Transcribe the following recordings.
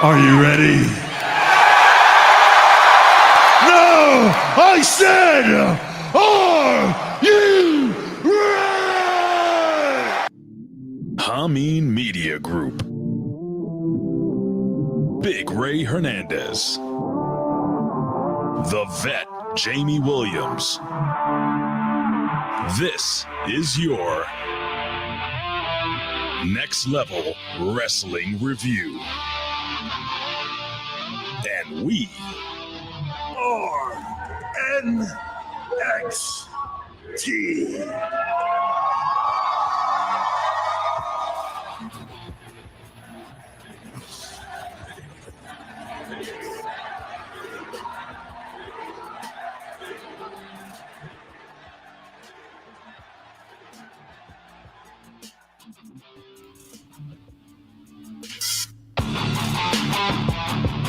Are you ready? No! I said, are you ready? Hameen Media Group. Big Ray Hernandez. The Vet, Jamie Williams. This is your Next Level Wrestling Review. And we Are NXT.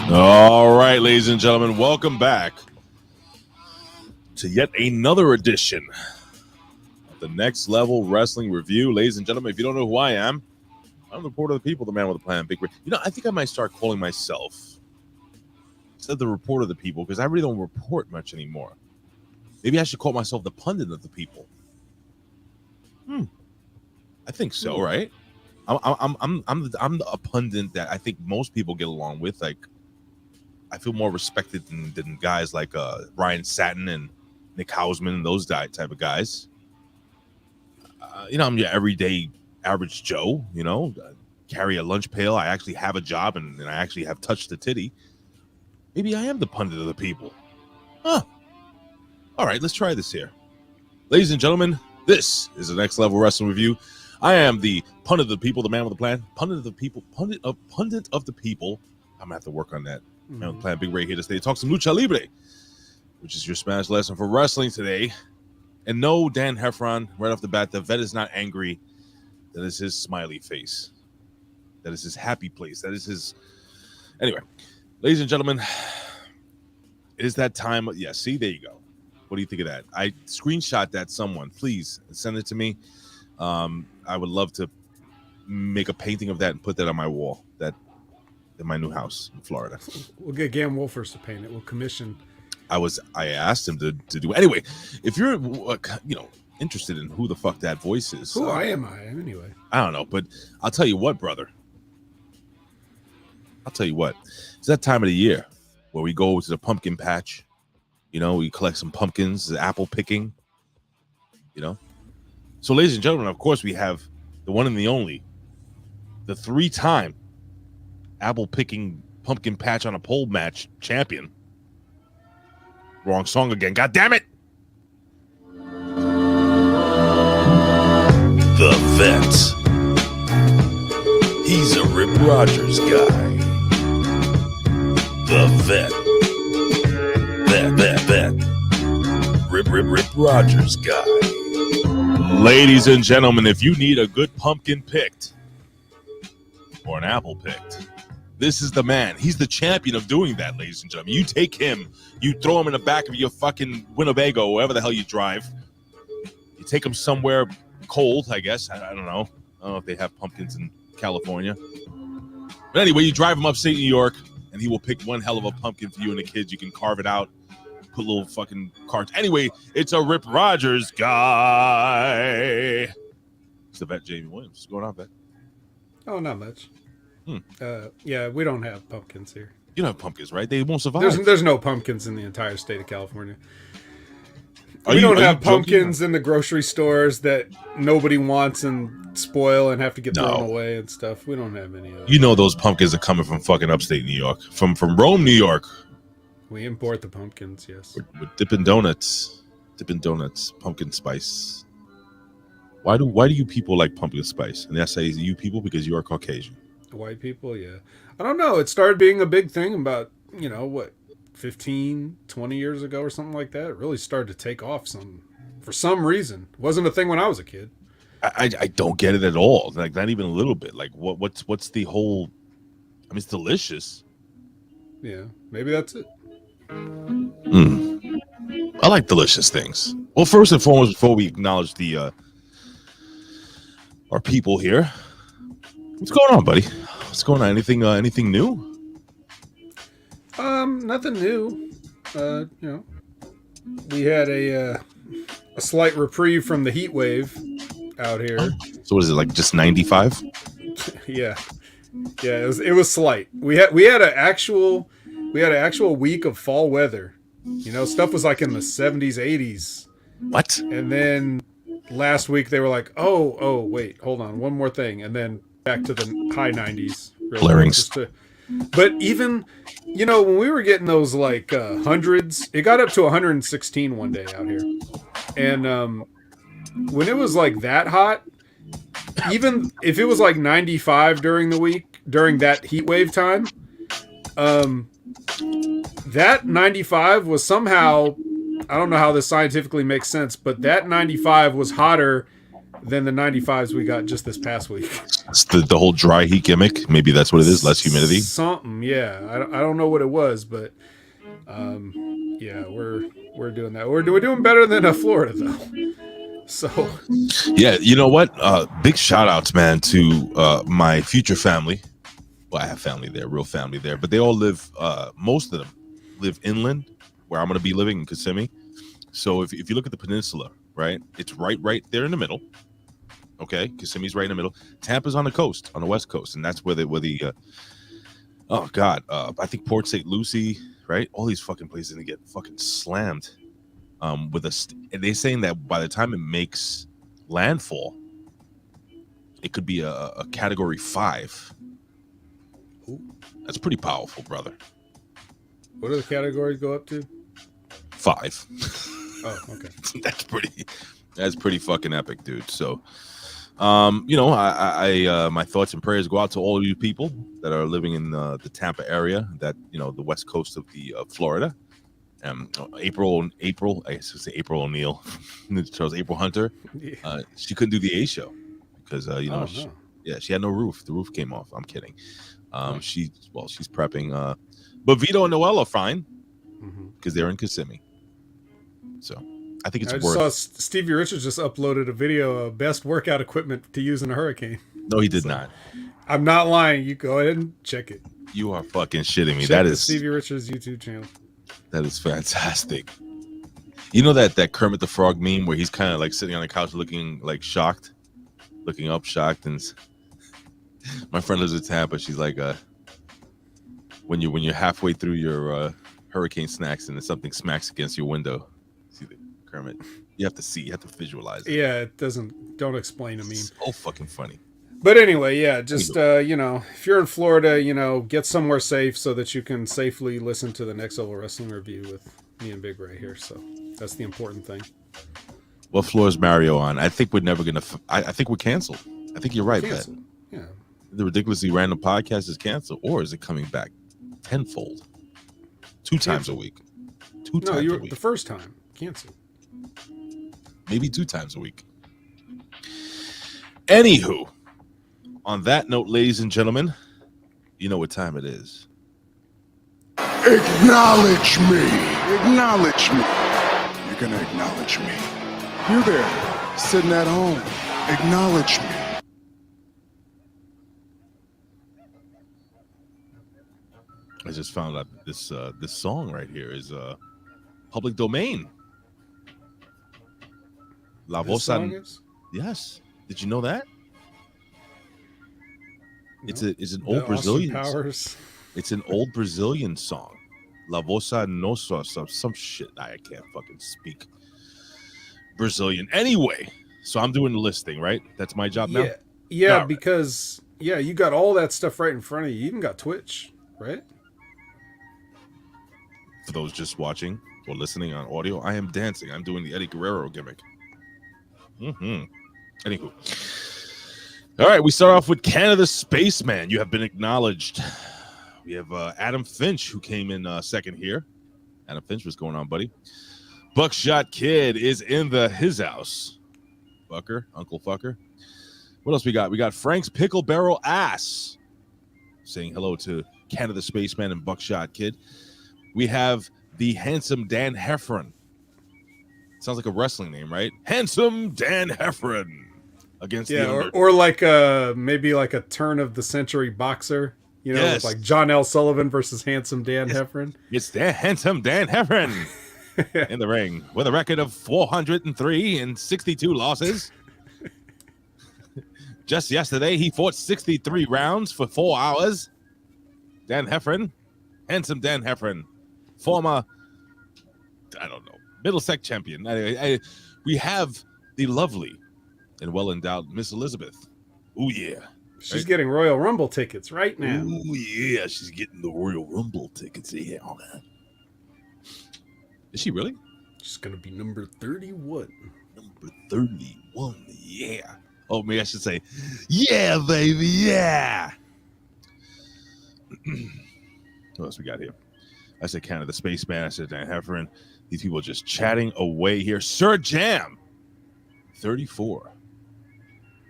All right, ladies and gentlemen, welcome back to yet another edition of the Next Level Wrestling Review. Ladies and gentlemen, if you don't know who I am, I'm the reporter of the people, the man with a plan, Big Ray. You know, I think I might start calling myself instead of the reporter of the people, because I really don't report much anymore. Maybe I should call myself the pundit of the people. I think so, right? I'm a pundit that I think most people get along with. Like, I feel more respected than guys like Ryan Satin and Nick Hausman and those type of guys. You know, I'm your everyday average Joe, you know, carry a lunch pail. I actually have a job and I actually have touched the titty. Maybe I am the pundit of the people. Huh. All right, let's try this here. Ladies and gentlemen, this is the Next Level Wrestling Review. I am the pundit of the people, the man with a plan. Pundit of the people, pundit of the people. I'm going to have to work on that. Man with a plan, Big Ray here to stay. Talk some Lucha Libre, which is your Spanish lesson for wrestling today. And no, Dan Heffron, right off the bat, the vet is not angry. That is his smiley face. That is his happy place. That is his... Anyway, ladies and gentlemen, it is that time. Yeah, see, there you go. What do you think of that? I screenshot that, someone. Please send it to me. I would love to make a painting of that and put that on my wall. That in my new house in Florida. We'll get Gam Wolfers to paint it. We'll commission. I asked him to do. Anyway, if you're interested in who the fuck that voice is, who I am anyway. I don't know, but I'll tell you what, brother. I'll tell you what. It's that time of the year where we go to the pumpkin patch. You know, we collect some pumpkins, apple picking. You know. So, ladies and gentlemen, of course, we have the one and the only, the 3-time apple picking pumpkin patch on a pole match champion. Wrong song again. God damn it. The Vet. He's a Rip Rogers guy. The Vet. Vet. Rip Rogers guy. Ladies and gentlemen, if you need a good pumpkin picked or an apple picked, this is the man. He's the champion of doing that, ladies and gentlemen. You take him, you throw him in the back of your fucking Winnebago, wherever the hell you drive. You take him somewhere cold, I guess. I don't know. I don't know if they have pumpkins in California. But anyway, you drive him upstate New York, and he will pick one hell of a pumpkin for you and the kids. You can carve it out, put little fucking cards. Anyway, it's a Rip Rogers guy. It's the Vet, Jamie Williams. What's going on, Vet? Oh, not much. Yeah, we don't have pumpkins here. You don't have pumpkins, right? They won't survive. There's no pumpkins in the entire state of California. We don't have pumpkins in the grocery stores that nobody wants and spoil and have to get thrown away and stuff. We don't have any of those. You know those pumpkins are coming from fucking upstate New York. From Rome, New York. We import the pumpkins, yes. With Dippin' Donuts. Pumpkin spice. Why do you people like pumpkin spice? And I say you people because you are Caucasian. White people, yeah. I don't know. It started being a big thing about, 15, 20 years ago or something like that. It really started to take off for some reason. It wasn't a thing when I was a kid. I don't get it at all. Like, not even a little bit. Like, what's the whole... I mean, it's delicious. Yeah, maybe that's it. I like delicious things. Well, first and foremost, before we acknowledge the our people here, what's going on, buddy? What's going on? Anything new? Nothing new. You know, we had a slight reprieve from the heat wave out here. So what is it, like just 95? Yeah. It was slight. We had an actual week of fall weather. You know, stuff was like in the 70s, 80s. What? And then last week they were like, oh, wait, hold on, one more thing, and then back to the high 90s. Blarings. But even, you know, when we were getting those like hundreds, it got up to 116 one day out here. And when it was like that hot, even if it was like 95 during the week, during that heat wave time, that 95 was somehow, I don't know how this scientifically makes sense, but that 95 was hotter than the 95s we got just this past week. It's the whole dry heat gimmick. Maybe that's what it is. Less humidity. Something, yeah. I don't know what it was, but yeah, we're doing that. We're doing better than Florida though. So yeah, you know what? Big shout outs, man, to my future family. Well, I have family there, real family there, but they all live. Most of them live inland, where I'm going to be living in Kissimmee. So if you look at the peninsula, right, it's right there in the middle. Okay, Kissimmee's right in the middle. Tampa's on the coast, on the west coast, and that's where the oh god, I think Port St. Lucie, right? All these fucking places gonna get fucking slammed. With they're saying that by the time it makes landfall, it could be a category 5. Ooh. That's pretty powerful, brother. What do the categories go up to? 5. Oh, okay. That's pretty fucking epic, dude. So, you know, I my thoughts and prayers go out to all of you people that are living in the Tampa area, that, you know, the west coast of the Florida. April, I guess it's April O'Neil, Charles April Hunter. Yeah. She couldn't do the A show because you know, no. she had no roof. The roof came off. I'm kidding. She's prepping. But Vito and Noel are fine because they're in Kissimmee. So I think it's I worth. saw Stevie Richards just uploaded a video of best workout equipment to use in a hurricane. No, he did not. I'm not lying. You go ahead and check it. You are fucking shitting me. Check That the is Stevie Richards YouTube channel. That is fantastic. You know that Kermit the Frog meme where he's kind of like sitting on the couch looking like shocked, looking up shocked, and my friend lives in Tampa. She's like, when you're halfway through your hurricane snacks and then something smacks against your window. See the Kermit? You have to visualize it. Yeah, don't explain a meme. It's so fucking funny. But anyway, yeah, just, you know, if you're in Florida, you know, get somewhere safe so that you can safely listen to the Next Level Wrestling review with me and Big Ray here. So that's the important thing. What floor is Mario on? I think we're never going to, I think we're canceled. I think you're right, Pat. Yeah. The Ridiculously Random Podcast is canceled, or is it coming back tenfold? 2 times a week. 2 times a week. The first time. Canceled. Maybe 2 times a week. Anywho, on that note, ladies and gentlemen, you know what time it is. Acknowledge me. Acknowledge me. You're gonna acknowledge me. You there, sitting at home. Acknowledge me. I just found out this song right here is public domain. La Voz. Yes. Did you know that? No. It's an old Brazilian. Powers. It's an old Brazilian song. La Vossa Nossa, some shit. I can't fucking speak Brazilian. Anyway, so I'm doing the listing, right? That's my job now. Yeah, because you got all that stuff right in front of you. You even got Twitch, right? For those just watching or listening on audio, I am dancing. I'm doing the Eddie Guerrero gimmick. Anywho. All right, we start off with Canada Spaceman. You have been acknowledged. We have Adam Finch, who came in second here. Adam Finch, what's going on, buddy? Buckshot Kid is in his house. Uncle Fucker. What else we got? We got Frank's Pickle Barrel Ass saying hello to Canada Spaceman and Buckshot Kid. We have the handsome Dan Heffron. Sounds like a wrestling name, right? Handsome Dan Heffron against or like maybe like a turn of the century boxer. You know, Yes. with like John L. Sullivan versus handsome Dan Heffron. It's the handsome Dan Heffron in the ring with a record of 403 and 62 losses. Just yesterday, he fought 63 rounds for 4 hours. Dan Heffron, handsome Dan Heffron, former, I don't know, Middlesex champion. We have the lovely and well-endowed Miss Elizabeth. Oh, yeah. She's getting Royal Rumble tickets right now. Oh, yeah. She's getting the Royal Rumble tickets. Yeah. Is she really? She's going to be number 31. Number 31. Yeah. Oh, maybe I should say, yeah, baby. Yeah. What else we got here? I said Canada Spaceman. I said Dan Heffron. These people just chatting away here. Sir Jam, 34.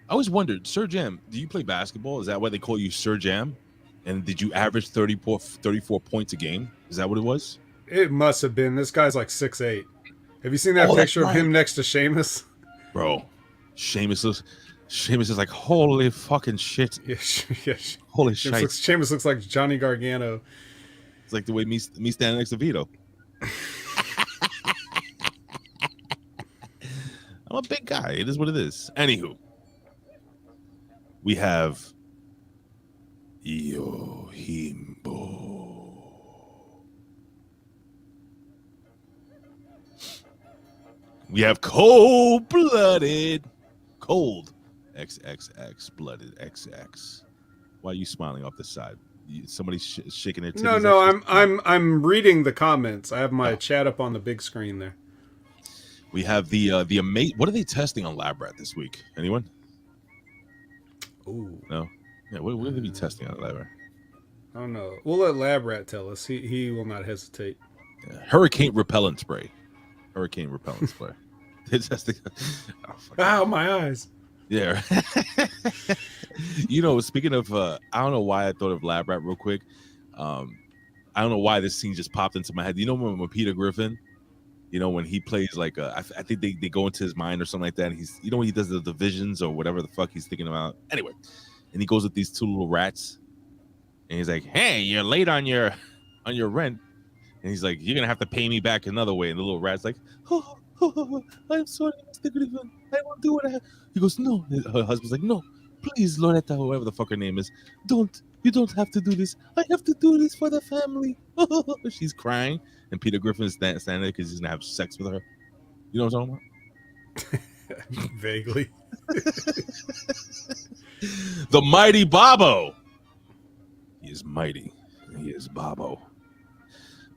I always wondered, Sir Jam, do you play basketball? Is that why they call you Sir Jam? And did you average 34 points a game? Is that what it was? It must have been. This guy's like 6'8". Have you seen that picture of him next to Sheamus? Bro, Sheamus is like, holy fucking shit. Yeah. Holy shit. Sheamus looks like Johnny Gargano. It's like the way me standing next to Vito. I'm a big guy. It is what it is. Anywho, we have Yohimbo. We have cold-blooded, cold XXX blooded XX. Why are you smiling off the side? Somebody shaking their titties? No. I'm reading the comments. I have my chat up on the big screen there. We have the what are they testing on Lab Rat this week? Anyone? Ooh. No. Yeah. What will they be testing on Lab Rat? I don't know. We'll let Lab Rat tell us. He will not hesitate. Yeah. Hurricane repellent spray. They're testing. Ow, my eyes. Yeah. You know, speaking of, I don't know why I thought of Lab Rat real quick. I don't know why this scene just popped into my head. You know when Peter Griffin, you know, when he plays like, I think they go into his mind or something like that. And he's, you know, when he does the divisions or whatever the fuck he's thinking about. Anyway, and he goes with these two little rats. And he's like, hey, you're late on your rent. And he's like, you're going to have to pay me back another way. And the little rat's like, oh, I'm sorry, Mr. Griffin. I won't do what I have. He goes, no. Her husband's like, no, please, Loretta, whoever the fuck her name is. You don't have to do this. I have to do this for the family. She's crying. And Peter Griffin's standing there because he's going to have sex with her. You know what I'm talking about? Vaguely. The mighty Bobo. He is mighty. He is Bobo.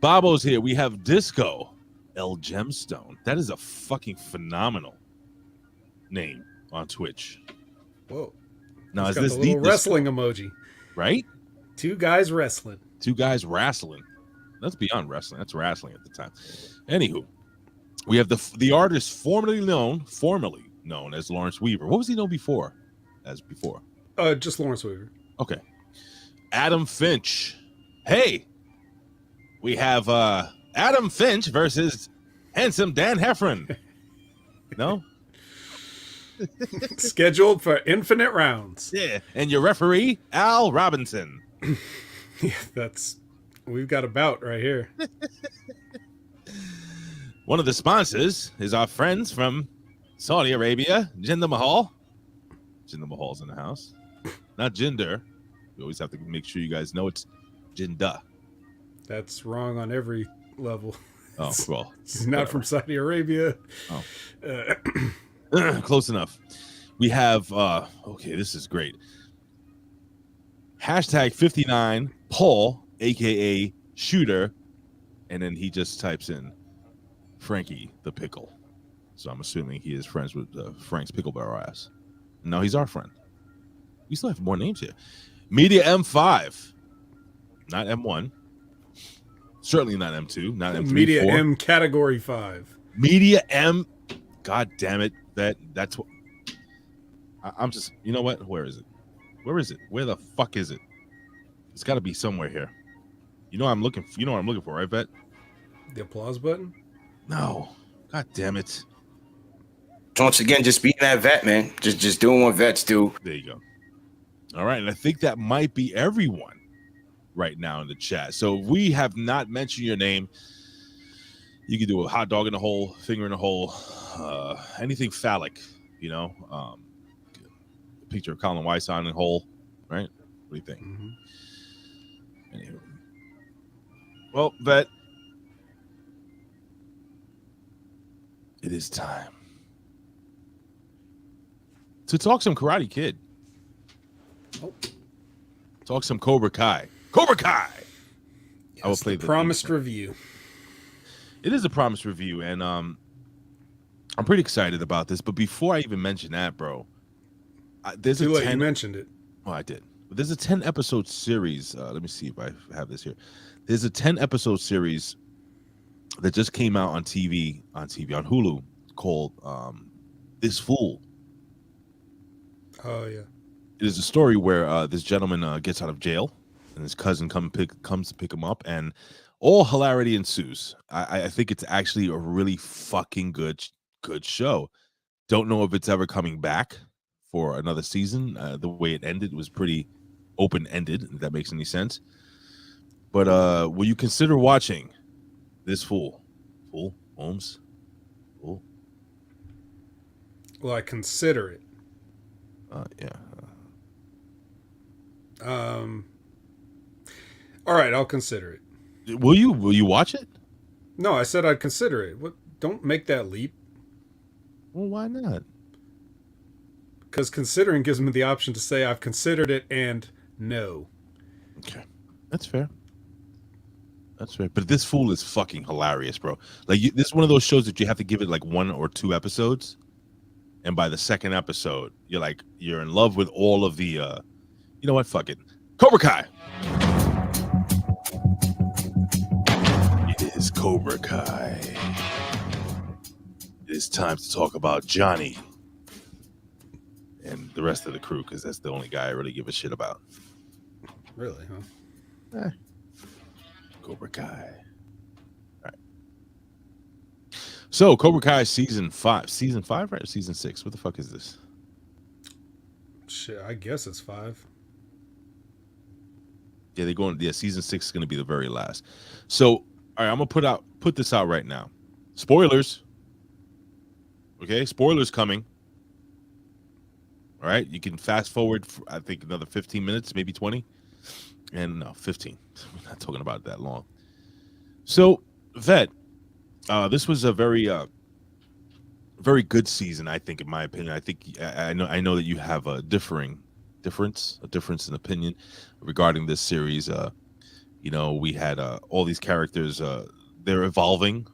Bobo's here. We have Disco El Gemstone. That is a fucking phenomenal name on Twitch. Whoa. Now, He's is this got the little Disco? wrestling emoji? Right? Two guys wrestling. That's beyond wrestling. That's wrestling at the time. Anywho, we have the artist formerly known as Lawrence Weaver. What was he known before? Just Lawrence Weaver. Okay. Adam Finch. Hey, we have Adam Finch versus handsome Dan Heffron. No? Scheduled for infinite rounds. Yeah. And your referee, Al Robinson. Yeah, we've got a bout right here. One of the sponsors is our friends from Saudi Arabia, Jinder Mahal. Jinder Mahal's in the house. Not Jinder. We always have to make sure you guys know it's Jinder. That's wrong on every level. Oh, well. He's not from Saudi Arabia. Oh. Close enough. We have, okay, this is great. Hashtag 59 Paul, a.k.a. Shooter. And then he just types in Frankie the Pickle. So I'm assuming he is friends with Frank's Pickle Barrel ass. No, he's our friend. We still have more names here. Media M5. Not M1. Certainly not M2. Not M3. Media 4. M Category 5. Media M. God damn it. That's what. I'm just. You know what? Where is it? Where the fuck is it? It's got to be somewhere here. You know what I'm looking for, right, Vet? The applause button? No. God damn it. Once again, just being that vet, man. Just doing what vets do. There you go. All right, and I think that might be everyone. right now in the chat. So if we have not mentioned your name, you can do a hot dog in the hole, finger in the hole, anything phallic, you know. Picture of Colin Weiss on the hole, right? What do you think? Anyway. Well, Vet, it is time to talk some Karate Kid. Talk some Cobra Kai. Cobra Kai! Yes, I will play the promised review. It is a promised review, and I'm pretty excited about this. But before I even mention that, bro, there's Too a late, 10. you mentioned it. Oh, I did. But there's a 10-episode series. Let me see if I have this here. There's a 10-episode series that just came out on TV on Hulu called This Fool. Oh yeah. It is a story where this gentleman gets out of jail, and his cousin comes to pick him up, and all hilarity ensues. I think it's actually a really fucking good show. Don't know if it's ever coming back for another season. The way it ended was pretty open-ended, if that makes any sense. But will you consider watching This Fool? Fool? Holmes? Fool? Well, I consider it. Yeah. All right, I'll consider it. Will you watch it? No, I said I'd consider it. What? Don't make that leap. Well, why not? Because considering gives me the option to say I've considered it and no. Okay, that's fair. That's fair. But This Fool is fucking hilarious, bro. Like, this is one of those shows that you have to give it like 1 or 2 episodes, and by the second episode, you're in love with all of the. You know what? Fuck it. Cobra Kai. It is Cobra Kai. It is time to talk about Johnny and the rest of the crew, because that's the only guy I really give a shit about. Really, huh? Cobra Kai. All right. So Cobra Kai season 5, right? Or season 6? What the fuck is this? Shit, I guess it's 5. Yeah, they're going. Yeah, season 6 is going to be the very last. So, all right, I'm gonna put this out right now. Spoilers. Okay, spoilers coming. All right, you can fast forward for, I think, another 15 minutes, maybe 20. And no, 15. We're not talking about that long. So, Vet, this was a very good season, I think, in my opinion. I think I know that you have a difference in opinion regarding this series. You know, we had all these characters. They're evolving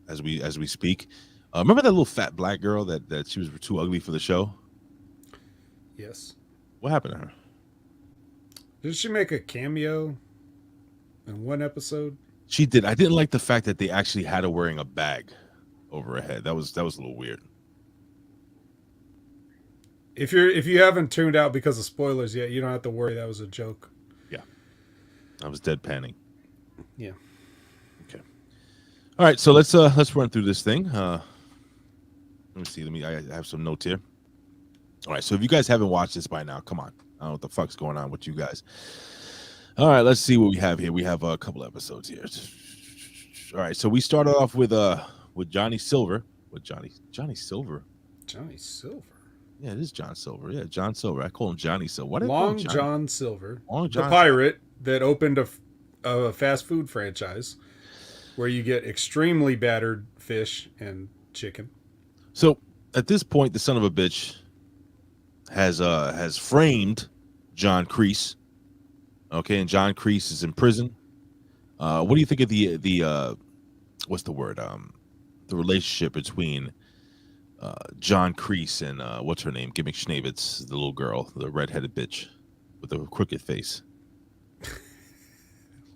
as we speak. Remember that little fat black girl that she was too ugly for the show? Yes. What happened to her? Did she make a cameo in one episode? She did. I didn't like the fact that they actually had her wearing a bag over her head. That was a little weird. If you haven't tuned out because of spoilers yet, you don't have to worry. That was a joke. Yeah, I was deadpanning. Yeah. Okay. All right. So let's run through this thing. Let me see. I have some notes here. All right. So if you guys haven't watched this by now, come on. I don't know what the fuck's going on with you guys. All right. Let's see what we have here. We have a couple episodes here. All right. So we started off with Johnny Silver. With Johnny Silver. Johnny Silver. Yeah, it is John Silver. Yeah, John Silver. I call him Johnny Silver. What Long John Silver, Long John the pirate that opened a fast food franchise where you get extremely battered fish and chicken. So at this point, the son of a bitch has framed John Kreese. Okay, and John Kreese is in prison. What do you think of the what's the word? The relationship between John Kreese and what's her name? Gimmick Schnabitz, the little girl, the redheaded bitch with the crooked face.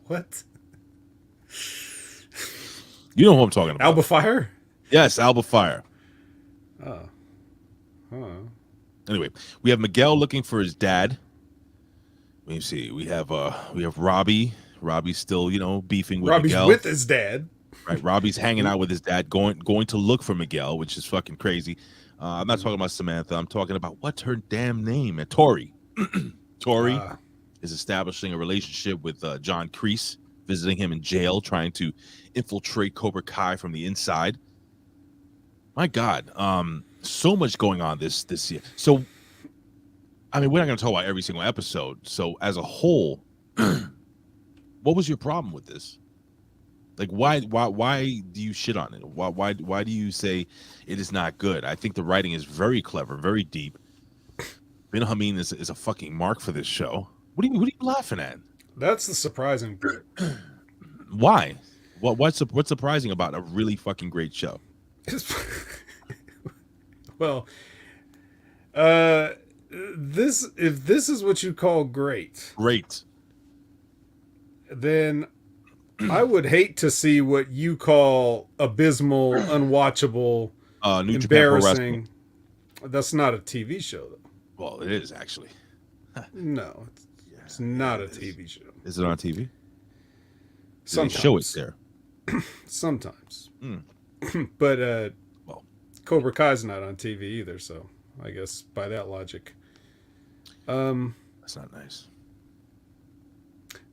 What? You know who I'm talking about. Alba Fire? Yes, Alba Fire. Oh. Huh. Anyway, we have Miguel looking for his dad. Let me see. We have Robbie. Robbie's still, beefing with Robbie's Miguel. with his dad. Right, Robbie's hanging out with his dad, going to look for Miguel, which is fucking crazy. I'm not talking about Samantha. I'm talking about what's her damn name? Tori. Tori. is establishing a relationship with John Kreese, visiting him in jail, trying to infiltrate Cobra Kai from the inside. My God, so much going on this year. So, I mean, we're not going to talk about every single episode. So, as a whole, what was your problem with this? Like, why do you shit on it? Why do you say it is not good? I think the writing is very clever, very deep. Bin Hameen is a fucking mark for this show. What are you laughing at? That's the surprising part. Why? What's surprising about a really fucking great show? Well, if this is what you call great, then I would hate to see what you call abysmal, unwatchable, New Japan Pro Wrestling. embarrassing. That's not a TV show, though. Well, it is actually. No, it's not a TV show. Is it on TV? Sometimes. They show it there. Sometimes. Mm. But Well, Cobra Kai's not on TV either, so I guess by that logic. that's not nice.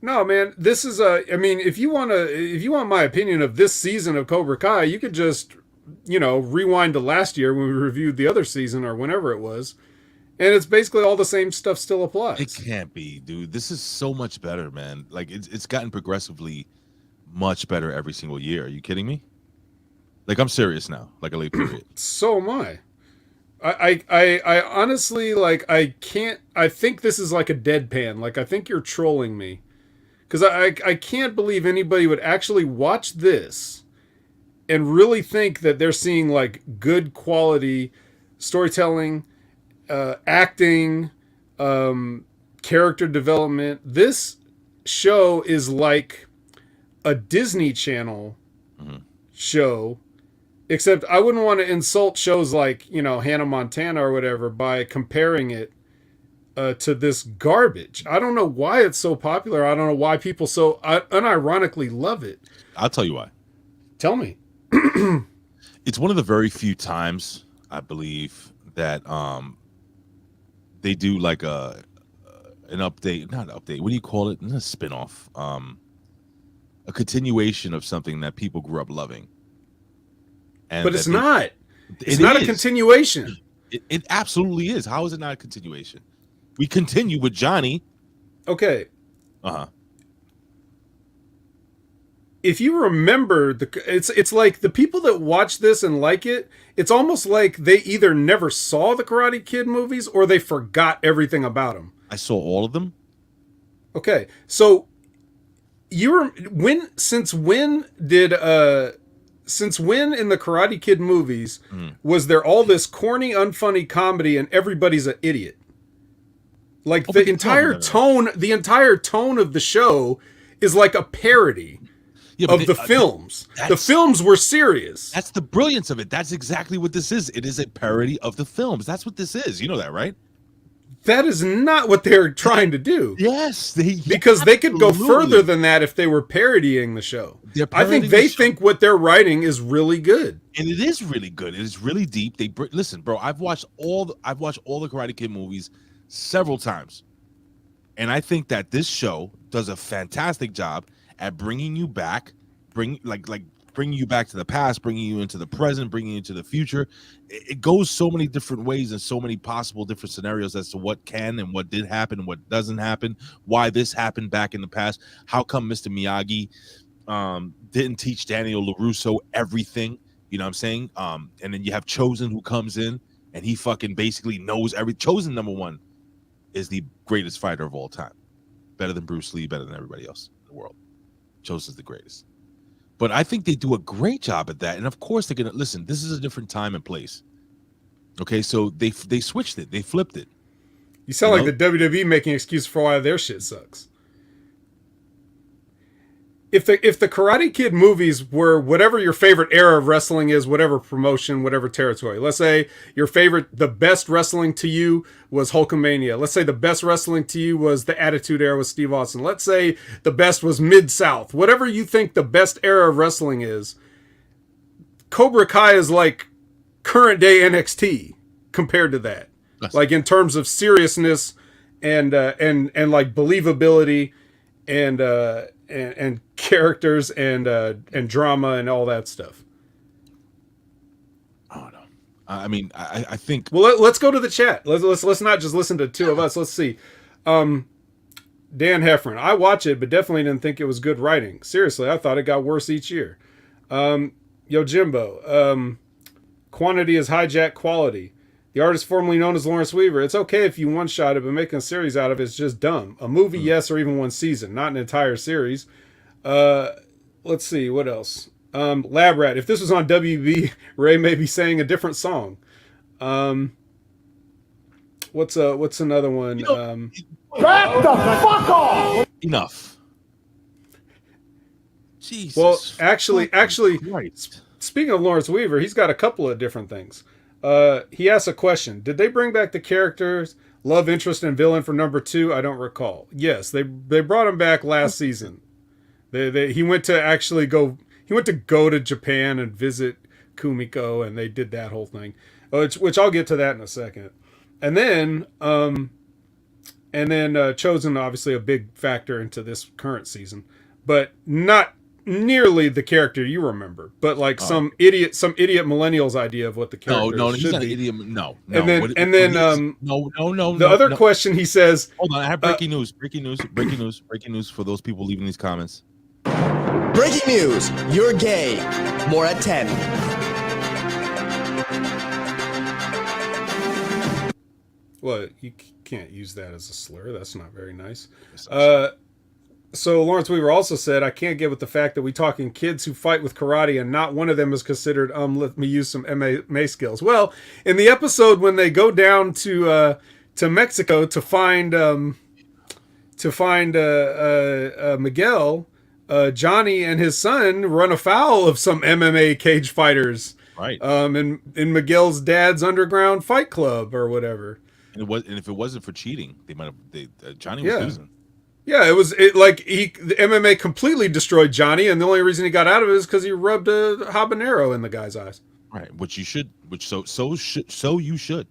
No, man, this is I mean, if you want my opinion of this season of Cobra Kai, you could just, rewind to last year when we reviewed the other season or whenever it was, and it's basically all the same stuff still applies. It can't be, dude. This is so much better, man. Like it's gotten progressively much better every single year. Are you kidding me? Like, I'm serious now. Like a late period. So am I. I honestly, like, I think this is like a deadpan. Like, I think you're trolling me. Because I can't believe anybody would actually watch this and really think that they're seeing, like, good quality storytelling, acting, character development. This show is like a Disney Channel show, except I wouldn't want to insult shows like, Hannah Montana or whatever by comparing it to this garbage. I don't know why it's so popular. I don't know why people so unironically love it. I'll tell you why. Tell me. It's one of the very few times, I believe, that they do like an update, not an update. What do you call it? Not a spin-off. A continuation of something that people grew up loving. But it's not. It's not a continuation. It absolutely is. How is it not a continuation? We continue with Johnny. Okay. Uh-huh. If you remember, it's like the people that watch this and like it, it's almost like they either never saw the Karate Kid movies or they forgot everything about them. I saw all of them. Okay. So since when in the Karate Kid movies was there all this corny, unfunny comedy and everybody's an idiot? Like the entire tone of the show is like a parody of the films. The films were serious. That's the brilliance of it. That's exactly what this is. It is a parody of the films. That's what this is. You know that, right? That is not what they're trying to do. Yes, because they could go further than that if they were parodying the show. I think they think what they're writing is really good, and it is really good. It is really deep. Listen, bro. I've watched all the Karate Kid movies several times, and I think that this show does a fantastic job at bringing you back, bringing you back to the past, bringing you into the present, bringing you into the future. It goes so many different ways and so many possible different scenarios as to what can and what did happen and what doesn't happen, why this happened back in the past, how come Mr. Miyagi didn't teach Daniel LaRusso everything, you know what I'm saying? And then you have Chosen who comes in and he fucking basically knows Chosen, number one, is the greatest fighter of all time. Better than Bruce Lee, better than everybody else in the world. Chosen's the greatest. But I think they do a great job at that. And of course they're going to listen. This is a different time and place. Okay, so they switched it. They flipped it. You sound like the WWE making excuse for why their shit sucks. If the Karate Kid movies were whatever your favorite era of wrestling is, whatever promotion, whatever territory. Let's say the best wrestling to you was Hulkamania. Let's say the best wrestling to you was the Attitude Era with Steve Austin. Let's say the best was Mid-South. Whatever you think the best era of wrestling is, Cobra Kai is like current day NXT compared to that. Like in terms of seriousness and like believability and characters and drama and all that stuff. I don't know. I mean, I think. Well, let's go to the chat. Let's not just listen to two of us. Let's see. Dan Heffron. I watch it, but definitely didn't think it was good writing. Seriously, I thought it got worse each year. Yo Jimbo. Quantity is hijacked quality. The artist formerly known as Lawrence Weaver. It's okay if you one-shot it, but making a series out of it is just dumb. A movie, yes, or even one season, not an entire series. Let's see, what else? Lab Rat. If this was on WB, Ray may be saying a different song. What's another one? Back the fuck off! Enough. Jesus. Well, actually, Christ. speaking of Lawrence Weaver, he's got a couple of different things. He asks a question. Did they bring back the characters, love interest, and villain for number 2? I don't recall. Yes, they brought him back last season. He went to go to Japan and visit Kumiko, and they did that whole thing, which I'll get to that in a second. And then Chosen, obviously a big factor into this current season, but not nearly the character you remember, but like some idiot millennials idea of what the character no, should he's not be. an idiot. No. No. The other question he says. Hold on, I have breaking news for those people leaving these comments. Breaking news! You're gay. More at 10. Well, you can't use that as a slur. That's not very nice. So Lawrence Weaver also said, I can't get with the fact that we talking kids who fight with karate and not one of them is considered, let me use some MMA skills. Well, in the episode when they go down to Mexico to find Miguel, Johnny and his son run afoul of some MMA cage fighters. Right. In Miguel's dad's underground fight club or whatever. And if it wasn't for cheating, they might have. Johnny was losing. Yeah, the MMA completely destroyed Johnny, and the only reason he got out of it is because he rubbed a habanero in the guy's eyes. Right, which you should. So you should.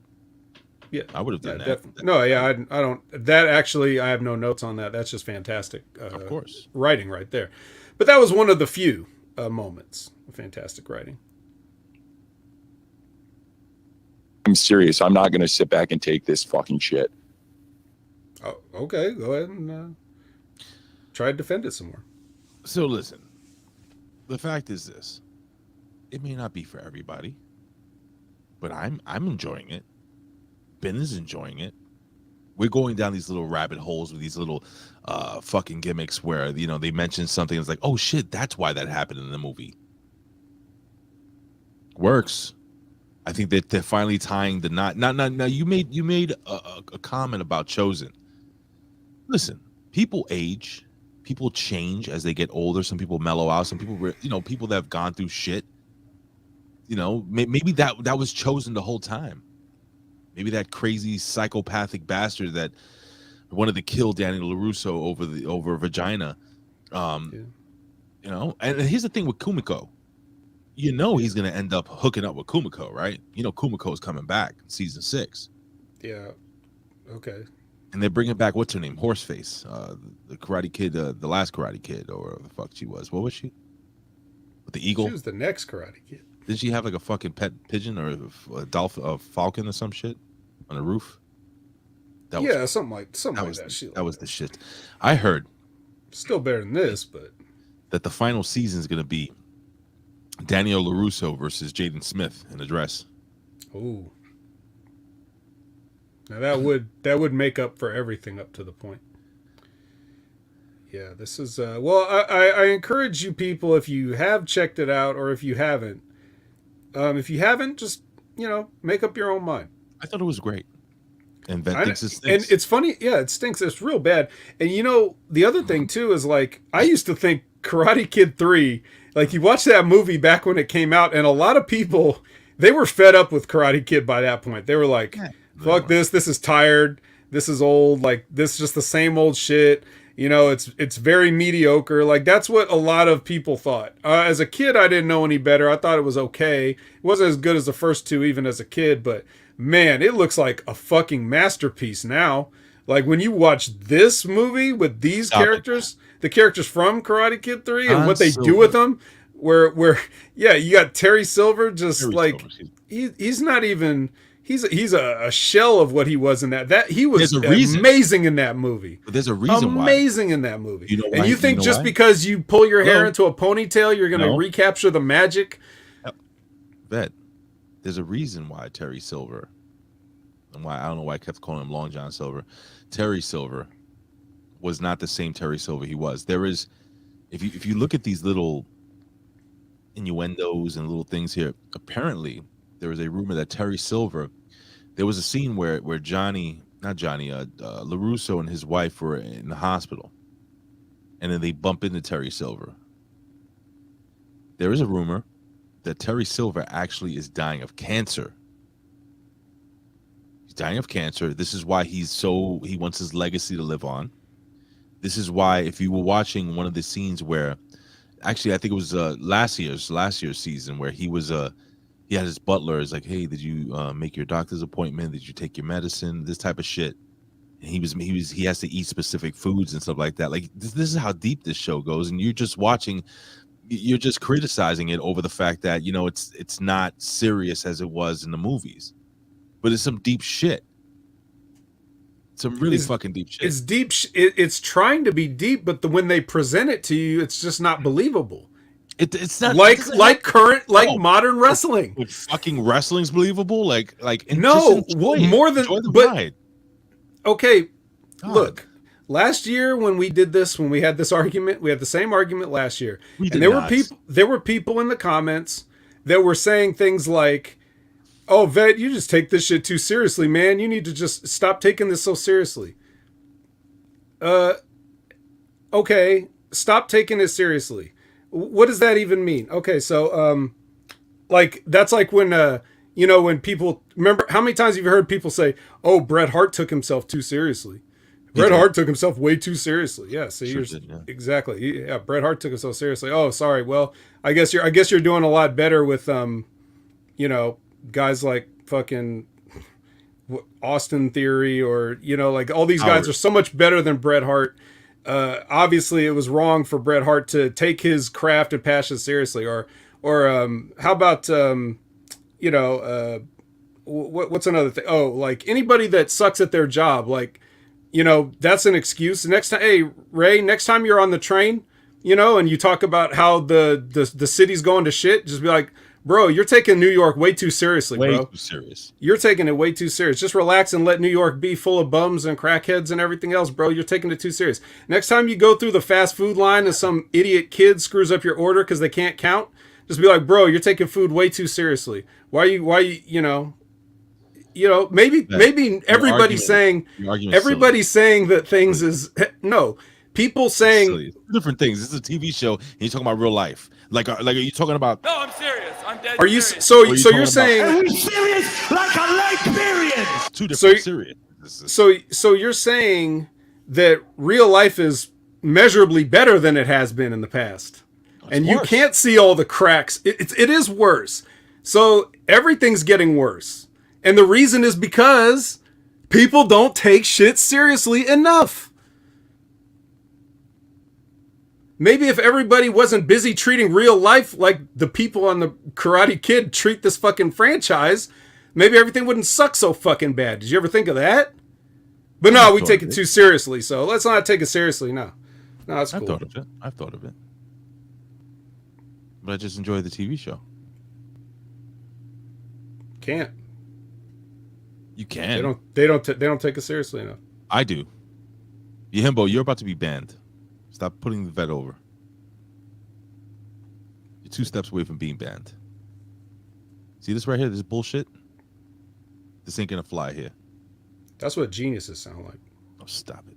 Yeah, I would have done that. Definitely. No, yeah, I don't. That actually, I have no notes on that. That's just fantastic. Of course, writing right there. But that was one of the few moments of fantastic writing. I'm serious. I'm not going to sit back and take this fucking shit. Oh, okay. Go ahead and try to defend it some more. So listen, the fact is this: it may not be for everybody, but I'm enjoying it. Ben is enjoying it. We're going down these little rabbit holes with these little fucking gimmicks where they mention something. It's like, oh shit, that's why that happened in the movie. Works. I think that they're finally tying the knot. Now you made a comment about Chosen. Listen, people age, people change as they get older. Some people mellow out. Some people, people that have gone through shit. Maybe that was Chosen the whole time. Maybe that crazy psychopathic bastard that wanted to kill Daniel LaRusso over vagina. And here's the thing with Kumiko. He's going to end up hooking up with Kumiko, right? Kumiko's coming back in season 6. Yeah. Okay. And they're bringing back, what's her name? Horseface. The Karate Kid, the last Karate Kid, or whatever the fuck she was. What was she? With the eagle? She was the next Karate Kid. Didn't she have like a fucking pet pigeon or a falcon or some shit on the roof? Something like that shit. That was the shit. I heard. Still better than this, but. That the final season is going to be Daniel LaRusso versus Jaden Smith in a dress. Ooh. Now that would make up for everything up to the point. Yeah, this is I encourage you people, if you have checked it out or if you haven't, just make up your own mind. I thought it was great. And Ben thinks it stinks. And it's funny, yeah, it stinks. It's real bad. And the other thing too is like I used to think Karate Kid 3, like you watch that movie back when it came out, and a lot of people, they were fed up with Karate Kid by that point. They were like, fuck this is tired, this is old, like this is just the same old shit. It's very mediocre. Like that's what a lot of people thought. As a kid, I didn't know any better. I thought it was okay. It wasn't as good as the first two, even as a kid, but man, it looks like a fucking masterpiece now. Like when you watch this movie with these Stop it. characters, the characters from Karate Kid 3 and Han what they Silver. do with them, where yeah, you got Terry Silver just Terry like Silver. he's not even he's a shell of what he was in that he was There's a reason. amazing in that movie. But there's a reason why. Amazing in that movie. You know and why? you think You know just why? because you pull your hair No. into a ponytail, you're going to No. recapture the magic? Vet, there's a reason why Terry Silver, and why I don't know why I kept calling him Long John Silver. Terry Silver was not the same Terry Silver he was. There is, if you look at these little innuendos and little things here, apparently there was a rumor that Terry Silver, there was a scene where LaRusso and his wife were in the hospital, and then they bump into Terry Silver. There is a rumor that Terry Silver actually is dying of cancer. He's dying of cancer. This is why he wants his legacy to live on. This is why, if you were watching one of the scenes where, actually I think it was last year's season, where he had his butler is like, hey, did you make your doctor's appointment? Did you take your medicine? This type of shit. And he has to eat specific foods and stuff like that. Like this is how deep this show goes, and you're just criticizing it over the fact that, you know, it's not serious as it was in the movies, but it's some deep shit. Some really fucking deep shit. It's deep. It's trying to be deep, but when they present it to you, it's just not believable. It's not like modern wrestling. Like fucking wrestling's believable. Like no, more than but ride. Okay, God. Look. Last year when we did this, when we had this argument, we had the same argument last year. And there were people in the comments that were saying things like, "Oh, Vet, you just take this shit too seriously, man. You need to just stop taking this so seriously." Okay, stop taking it seriously. What does that even mean? Okay, so like that's like when when people remember, how many times have you heard people say, "Oh, Bret Hart took himself too seriously." Bret Hart took himself way too seriously. Yeah, so exactly. Yeah, Bret Hart took himself seriously. Oh, sorry. Well, I guess you're doing a lot better with guys like fucking Austin Theory, or like all these guys are so much better than Bret Hart. Obviously, it was wrong for Bret Hart to take his craft and passion seriously. Or how about what's another thing? Oh, like anybody that sucks at their job, like. That's an excuse. Next time, hey, Ray, next time you're on the train, and you talk about how the city's going to shit, just be like, bro, you're taking New York way too seriously, bro. Way too serious. You're taking it way too serious. Just relax and let New York be full of bums and crackheads and everything else, bro. You're taking it too serious. Next time you go through the fast food line and some idiot kid screws up your order because they can't count, just be like, bro, you're taking food way too seriously. Why maybe everybody's saying that things is no. People saying different things. This is a TV show, and you're talking about real life. Like are you talking about? No, I'm serious. I'm dead. Are you serious. so you're saying? Are we serious like a lake period? Two different serious. So you're saying that real life is measurably better than it has been in the past, and you can't see all the cracks. It is worse. So everything's getting worse. And the reason is because people don't take shit seriously enough. Maybe if everybody wasn't busy treating real life like the people on the Karate Kid treat this fucking franchise, maybe everything wouldn't suck so fucking bad. Did you ever think of that? But no, we take it too seriously, so let's not take it seriously. No, that's cool. I've thought of it. But I just enjoy the TV show. Can't. You can. They don't take it seriously enough. I do. Yihimbo, you're about to be banned. Stop putting the vet over. You're 2 steps away from being banned. See this right here? This bullshit? This ain't gonna fly here. That's what geniuses sound like. Oh, stop it.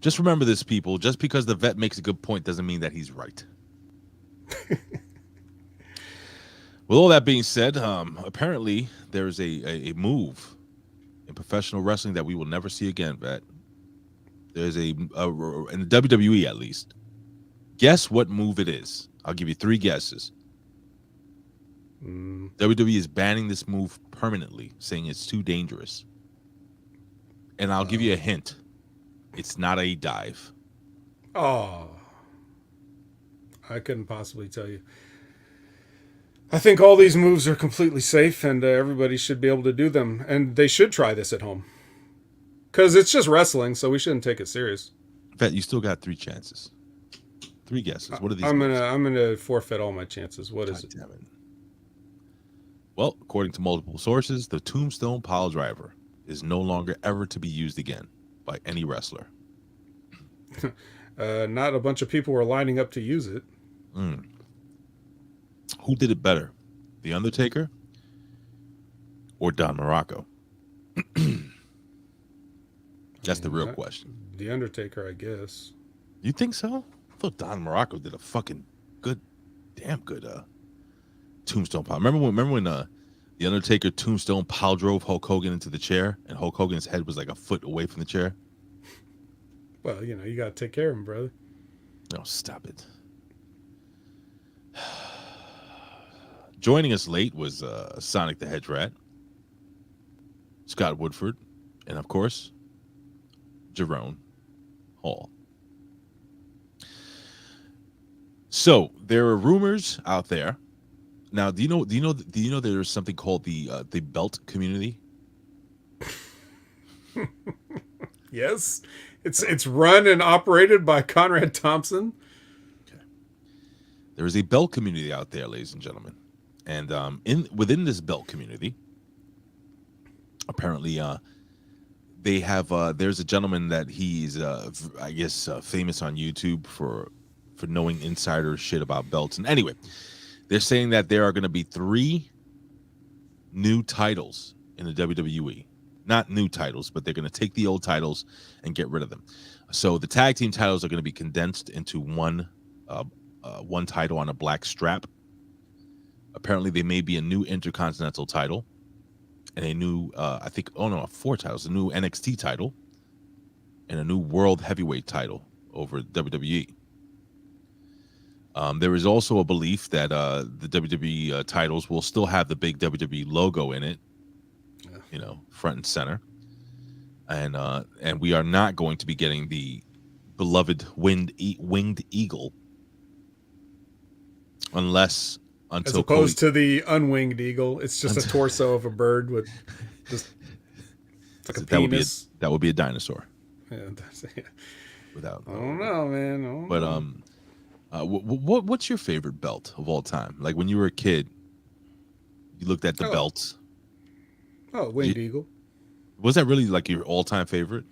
Just remember this, people. Just because the vet makes a good point doesn't mean that he's right. With all that being said, apparently there's a move in professional wrestling that we will never see again, Vet. There's in the WWE at least. Guess what move it is? I'll give you 3 guesses. WWE is banning this move permanently, saying it's too dangerous. And I'll give you a hint. It's not a dive. Oh, I couldn't possibly tell you. I think all these moves are completely safe, and everybody should be able to do them. And they should try this at home. Because it's just wrestling, so we shouldn't take it serious. Bet you still got 3 chances. 3 guesses. What are these? I'm gonna forfeit all my chances. What is it? Damn it. Well, according to multiple sources, the Tombstone Pile Driver is no longer ever to be used again by any wrestler. Not a bunch of people were lining up to use it. Who did it better, The Undertaker or Don Morocco? That's the real question. The Undertaker, I guess. You think so? I thought Don Morocco did a fucking damn good Tombstone Pile. Remember when The Undertaker Tombstone Pile drove Hulk Hogan into the chair, and Hulk Hogan's head was like a foot away from the chair? Well, you got to take care of him, brother. No, stop it. Joining us late was Sonic the Hedge Rat, Scott Woodford, and of course, Jerome Hall. So there are rumors out there. Now, do you know there's something called the belt community? Yes, it's run and operated by Conrad Thompson. Okay. There is a belt community out there, ladies and gentlemen, and within this belt community, apparently, they have there's a gentleman that he's I guess famous on YouTube for knowing insider shit about belts. And anyway, they're saying that there are going to be 3 new titles in the WWE. Not new titles, but they're going to take the old titles and get rid of them. So the tag team titles are going to be condensed into one title on a black strap. Apparently, there may be a new Intercontinental title and a new, 4 titles, a new NXT title and a new World Heavyweight title over WWE. There is also a belief that the WWE titles will still have the big WWE logo in it, front and center, and we are not going to be getting the beloved winged eagle until as opposed to the unwinged eagle. It's just a torso of a bird with just like a penis. That would be a dinosaur. Yeah, Without, I don't know, man. What's your favorite belt of all time? Like when you were a kid, you looked at the belts. Oh, winged eagle. Was that really like your all-time favorite?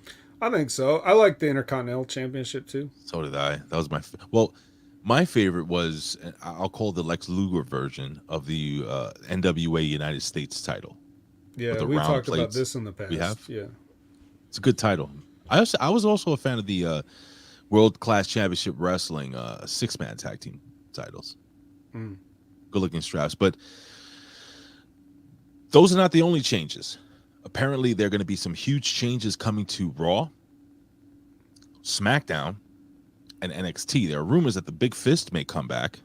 I think so. I like the Intercontinental Championship too. So did I. That was my favorite was, I'll call the Lex Luger version of the NWA United States title. Yeah, we talked about this in the past. We have? Yeah. It's a good title. I was also a fan of the World Class Championship Wrestling 6-man tag team titles. Good looking straps. But those are not the only changes. Apparently, there are going to be some huge changes coming to Raw, SmackDown, and NXT. There are rumors that the Big Fist may come back.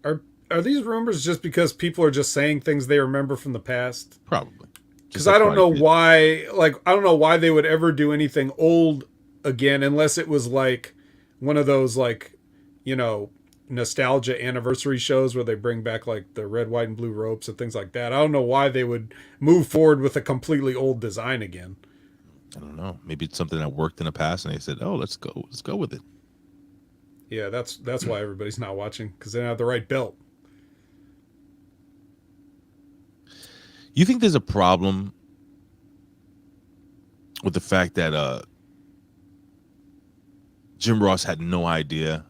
Are these rumors just because people are just saying things they remember from the past? Probably. Because I don't know why. Like, I don't know why they would ever do anything old again, unless it was like one of those nostalgia anniversary shows where they bring back like the red, white, and blue ropes and things like that. I don't know why they would move forward with a completely old design again. I don't know. Maybe it's something that worked in the past, and they said, "Oh, let's go with it." Yeah, that's why everybody's not watching, because they don't have the right belt. You think there's a problem with the fact that Jim Ross had no idea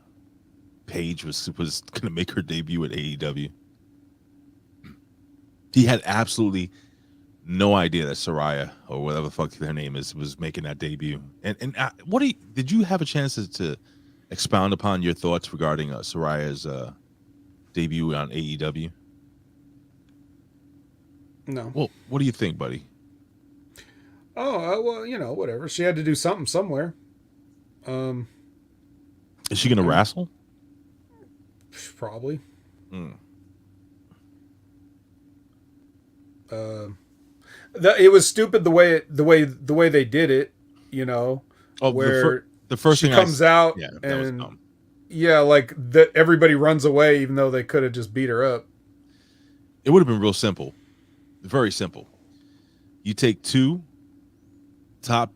Paige was going to make her debut at AEW? He had absolutely no idea that Saraya, or whatever the fuck her name is, was making that debut. And did you have a chance to expound upon your thoughts regarding Saraya's debut on AEW? No. Well, what do you think, buddy? Oh, well, whatever. She had to do something somewhere. Is she going to wrestle? Probably. It was stupid the way they did it. You know, Oh, where the first she thing comes out yeah, that was and dumb. yeah, like that everybody runs away even though they could have just beat her up. It would have been real simple, very simple. You take two top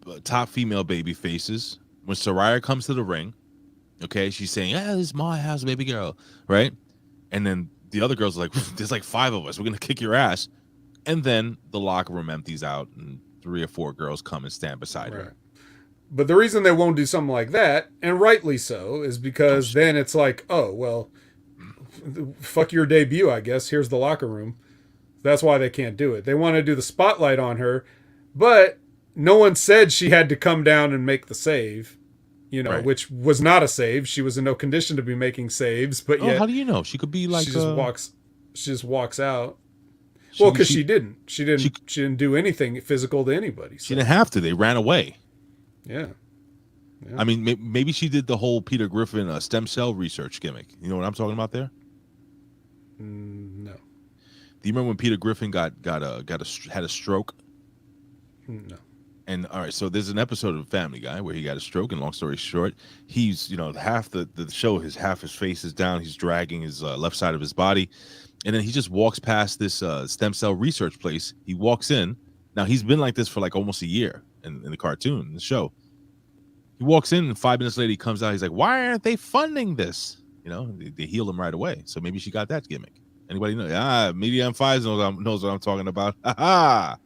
female baby faces. When Saraya comes to the ring, okay, she's saying, "Yeah, this is my house, baby girl," right? And then the other girls are like, "There's like 5 of us. We're gonna kick your ass." And then the locker room empties out, and 3 or 4 girls come and stand beside her. But the reason they won't do something like that, and rightly so, is because then it's like, oh, well, fuck your debut, I guess. Here's the locker room. That's why they can't do it. They want to do the spotlight on her, but no one said she had to come down and make the save, you know, Right. which was not a save. She was in no condition to be making saves, but Oh, yet how do you know? She could be like she just walks out. she- Well, because she- she didn't do anything physical to anybody. So, She didn't have to. They ran away. yeah. I mean, maybe she did the whole Peter Griffin stem cell research gimmick. You know what I'm talking about there? No. Do you remember when Peter Griffin had a stroke? No. And all right, so there's an episode of Family Guy where he got a stroke. And long story short, he's half the show, half his face is down. He's dragging his left side of his body, and then he just walks past this stem cell research place. He walks in. Now he's been like this for like almost a year in the cartoon, in the show. He walks in, and 5 minutes later he comes out. He's like, "Why aren't they funding this?" They heal him right away. So maybe she got that gimmick. Anybody know? Media M5 knows what I'm talking about. Ha.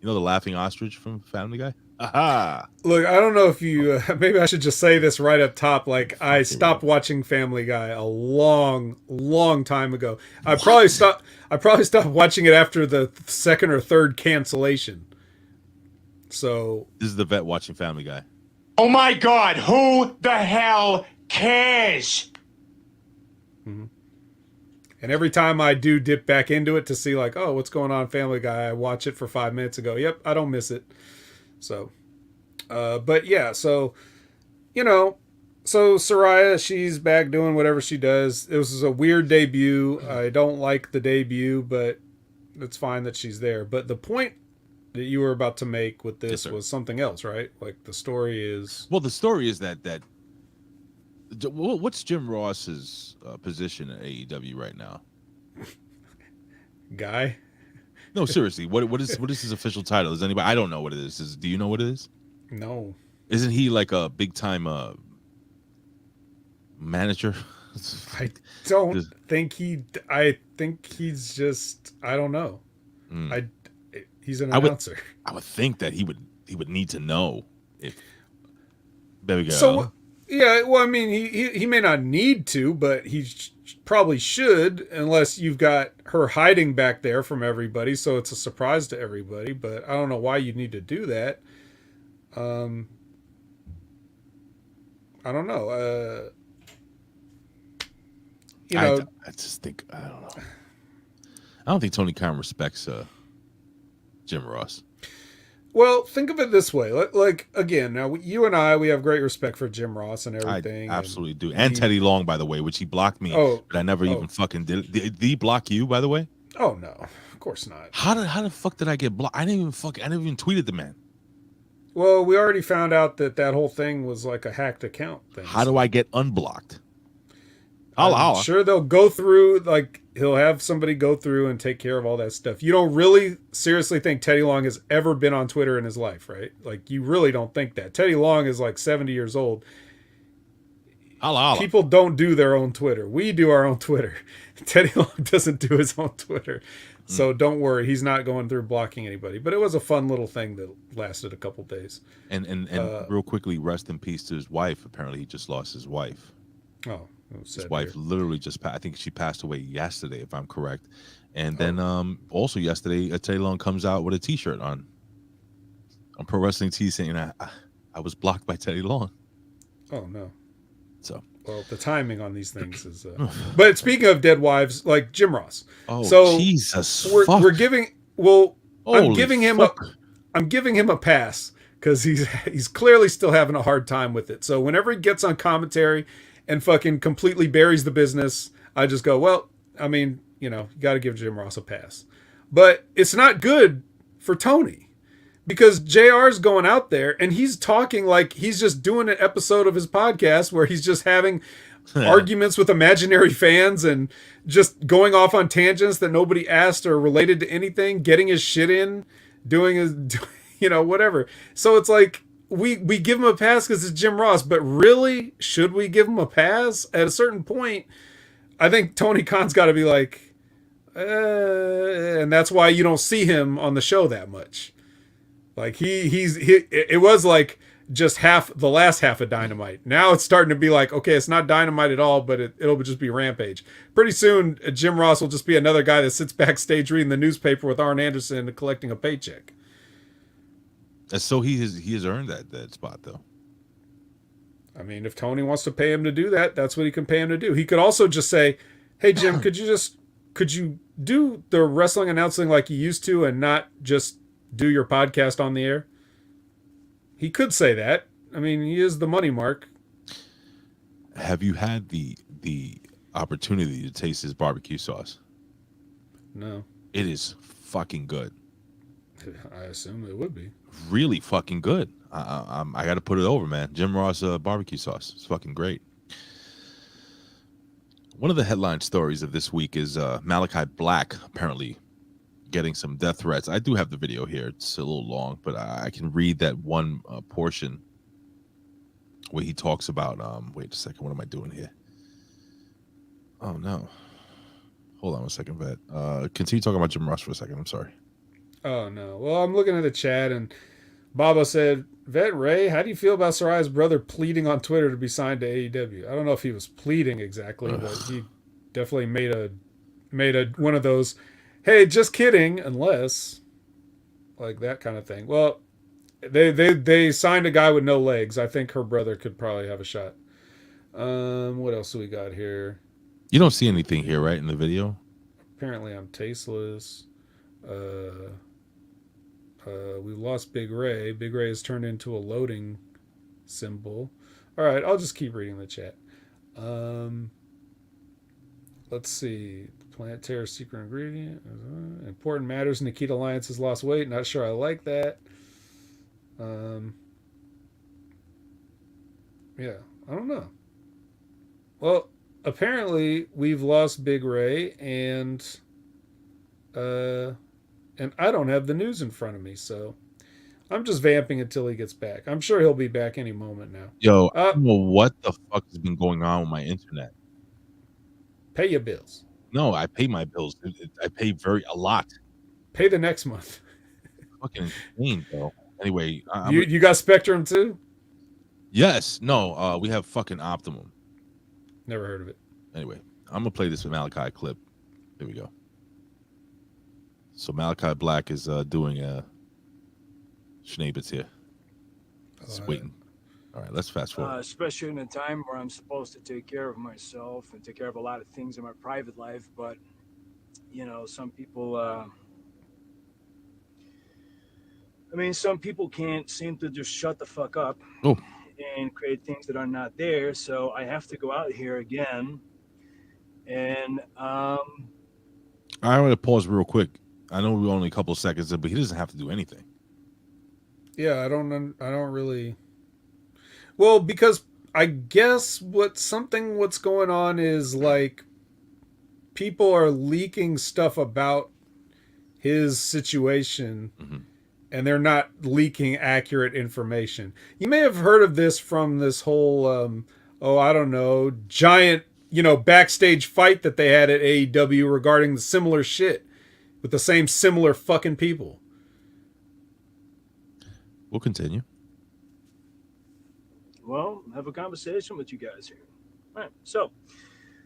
You know the laughing ostrich from Family Guy? Aha! Look, I don't know if you. Maybe I should just say this right up top. Like, I stopped watching Family Guy a long, long time ago. I probably stopped watching it after the second or third cancellation. So This is the vet watching Family Guy. Oh my God, who the hell cares? and every time I do dip back into it to see like, oh, what's going on Family Guy, I watch it for 5 minutes and go, yep, I don't miss it. So, but yeah, so, so Saraya, she's back doing whatever she does. It was a weird debut. I don't like the debut, but it's fine that she's there. But the point that you were about to make with this was something else, right? Like the story is... Well, the story is that what's Jim Ross's position at AEW right now? Guy? No, seriously. What is his official title? Is anybody? I don't know what it is. Do you know what it is? No. Isn't he like a big time manager? I don't think I think he's just, I don't know. He's an announcer. I would think that he would need to know if. There we go. So yeah, well, I mean, he may not need to, but he probably should, unless you've got her hiding back there from everybody, so it's a surprise to everybody. But I don't know why you need to do that. I don't know. I just think I don't know. I don't think Tony Khan respects Jim Ross. Well, think of it this way. Like again, now we have great respect for Jim Ross and everything. I absolutely do. And Teddy Long, by the way, which he blocked me, but I never even fucking did it. Did he block you, by the way? Oh no, of course not. How the fuck did I get blocked? I didn't even tweeted the man. Well, we already found out that whole thing was like a hacked account thing. How do I get unblocked? I'm sure they'll go through, like, he'll have somebody go through and take care of all that stuff. You don't really seriously think Teddy Long has ever been on Twitter in his life, right? Like, you really don't think that. Teddy Long is like 70 years old. People don't do their own Twitter. We do our own Twitter. Teddy Long doesn't do his own Twitter. So don't worry, he's not going through blocking anybody. But it was a fun little thing that lasted a couple days. And real quickly, rest in peace to his wife. Apparently, he just lost his wife. Oh, his wife literally just I think she passed away yesterday, if I'm correct. And then also yesterday, Teddy Long comes out with a T-shirt on Pro Wrestling Tees saying I was blocked by Teddy Long. Oh no. So well, the timing on these things is. But speaking of dead wives, like Jim Ross. Oh, so Jesus! We're giving. Well, Holy I'm giving him fuck. I'm giving him a pass because he's clearly still having a hard time with it. So whenever he gets on commentary and fucking completely buries the business, I just go, well, I mean, you got to give Jim Ross a pass. But it's not good for Tony. Because JR's going out there and he's talking like he's just doing an episode of his podcast where he's just having arguments with imaginary fans and just going off on tangents that nobody asked or related to anything, getting his shit in, doing his, whatever. So it's like we give him a pass because it's Jim Ross, but really, should we give him a pass? At a certain point, I think Tony Khan's got to be like, and that's why you don't see him on the show that much. Like it was like just the last half of Dynamite. Now it's starting to be like, okay, it's not Dynamite at all, but it'll just be Rampage. Pretty soon, Jim Ross will just be another guy that sits backstage reading the newspaper with Arn Anderson and collecting a paycheck. And so he has earned that spot though. I mean, if Tony wants to pay him to do that, that's what he can pay him to do. He could also just say, "Hey Jim, could you do the wrestling announcing like you used to and not just do your podcast on the air?" He could say that. I mean, he is the money mark. Have you had the opportunity to taste his barbecue sauce? No. It is fucking good. I assume it would be. Really fucking good. I got to put it over, man. Jim Ross barbecue sauce. It's fucking great. One of the headline stories of this week is Malachi Black apparently getting some death threats. I do have the video here. It's a little long, but I can read that one portion where he talks about wait a second, what am I doing here? Oh no, hold on a second, Vet. Continue talking about Jim Ross for a second. I'm sorry. Oh no. Well, I'm looking at the chat and Baba said, Vet Ray, how do you feel about Sarai's brother pleading on Twitter to be signed to AEW? I don't know if he was pleading exactly, but he definitely made a one of those, hey, just kidding, unless, like that kind of thing. Well, they signed a guy with no legs. I think her brother could probably have a shot. What else do we got here? You don't see anything here, right, in the video? Apparently I'm tasteless. We lost Big Ray. Big Ray has turned into a loading symbol. All right, I'll just keep reading the chat. Let's see. Plant Terror secret ingredient. Important matters. Nikita Lyons has lost weight. Not sure I like that. Yeah, I don't know. Well, apparently we've lost Big Ray, and I don't have the news in front of me, so I'm just vamping until he gets back. I'm sure he'll be back any moment now. Yo, I don't know what the fuck has been going on with my internet. Pay your bills. No, I pay my bills. I pay a lot. Pay the next month. Fucking insane, bro. Anyway, you got Spectrum too? Yes. No, we have fucking Optimum. Never heard of it. Anyway, I'm gonna play this Malachi clip. Here we go. So Malachi Black is doing a Schneebitz here. Just waiting. All right, let's fast forward. Especially in a time where I'm supposed to take care of myself and take care of a lot of things in my private life, but some people some people can't seem to just shut the fuck up and create things that are not there. So I have to go out here again. And I want to pause real quick. I know we're only a couple of seconds in, but he doesn't have to do anything. Yeah, I don't really. Well, because I guess what's going on is like people are leaking stuff about his situation. Mm-hmm. And they're not leaking accurate information. You may have heard of this from this whole, giant, backstage fight that they had at AEW regarding the similar shit with the same similar fucking people. We'll continue. Well, have a conversation with you guys here. All right. So,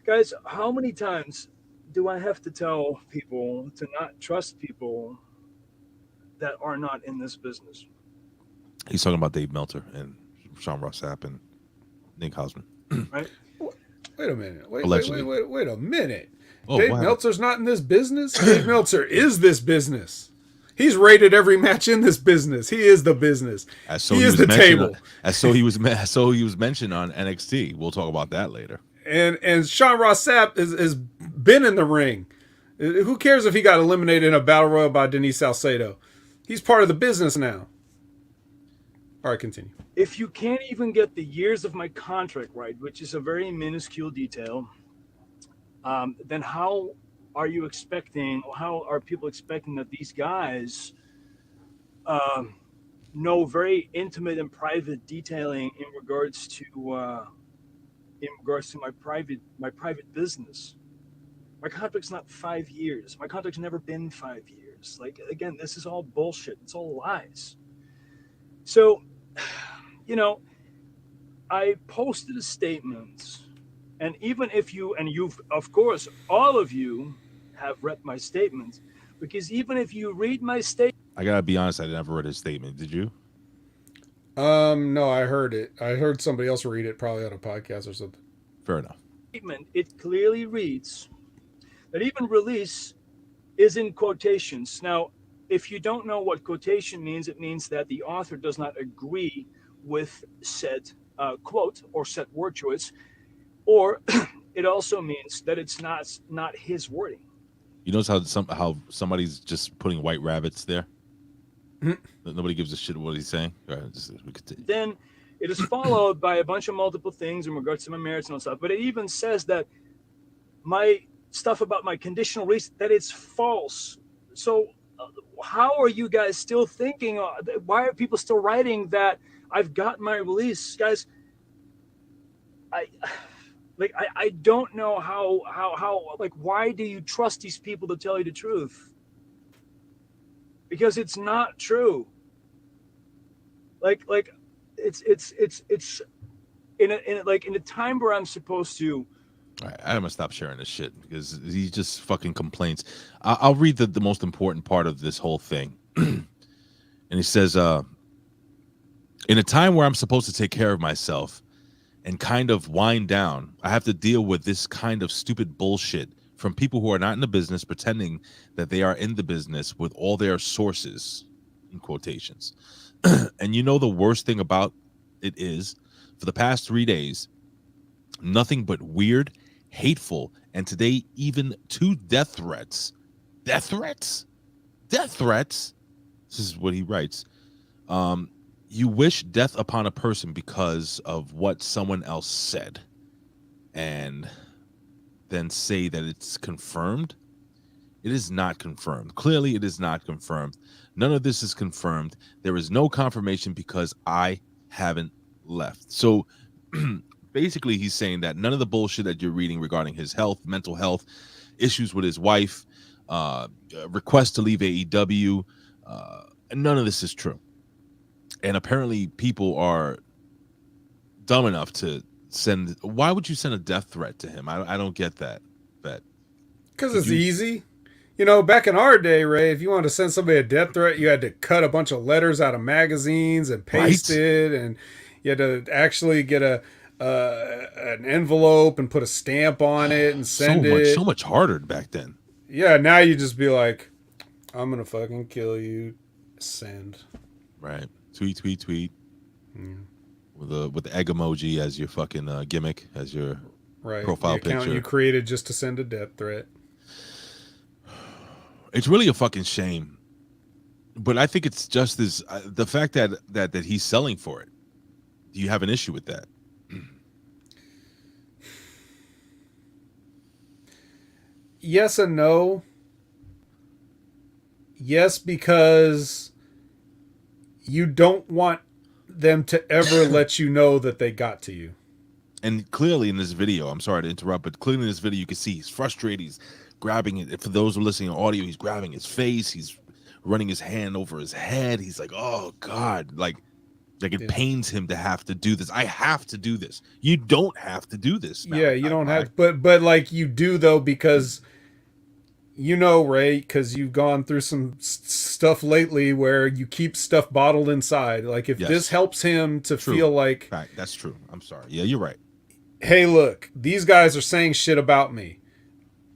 guys, how many times do I have to tell people to not trust people that are not in this business? He's talking about Dave Meltzer and Sean Ross Sapp and Nick Hausman. Right? Wait a minute. Wait a minute. Oh, Dave Meltzer's not in this business? Dave Meltzer is this business. He's rated every match in this business. He is the business. He is the table. So he was mentioned on NXT. We'll talk about that later. And Sean Ross Sapp has been in the ring. Who cares if he got eliminated in a battle royal by Denise Salcedo? He's part of the business now. All right, continue. If you can't even get the years of my contract right, which is a very minuscule detail, then how are you expecting, how are people expecting that these guys know very intimate and private detailing in regards to my private business? My contract's not 5 years. My contract's never been 5 years. Like, again, this is all bullshit. It's all lies. So, you know, I posted a statement, and even if you've, of course, all of you have read my statement, because even if you read my statement, I gotta be honest, I never read his statement. Did you? No, I heard it. I heard somebody else read it, probably on a podcast or something. Fair enough. It clearly reads that even release is in quotations. Now, if you don't know what quotation means, it means that the author does not agree with said quote or said word choice, or it also means that it's not his wording. You notice how somebody's just putting white rabbits there? Nobody gives a shit what he's saying. All right, then it is followed by a bunch of multiple things in regards to my merits and all stuff. But it even says that my stuff about my conditional release, that it's false. So how are you guys still thinking? Why are people still writing that I've got my release, guys? I don't know how like, why do you trust these people to tell you the truth? Because it's not true. Like it's in a time where I'm supposed to. All right, I'm gonna stop sharing this shit because he just fucking complains. I'll read the most important part of this whole thing. And he says, in a time where I'm supposed to take care of myself and kind of wind down, I have to deal with this kind of stupid bullshit from people who are not in the business, pretending that they are in the business with all their sources, in quotations. And you know the worst thing about it is, for the past 3 days, nothing but weird, hateful, and today even 2 death threats. Death threats? Death threats? This is what he writes. You wish death upon a person because of what someone else said, and then say that it's confirmed. It is not confirmed. Clearly, it is not confirmed. None of this is confirmed. There is no confirmation because I haven't left. So basically, he's saying that none of the bullshit that you're reading regarding his health, mental health, issues with his wife, request to leave AEW, none of this is true. And apparently people are dumb enough to send. Why would you send a death threat to him? I don't get that. Because it's easy. You know, back in our day, Ray, if you wanted to send somebody a death threat, you had to cut a bunch of letters out of magazines and paste it, and you had to actually get an envelope and put a stamp on it and send it. So much harder back then. Yeah, now you just be like, I'm gonna fucking kill you. Send. Right. Tweet. Yeah. With the egg emoji as your fucking gimmick, as your profile the account picture. You created just to send a death threat. It's really a fucking shame, but I think it's just this the fact that he's selling for it. Do you have an issue with that? Yes and no. Yes, because you don't want them to ever let you know that they got to you. And clearly in this video, I'm sorry to interrupt, but clearly in this video, you can see he's frustrated. He's grabbing it. For those who are listening on audio, he's grabbing his face. He's running his hand over his head. He's like, oh God, like it pains him to have to do this. I have to do this. You don't have to do this. Yeah, you don't have to, but like you do though, because you know, Ray, because you've gone through some stuff lately where you keep stuff bottled inside. Like if this helps him to feel like, right, that's true. I'm sorry. Yeah, you're right. Hey, look, these guys are saying shit about me.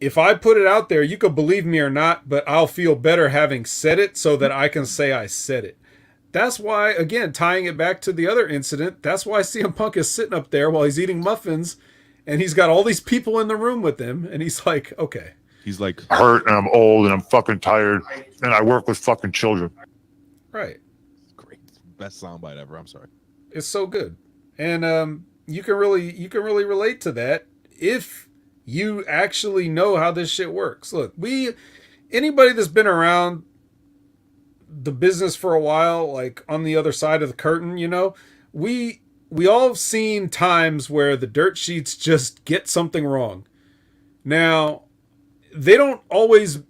If I put it out there, you could believe me or not, but I'll feel better having said it so that I can say I said it. That's why, again, tying it back to the other incident, that's why CM Punk is sitting up there while he's eating muffins, and he's got all these people in the room with him, and he's like, okay. He's like, hurt, and I'm old, and I'm fucking tired, and I work with fucking children. Right. Great, best soundbite ever. I'm sorry. It's so good, and you can really relate to that if you actually know how this shit works. Look, anybody that's been around the business for a while, like on the other side of the curtain, we all have seen times where the dirt sheets just get something wrong. Now, they don't always,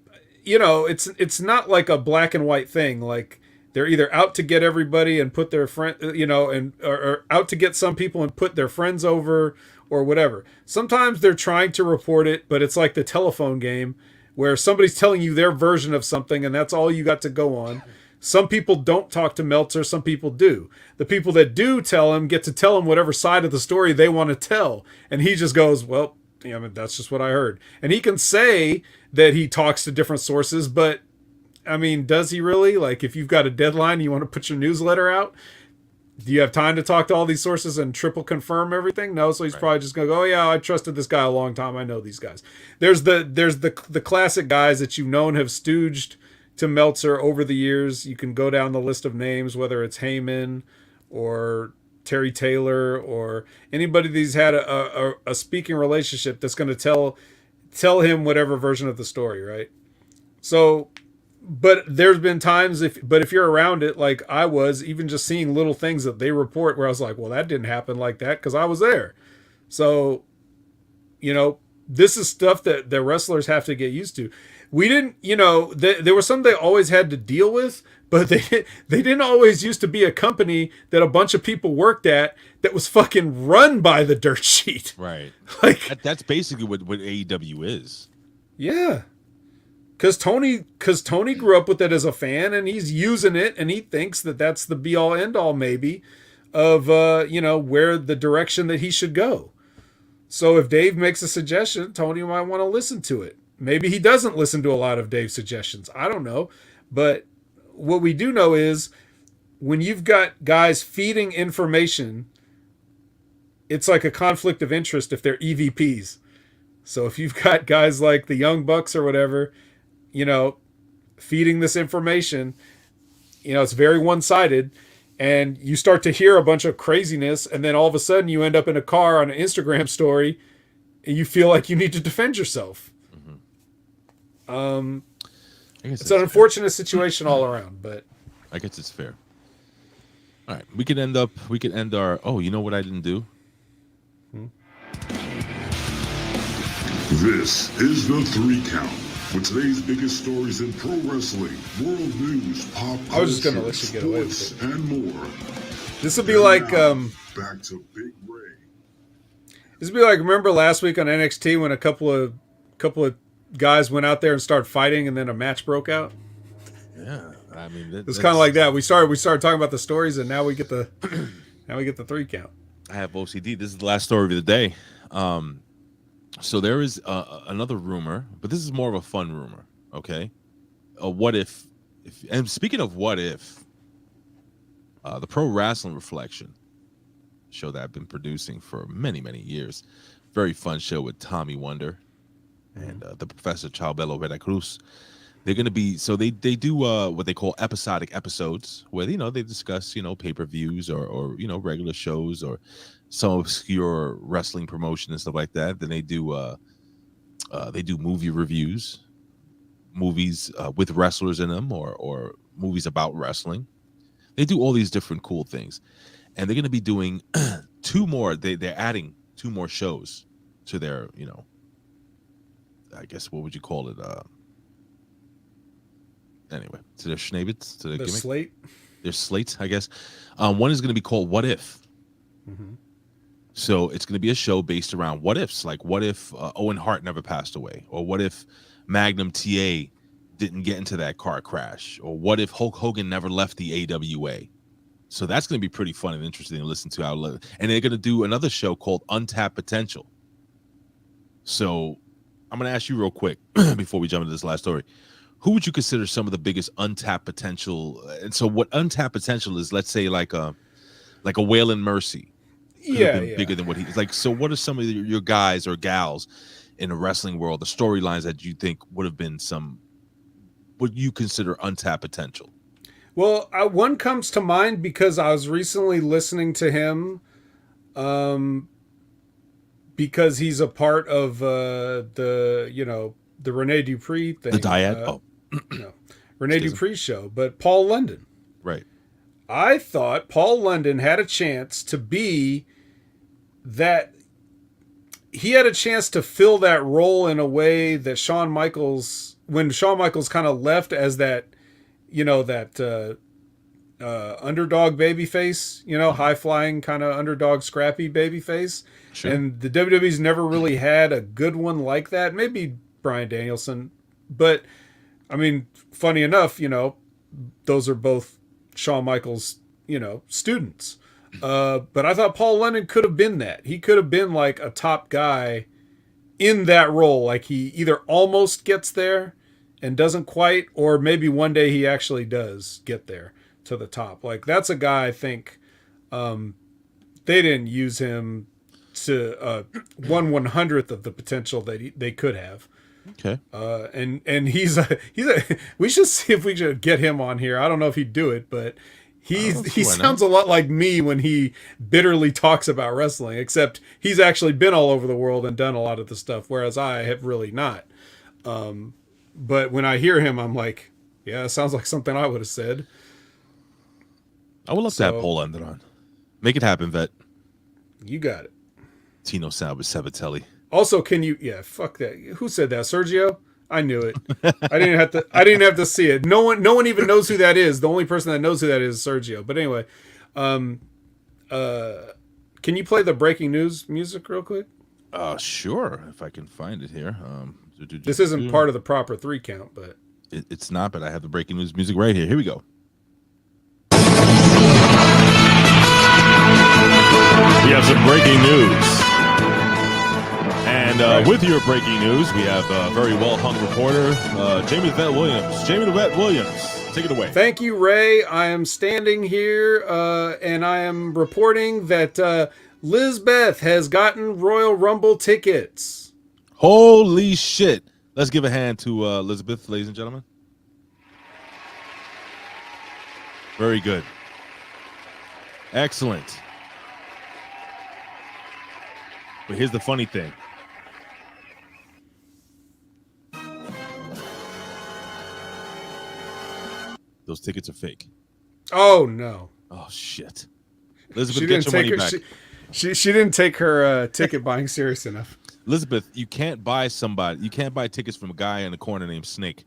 it's not like a black and white thing. Like they're either out to get everybody and put their friend, or out to get some people and put their friends over or whatever. Sometimes they're trying to report it, but it's like the telephone game where somebody's telling you their version of something and that's all you got to go on. Some people don't talk to Meltzer. Some people do. The people that do tell him get to tell him whatever side of the story they want to tell. And he just goes, well, that's just what I heard. And he can say that he talks to different sources, but does he really? Like, if you've got a deadline, you want to put your newsletter out, do you have time to talk to all these sources and triple confirm everything? No, so he's probably just gonna go, oh yeah, I trusted this guy a long time. I know these guys. There's the classic guys that you've known have stooged to Meltzer over the years. You can go down the list of names, whether it's Heyman or Terry Taylor or anybody that's had a speaking relationship that's going to tell him whatever version of the story, right? So, but there's been times if you're around it, like I was, even just seeing little things that they report where I was like, well, that didn't happen like that because I was there. So, this is stuff that the wrestlers have to get used to. We didn't, there was something they always had to deal with, but they didn't always used to be a company that a bunch of people worked at that was fucking run by the dirt sheet. Right. Like that's basically what AEW is. Yeah. Because Tony grew up with it as a fan, and he's using it, and he thinks that that's the be all end all maybe of where the direction that he should go. So if Dave makes a suggestion, Tony might want to listen to it. Maybe he doesn't listen to a lot of Dave's suggestions. I don't know. But what we do know is when you've got guys feeding information, it's like a conflict of interest if they're EVPs. So if you've got guys like the Young Bucks or whatever, feeding this information, it's very one-sided, and you start to hear a bunch of craziness, and then all of a sudden you end up in a car on an Instagram story and you feel like you need to defend yourself. It's an unfortunate situation all around, but I guess it's fair. All right, we could end our. Oh, you know what I didn't do? This is the 3 Count with today's biggest stories in pro wrestling, world news, pop culture, I was just gonna let you get away with sports, it. and more. This would be like back to Big Ray. This would be like, remember last week on NXT when a couple of guys went out there and started fighting, and then a match broke out. Yeah, it's kind of like that. We started talking about the stories, and now we get the 3 count. I have OCD. This is the last story of the day. So there is another rumor, but this is more of a fun rumor. Okay, what if? And speaking of what if, the Pro Wrestling Reflection show that I've been producing for many years, very fun show with Tommy Wonder and the Professor Chalbelo Veracruz. They're going to be, so they do what they call episodic episodes where, they discuss, pay-per-views or regular shows or some obscure wrestling promotion and stuff like that. Then they do movie reviews, movies with wrestlers in them or movies about wrestling. They do all these different cool things. And they're going to be doing 2 more. They're adding 2 more shows to their, I guess, what would you call it? Anyway, to their schnabits, to their gimmick. Slate. Their slates, I guess. One is going to be called What If? Mm-hmm. So it's going to be a show based around what ifs, like what if Owen Hart never passed away, or what if Magnum TA didn't get into that car crash, or what if Hulk Hogan never left the AWA. So that's going to be pretty fun and interesting to listen to. And they're going to do another show called Untapped Potential. So I'm going to ask you real quick before we jump into this last story. Who would you consider some of the biggest untapped potential? And so what untapped potential is, let's say like a Waylon Mercy. Yeah, bigger than what he's like. So what are some of your guys or gals in the wrestling world, the storylines that you think would have been what you consider untapped potential? Well, one comes to mind because I was recently listening to him, because he's a part of the Rene Dupree thing, The dyad. no, Rene Dupree show, but Paul London. Right. I thought Paul London had a chance to be that. He had a chance to fill that role in a way that Shawn Michaels, when Shawn Michaels kind of left as that, underdog babyface, high flying kind of underdog scrappy babyface. Sure. And the WWE's never really had a good one like that. Maybe Bryan Danielson, but I mean, funny enough, those are both Shawn Michaels, students. But I thought Paul London could have been that. He could have been like a top guy in that role. Like he either almost gets there and doesn't quite, or maybe one day he actually does get there to the top. Like that's a guy I think they didn't use him to 1/100th of the potential that they could have. Okay. And he's a we should see if we should get him on here. I don't know if he'd do it, but he sounds a lot like me when he bitterly talks about wrestling, except he's actually been all over the world and done a lot of the stuff, whereas I have really not. But when I hear him, I'm like, yeah, it sounds like something I would have said. I would love to have Paul London on. Make it happen, Vet. You got it. Tino Sabatelli. Also, fuck that. Who said that? Sergio? I knew it. I didn't have to see it. No one even knows who that is. The only person that knows who that is Sergio. But anyway, can you play the breaking news music real quick? Sure, if I can find it here. This isn't part of the proper 3 count, but it's not. But I have the breaking news music right here. Here we go. We have some breaking news. And with your breaking news, we have a very well-hung reporter, Jamie the Vet Williams. Jamie the Vet Williams, take it away. Thank you, Ray. I am standing here and I am reporting that Lizbeth has gotten Royal Rumble tickets. Holy shit. Let's give a hand to Elizabeth, ladies and gentlemen. Very good. Excellent. But here's the funny thing. Those tickets are fake. Oh, no. Oh, shit. Elizabeth, get your money back. She didn't take her ticket buying serious enough. Elizabeth, you can't buy tickets from a guy in the corner named Snake.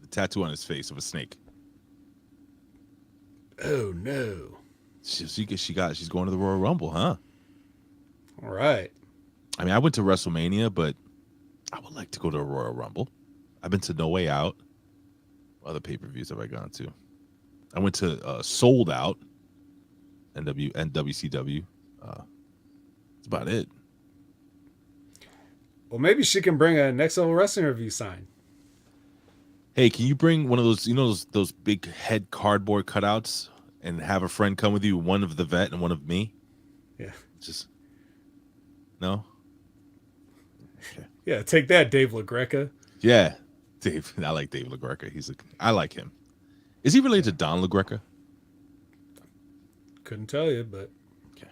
The tattoo on his face of a snake. Oh, no. She's going to the Royal Rumble, huh? All right. I mean, I went to WrestleMania, but I would like to go to a Royal Rumble. I've been to No Way Out. What other pay-per-views have I gone to? I went to Sold Out and WCW. That's about it. Well, maybe she can bring a Next Level Wrestling Review sign. Hey, can you bring one of those, those big head cardboard cutouts and have a friend come with you, one of the Vet and one of me? Yeah. Just, no? Okay. Yeah, take that, Dave LaGreca. Yeah. Dave, I like Dave LaGreca. I like him. Is he related to Don LaGreca? Couldn't tell you, but okay.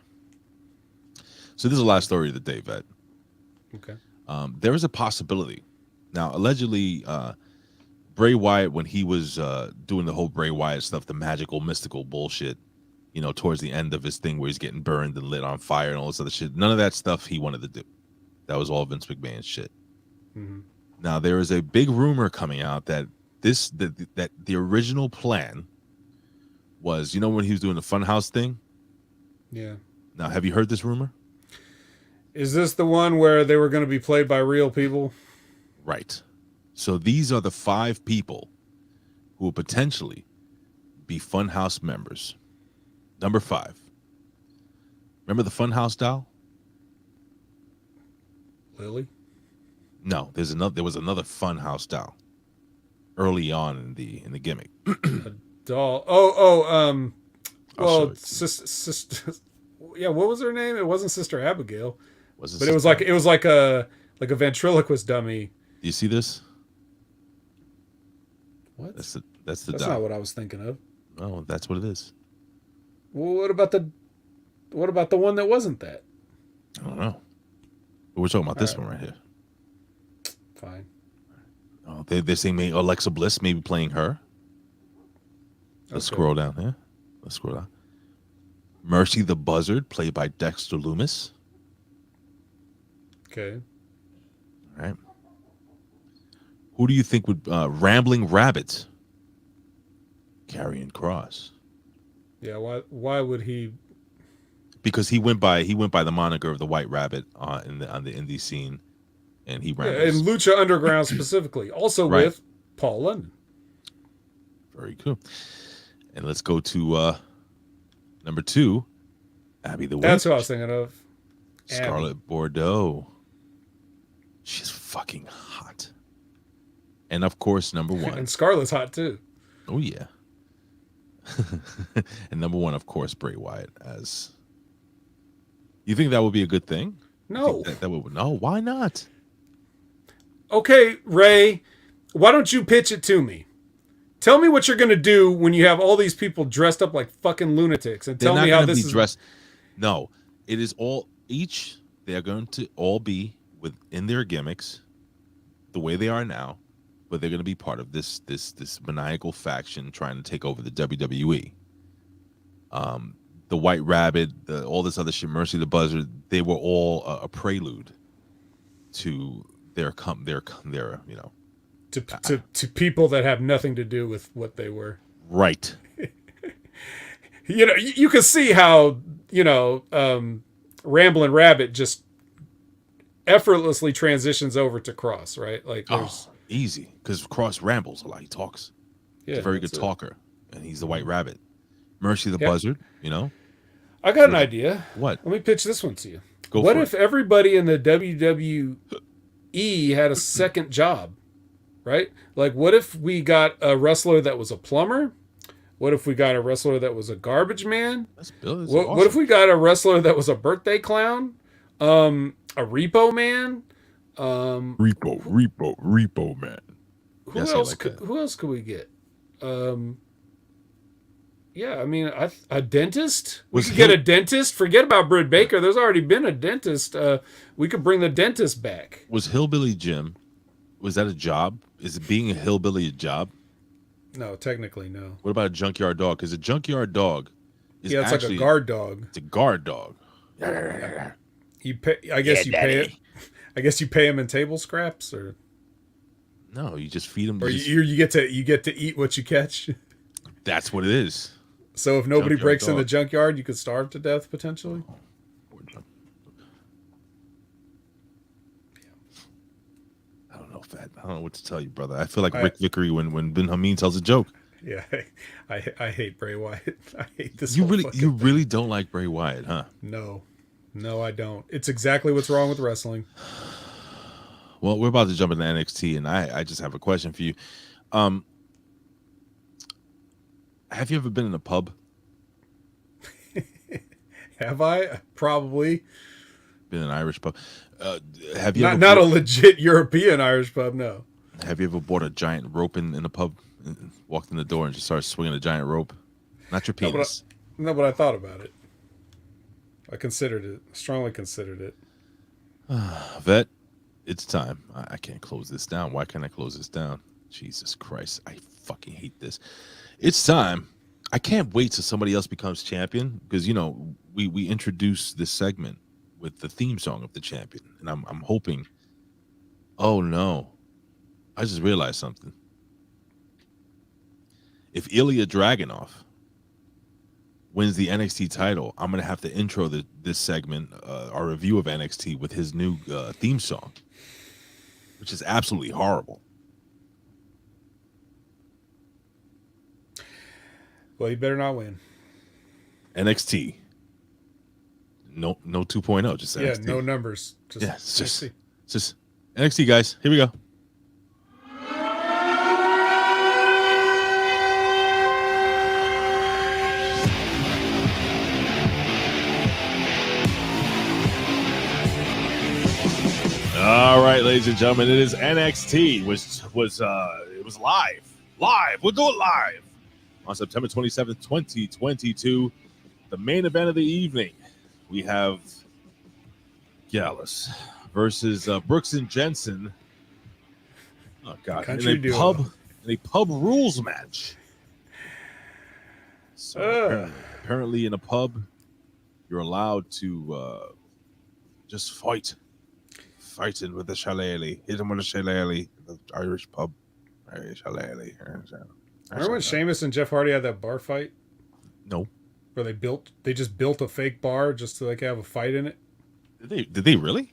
So this is the last story of the day, Vet. Okay. There is a possibility. Now, allegedly, Bray Wyatt, when he was doing the whole Bray Wyatt stuff, the magical, mystical bullshit, towards the end of his thing where he's getting burned and lit on fire and all this other shit, none of that stuff he wanted to do. That was all Vince McMahon's shit. Mm-hmm. Now, there is a big rumor coming out that that the original plan was, when he was doing the Funhouse thing? Yeah. Now, have you heard this rumor? Is this the one where they were going to be played by real people? Right. So these are the 5 people who will potentially be Funhouse members. Number 5. Remember the Funhouse doll? Lily? No, there was another Funhouse doll early on in the gimmick. A doll. Well, sister. Yeah, what was her name? It wasn't Sister Abigail. It was like a ventriloquist dummy. Do you see this? What? That's That's the That's dot. not what I was thinking of. Oh, that's what it is. Well, what about the one that wasn't that? I don't know. But we're talking about this All one right here. Fine. Oh, they're saying maybe Alexa Bliss maybe playing her. Let's Okay. scroll down here. Let's scroll down. Mercy the Buzzard, played by Dexter Loomis. Okay. All right. Who do you think would Rambling Rabbit? Karrion Kross. Yeah. Why would he? Because he went by the moniker of the White Rabbit on the indie scene, and he Yeah, rambles. and Lucha Underground specifically, also Right. with Paul London. Very cool. And let's go to number 2, Abby the Witch. That's who I was thinking of. Scarlett Bordeaux. She's fucking hot. And of course, number 1. And Scarlett's hot too. Oh yeah. And number 1, of course, Bray Wyatt. As you think that would be a good thing? No. That would no. Why not? Okay, Ray, why don't you pitch it to me? Tell me what you're going to do when you have all these people dressed up like fucking lunatics, and tell They're not me how gonna this be is dressed. No, it is all each. They're going to all be within their gimmicks, the way they are now, but they're going to be part of this maniacal faction trying to take over the WWE. The White Rabbit, all this other shit, Mercy the Buzzard, they were all a prelude to their you know, to people that have nothing to do with what they were. right. You know, you can see how, Ramblin' Rabbit just effortlessly transitions over to Cross, right? Like there's Easy, because Cross rambles a lot. He talks. He's a very good that's it. talker, and he's the White Rabbit. Mercy the Yeah. Buzzard, you know. I got an idea. What? Let me pitch this one to you. Go What for if it. everybody in the WWE had a second job, right? Like, what if we got a wrestler that was a plumber? What if we got a wrestler that was a garbage man? That's Bill. That's What if we got a wrestler that was a birthday clown? A repo man? Repo man. Who Yes, I else? like Could, that. who else could we get? Yeah, I mean, a dentist. We could get a dentist. Forget about Britt Baker. There's already been a dentist. We could bring the dentist back. Was Hillbilly Jim? Was that a job? Is being a hillbilly a job? No, technically no. What about a junkyard dog? Because a junkyard dog is Yeah, it's actually like a guard dog. It's a guard dog. You pay. I guess you pay it. I guess you pay him in table scraps, or No, you just feed him. or you get to eat what you catch. That's what it is. So if nobody Junkyard breaks in the dog. junkyard, you could starve to death potentially. I don't know, Fat. I don't know what to tell you, brother. I feel like Rick Vickery when Ben Hameen tells a joke. Yeah, I hate Bray Wyatt. I hate this. You whole really fucking you thing. really don't like Bray Wyatt, huh? No, I don't. It's exactly what's wrong with wrestling. Well, we're about to jump into NXT, and I just have a question for you. Have you ever been in a pub? Have I? Probably. Been in an Irish pub? Have you Not a legit European Irish pub, no. Have you ever bought a giant rope in a pub, and walked in the door, and just started swinging a giant rope? Not your penis. No, but I thought about it. I considered it. Strongly considered it. Vet, it's time. I can't close this down. Why can't I close this down? Jesus Christ, I fucking hate this. It's time. I can't wait till somebody else becomes champion, because we introduce this segment with the theme song of the champion, and I'm hoping. Oh no, I just realized something. If Ilia Draganov wins the NXT title, I'm gonna have to intro this segment, our review of NXT, with his new theme song, which is absolutely horrible. Well, you better not win. NXT. No 2.0, just Yeah, NXT. no numbers. Just Yeah, it's NXT. just NXT, guys. Here we go. All right, ladies and gentlemen, it is NXT, which was it was live live. We'll do it live on September 27th, 2022. The main event of the evening, we have Gallus versus Brooks and Jensen. Oh God! In a pub rules match. So apparently, in a pub, you're allowed to just fighting with the shillelagh. Hit him with a shillelagh. The Irish pub. Shillelagh. Remember when Sheamus and Jeff Hardy had that bar fight? No. Where they just built a fake bar just to like have a fight in it. Did they really?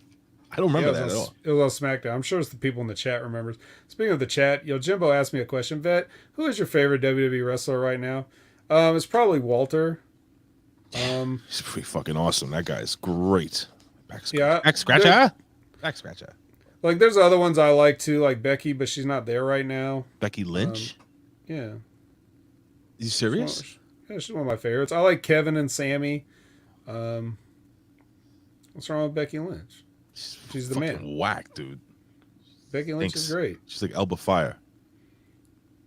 I don't remember that at all. It was on SmackDown. I'm sure it's the people in the chat remembers. Speaking of the chat, Jimbo asked me a question. Vet, who is your favorite WWE wrestler right now? It's probably Walter. He's pretty fucking awesome. That guy is great. Back scratcher. Like there's other ones I like too, like Becky, but she's not there right now. Becky Lynch? Yeah. You serious? She's one of my favorites. I like Kevin and Sammy. What's wrong with Becky Lynch? She's the man. Whack, dude. Becky Lynch is great. She's like Elba Fire.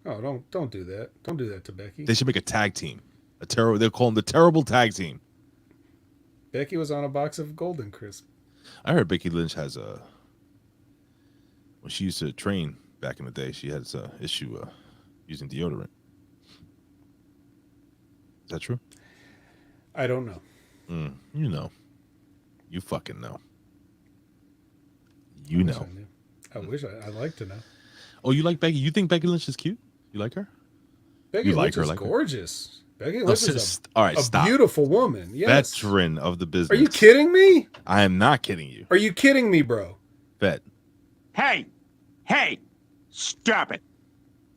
Oh, don't do that. Don't do that to Becky. They should make a tag team. They'll call them the Terrible Tag Team. Becky was on a box of Golden Crisp. I heard Becky Lynch has when she used to train back in the day, she has an issue using deodorant. Is that true? I don't know. You know. You fucking know. You know. I wish I'd like to know. Oh, you like Becky? You think Becky Lynch is cute? You like her? Becky Lynch is gorgeous. Becky Lynch is a beautiful woman. Yes. Veteran of the business. Are you kidding me? I am not kidding you. Are you kidding me, bro? Bet. Hey, stop it.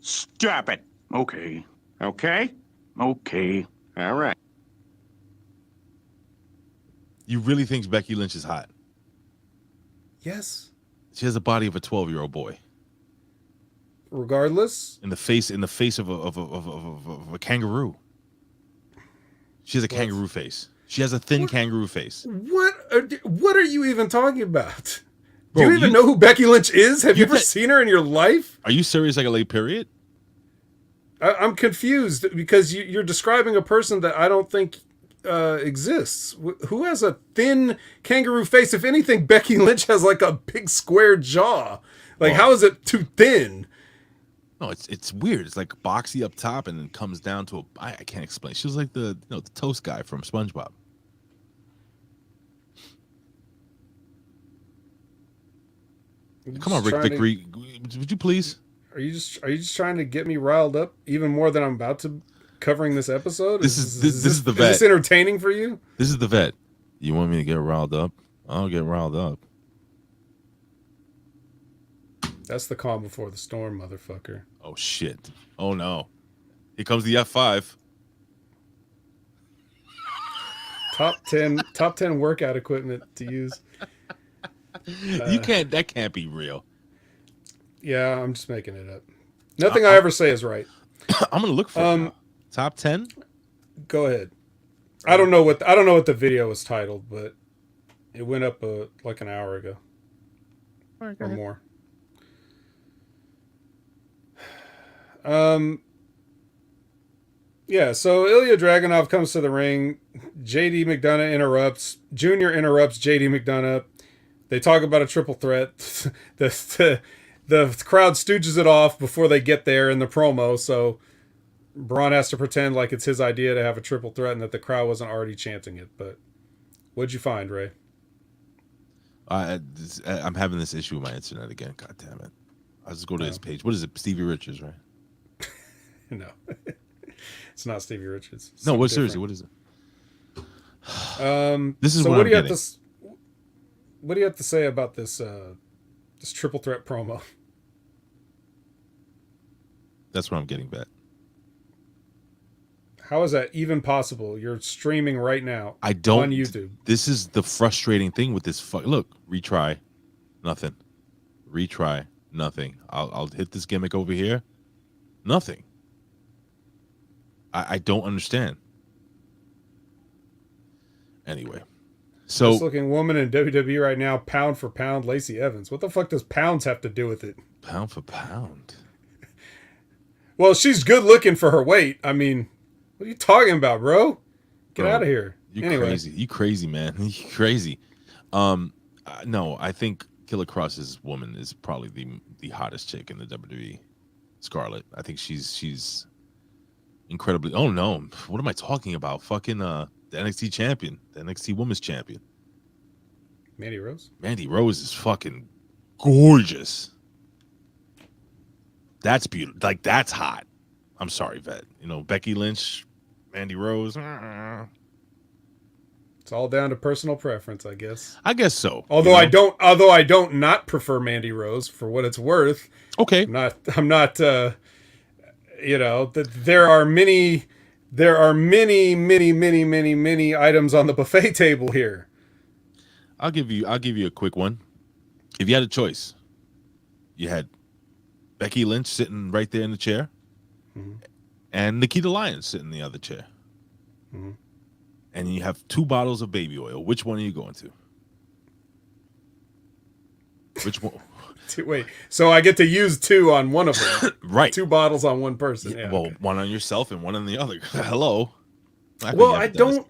Stop it. Okay. All right. You really think Becky Lynch is hot? Yes. She has the body of a 12-year-old boy. Regardless, in the face of a kangaroo. She has a kangaroo face. She has a thin kangaroo face. What are you even talking about? Bro, do you even know who Becky Lynch is? Have you ever seen her in your life? Are you serious? Like a late period? I'm confused because you're describing a person that I don't think exists. Who has a thin kangaroo face? If anything, Becky Lynch has like a big square jaw. Like, how is it too thin? No, it's weird. It's like boxy up top and then comes down to I can't explain. She was like the toast guy from SpongeBob. Come on, Rick Vickery. Would you please? Are you just trying to get me riled up even more than I'm about to covering this episode? This is the vet. Is this entertaining for you? This is the vet. You want me to get riled up? I'll get riled up. That's the calm before the storm, motherfucker. Oh shit. Oh no. Here comes the F5. Top 10 workout equipment to use. That can't be real. Yeah, I'm just making it up. Nothing I ever say is right. I'm gonna look for top 10. Go ahead. I don't know what the video was titled, but it went up like an hour ago or more. Yeah, so Ilia Draganov comes to the ring. JD McDonough interrupts. Junior interrupts JD McDonough. They talk about a triple threat. The crowd stooges it off before they get there in the promo, so Braun has to pretend like it's his idea to have a triple threat and that the crowd wasn't already chanting it. But what'd you find, Ray? I'm having this issue with my internet again. God damn it. I'll just go to his page. What is it? Stevie Richards, right? No. It's not Stevie Richards. No, seriously, what is it? This is so what do you have to what do you have to say about this this triple threat promo? That's what I'm getting back. How is that even possible? You're streaming right now. I don't on YouTube. This is the frustrating thing with this. Look, retry, nothing. Retry, nothing. I'll hit this gimmick over here, nothing. I don't understand. Anyway, so best looking woman in WWE right now, pound for pound, Lacey Evans. What the fuck does pounds have to do with it? Pound for pound. Well, she's good looking for her weight. I mean, what are you talking about, bro? Get out of here. You Anyway. crazy. You crazy, man. You crazy. No, I think Killer Cross's woman is probably the hottest chick in the WWE. Scarlett. I think she's incredibly. Oh no, what am I talking about? Fucking the NXT champion, the NXT Women's Champion, Mandy Rose. Mandy Rose is fucking gorgeous. That's beautiful. Like that's hot. I'm sorry, Vet. You know, Becky Lynch, Mandy Rose. It's all down to personal preference, I guess. I guess so. Although I don't not prefer Mandy Rose for what it's worth. Okay. I'm not you know, that there are many items on the buffet table here. I'll give you a quick one. If you had a choice, you had Becky Lynch sitting right there in the chair, and Nikita Lyons sitting in the other chair. And you have 2 bottles of baby oil. Which one are you going to? Which one? Wait, so I get to use 2 on one of them. Right. 2 bottles on one person. Yeah, well, okay. One on yourself and one on the other. Hello. I don't.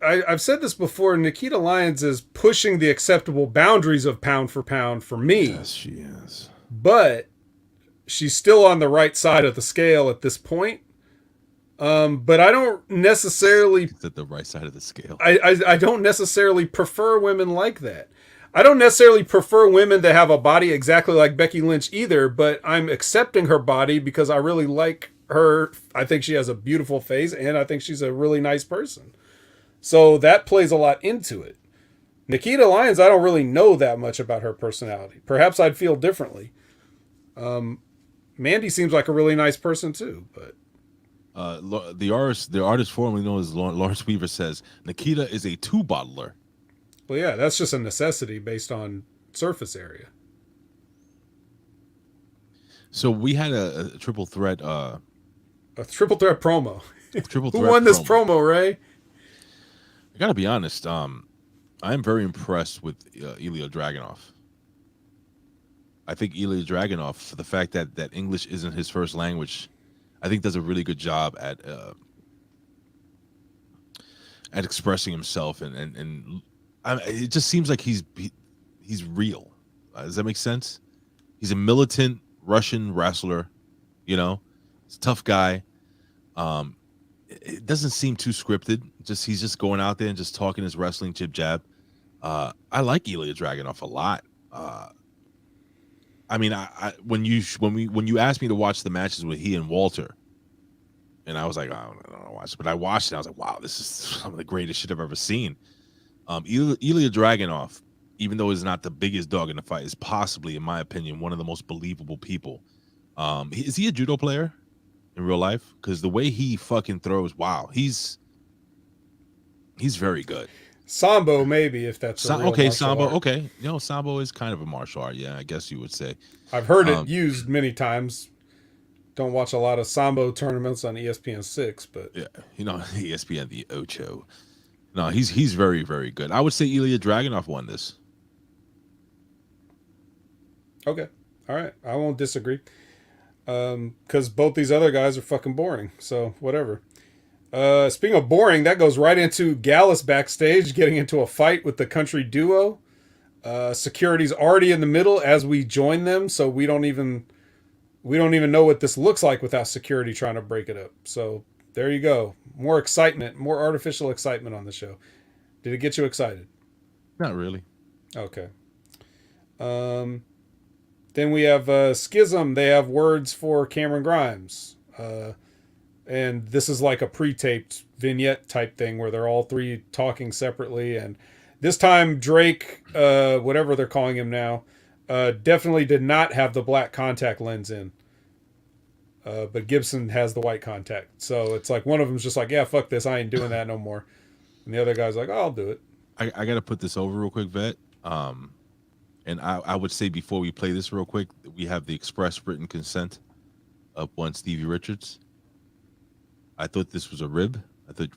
I've said this before. Nikita Lyons is pushing the acceptable boundaries of pound for pound for me. Yes, she is. But she's still on the right side of the scale at this point. But I don't necessarily. It's at the right side of the scale. I don't necessarily prefer women like that. I don't necessarily prefer women that have a body exactly like Becky Lynch either, but I'm accepting her body because I really like her. I think she has a beautiful face, and I think she's a really nice person. So that plays a lot into it. Nikita Lyons, I don't really know that much about her personality. Perhaps I'd feel differently. Mandy seems like a really nice person too, but the artist formerly known as Lawrence Weaver says Nikita is a 2-bottler. Well, yeah, that's just a necessity based on surface area. So we had a triple threat. A triple threat promo. Triple Who threat won this promo, Ray? I gotta be honest. I am very impressed with Ilia Draganov. I think Ilia Draganov, for the fact that English isn't his first language, I think does a really good job at expressing himself, and it just seems like he's real. Does that make sense? He's a militant Russian wrestler, you know. He's a tough guy. It doesn't seem too scripted. He's just going out there and just talking his wrestling jib jab. I like Ilia Dragunov a lot. I mean, when you asked me to watch the matches with he and Walter, and I was like, I don't know, watch it, but I watched it. And I was like, wow, this is some of the greatest shit I've ever seen. Ilia Dragunov, even though he's not the biggest dog in the fight, is possibly, in my opinion, one of the most believable people. Is he a judo player in real life? Because the way he fucking throws, wow, he's very good. Sambo, maybe, if that's a real okay. martial Sambo, art. okay. You know, Sambo is kind of a martial art. Yeah, I guess you would say. I've heard it used many times. Don't watch a lot of Sambo tournaments on ESPN 6, but yeah, you know, ESPN the Ocho. No, he's very, very good. I would say Ilia Dragunov won this. Okay, all right, I won't disagree. Because both these other guys are fucking boring. So whatever. Speaking of boring, that goes right into Gallus backstage getting into a fight with the country duo. Security's already in the middle as we join them, so we don't even know what this looks like without security trying to break it up. So there you go. More excitement, more artificial excitement on the show. Did it get you excited? Not really. Okay. Then we have Schism. They have words for Cameron Grimes. And this is like a pre-taped vignette type thing where they're all three talking separately. And this time Drake, whatever they're calling him now, definitely did not have the black contact lens in. But Gibson has the white contact. So it's like one of them's just like, yeah, fuck this. I ain't doing that no more. And the other guy's like, oh, I'll do it. I got to put this over real quick, Vet. And I would say before we play this real quick, we have the express written consent of one Stevie Richards. I thought this was a rib. I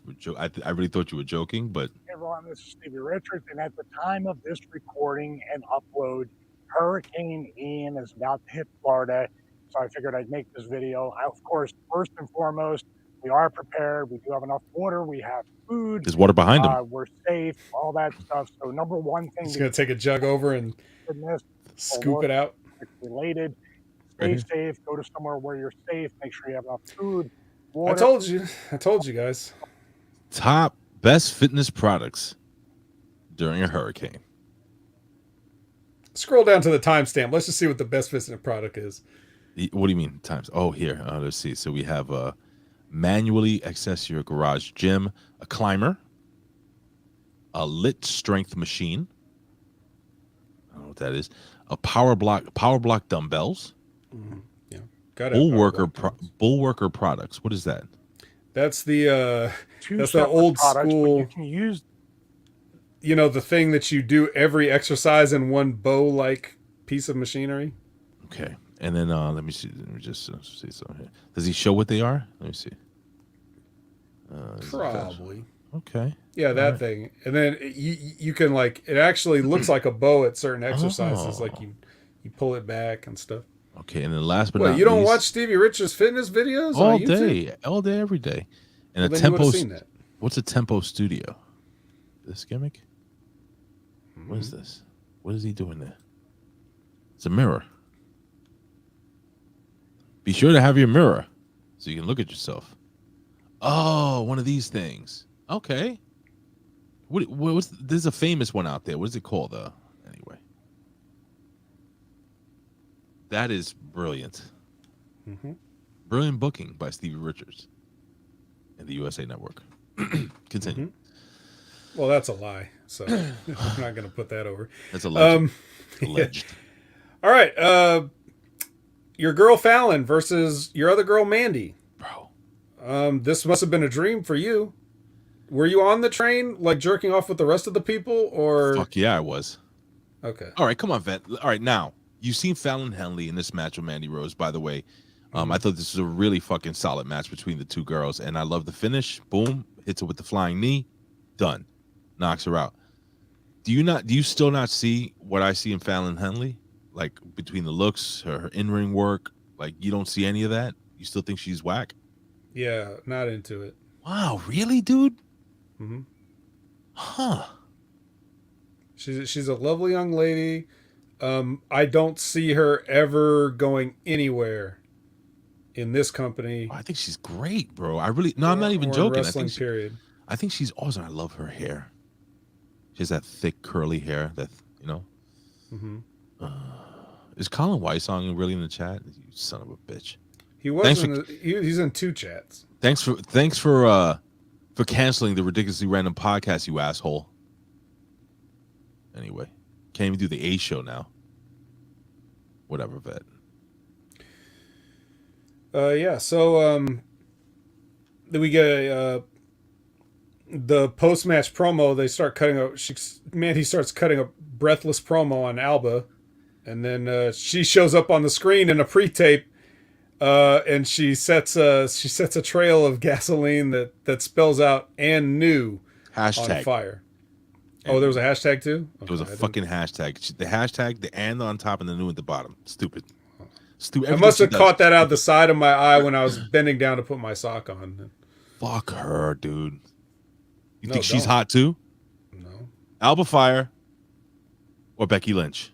really thought you were joking, but everyone, this is Stevie Richards, and at the time of this recording and upload, Hurricane Ian is about to hit Florida. so I figured I'd make this video. Of course, first and foremost, we are prepared. We do have enough water. We have food. There's water behind him. We're safe, all that stuff. So number one thing. He's going to take a jug over and scoop it out. Related. Stay safe. Go to somewhere where you're safe. Make sure you have enough food. Water. I told you guys. Top best fitness products during a hurricane. Scroll down to the timestamp. Let's just see what the best fitness product is. What do you mean times? Oh, here. Let's see. So we have a manually access your garage gym, a climber, a lit strength machine. I don't know what that is. A power block dumbbells. Mm-hmm. Yeah, got it. Bullworker products. What is that? That's the old school. You can use. You know, the thing that you do every exercise in one bow-like piece of machinery. Okay, and then let me see. Let me just see something here. Does he show what they are? Let me see. Probably. Okay. Yeah, that thing, and then you can like it actually looks like a bow at certain exercises, like you pull it back and stuff. Okay, and then last but not least, you don't watch Stevie Richards' fitness videos all on YouTube? all day, every day. And well, a tempo. That. What's a tempo studio? This gimmick. What is this? What is he doing there? It's a mirror. Be sure to have your mirror so you can look at yourself. Oh, one of these things. Okay. There's a famous one out there. What is it called? Anyway. That is brilliant. Mm-hmm. Brilliant booking by Stevie Richards and the USA Network. Continue. Mm-hmm. Well, that's a lie. So I'm not going to put that over. That's alleged. Alleged. All right. Your girl Fallon versus your other girl Mandy. Bro. This must have been a dream for you. Were you on the train, like jerking off with the rest of the people, or? Fuck yeah, I was. Okay. All right, come on, vet. All right, now you've seen Fallon Henley in this match with Mandy Rose. By the way, I thought this was a really fucking solid match between the two girls, and I love the finish. Boom, hits her with the flying knee, done, knocks her out. Do you still not see what I see in Fallon Henley? Like between the looks, her in-ring work, like you don't see any of that? You still think she's whack? Yeah, not into it. Wow, really, dude? Mm-hmm. Huh. She's a lovely young lady. I don't see her ever going anywhere in this company. I think she's great, bro. I'm not even joking. Period. I think she's awesome. I love her hair. She has that thick, curly hair that, you know. Mm-hmm. Is Colin Weissong really in the chat? You son of a bitch. He was. He's in 2 chats. Thanks for canceling the ridiculously random podcast, you asshole. Anyway, can't even do the A show now. Whatever, vet. Yeah. So then we get the post match promo. They start cutting Mandy starts cutting a breathless promo on Alba, and then she shows up on the screen in a pre-tape. And she sets a trail of gasoline that spells out "and new" hashtag on fire. Oh, there was a hashtag too? Okay, it was a fucking hashtag. The hashtag, the "and" on top and the "new" at the bottom. Stupid. I must have caught that out the side of my eye when I was bending down to put my sock on. Fuck her, dude. You think she's hot too? No. Alba Fire or Becky Lynch?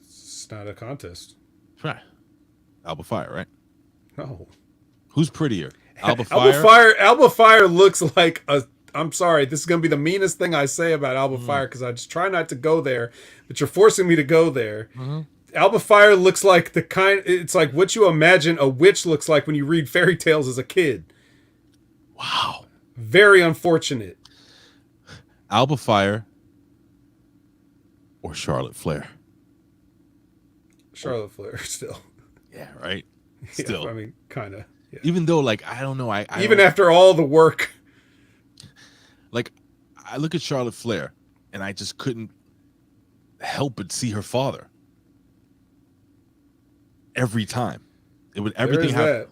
It's not a contest. Right. Alba Fire, right? No. Who's prettier? Alba Fire? Alba Fire looks like a... I'm sorry, this is going to be the meanest thing I say about Alba Fire because I just try not to go there, but you're forcing me to go there. Mm-hmm. Alba Fire looks like it's like what you imagine a witch looks like when you read fairy tales as a kid. Wow. Very unfortunate. Alba Fire or Charlotte Flair? Charlotte Flair still. Yeah, right? Still. Yeah, I mean, kind of. Yeah. Even though, like, I don't know. Even after all the work. Like, I look at Charlotte Flair, and I just couldn't help but see her father. Every time. Everything happened.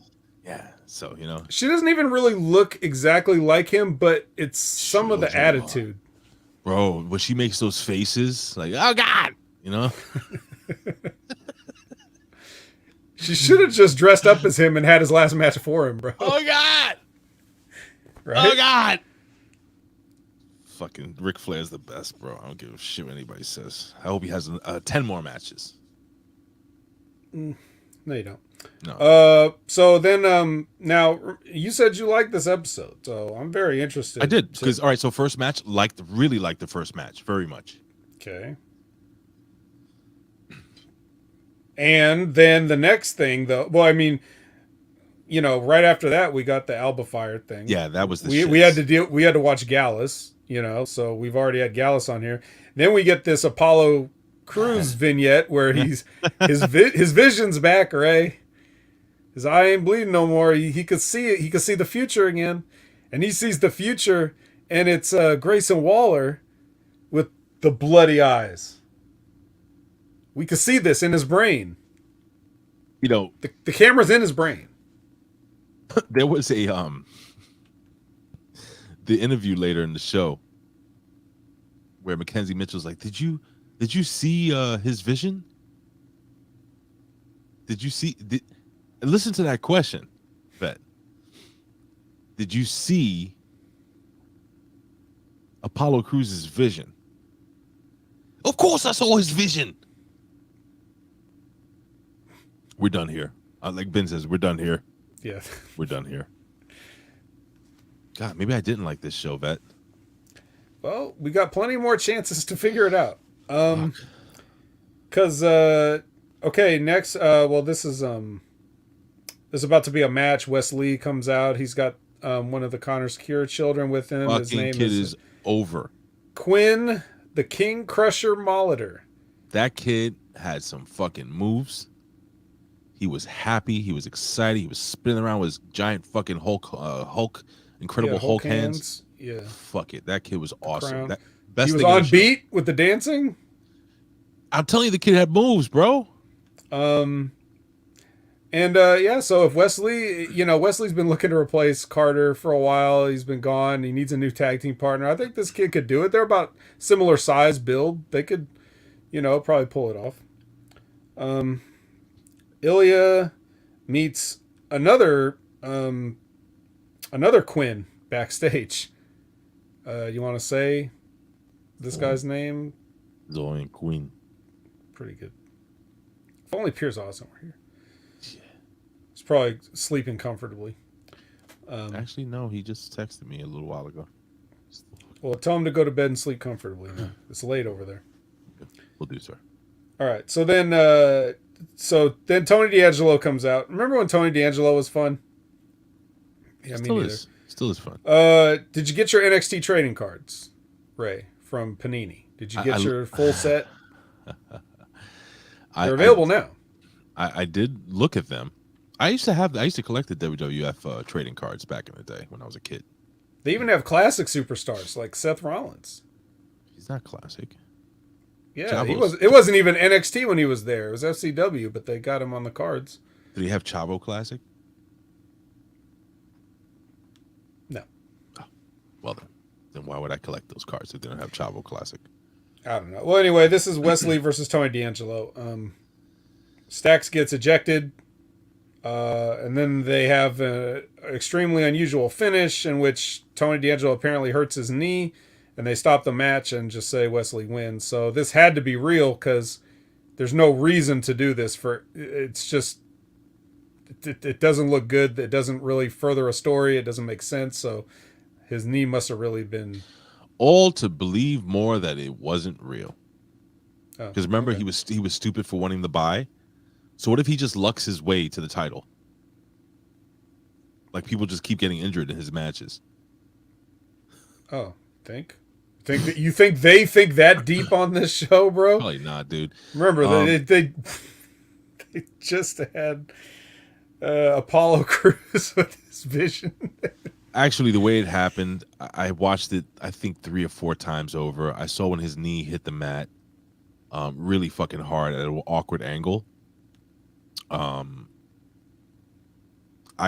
Yeah, so, you know. She doesn't even really look exactly like him, but it's some of the attitude. Bro, when she makes those faces, like, oh, God! You know? She should have just dressed up as him and had his last match for him, bro. Oh God! Right? Oh God! Fucking Ric Flair's the best, bro. I don't give a shit what anybody says. I hope he has 10 more matches. No, you don't. No. So then, now you said you liked this episode, so I'm very interested. I did because all right. So first match, really liked the first match very much. Okay. And then the next thing, though, well, I mean, you know, right after that, we got the Alba Fire thing. Yeah, that was we had to watch Gallus, you know, so we've already had Gallus on here. Then we get this Apollo Crews vignette where his vision's back, Ray. His eye ain't bleeding no more. He could see it. He could see the future again, and he sees the future, and it's Grayson Waller with the bloody eyes. We could see this in his brain. You know, the camera's in his brain. There was a the interview later in the show where Mackenzie Mitchell's like, Did you see his vision? Listen to that question, Vet. Did you see Apollo Crews' vision? Of course I saw his vision. We're done here. Like Ben says, we're done here. Yeah. We're done here. God, maybe I didn't like this show, Vet. Well, we got plenty more chances to figure it out. Because okay, next well, this is about to be a match. Wesley comes out. He's got one of the Connor Secure children with him. His Fucking name kid is over. Quinn, the King Crusher Molitor. That kid had some fucking moves. He was happy. He was excited. He was spinning around with his giant fucking Incredible Hulk hands. Yeah. Fuck it. That kid was awesome. Crown. That best He was thing on beat with the dancing. I'm telling you, the kid had moves, bro. And yeah, so if Wesley, you know, Wesley's been looking to replace Carter for a while. He's been gone. He needs a new tag team partner. I think this kid could do it. They're about similar size build. They could, you know, probably pull it off. Ilia meets another Quinn backstage. You want to say this guy's name? Zoe and Quinn. Pretty good. If only Piers Austin were here. Yeah. He's probably sleeping comfortably. Actually, no. He just texted me a little while ago. Well, tell him to go to bed and sleep comfortably. It's late over there. Will do, sir. All right. So then Tony D'Angelo comes out. Remember when Tony D'Angelo was fun? Yeah, me neither. Still is fun. Did you get your NXT trading cards, Ray, from Panini? Did you get your full set? They're available now. I did look at them. I used to collect the WWF trading cards back in the day when I was a kid. They even have classic superstars like Seth Rollins. He's not classic. Yeah, Chavos. It wasn't even NXT when he was there. It was FCW, but they got him on the cards. Did he have Chavo Classic? No. Oh, well then why would I collect those cards if they don't have Chavo Classic? I don't know. Well, anyway, this is Wesley versus Tony D'Angelo. Stax gets ejected, and then they have an extremely unusual finish in which Tony D'Angelo apparently hurts his knee, and they stop the match and just say Wesley wins. So this had to be real because there's no reason to do this. It's just it doesn't look good. It doesn't really further a story. It doesn't make sense. So his knee must have really been... All to believe more that it wasn't real. Because remember, okay. he was stupid for wanting to buy. So what if he just lucks his way to the title? Like people just keep getting injured in his matches. Oh, you think they think that deep on this show, bro? Probably not, dude. Remember, they just had Apollo Crews with his vision. Actually, the way it happened, I watched it, I think 3 or 4 times over. I saw when his knee hit the mat really fucking hard at an awkward angle. I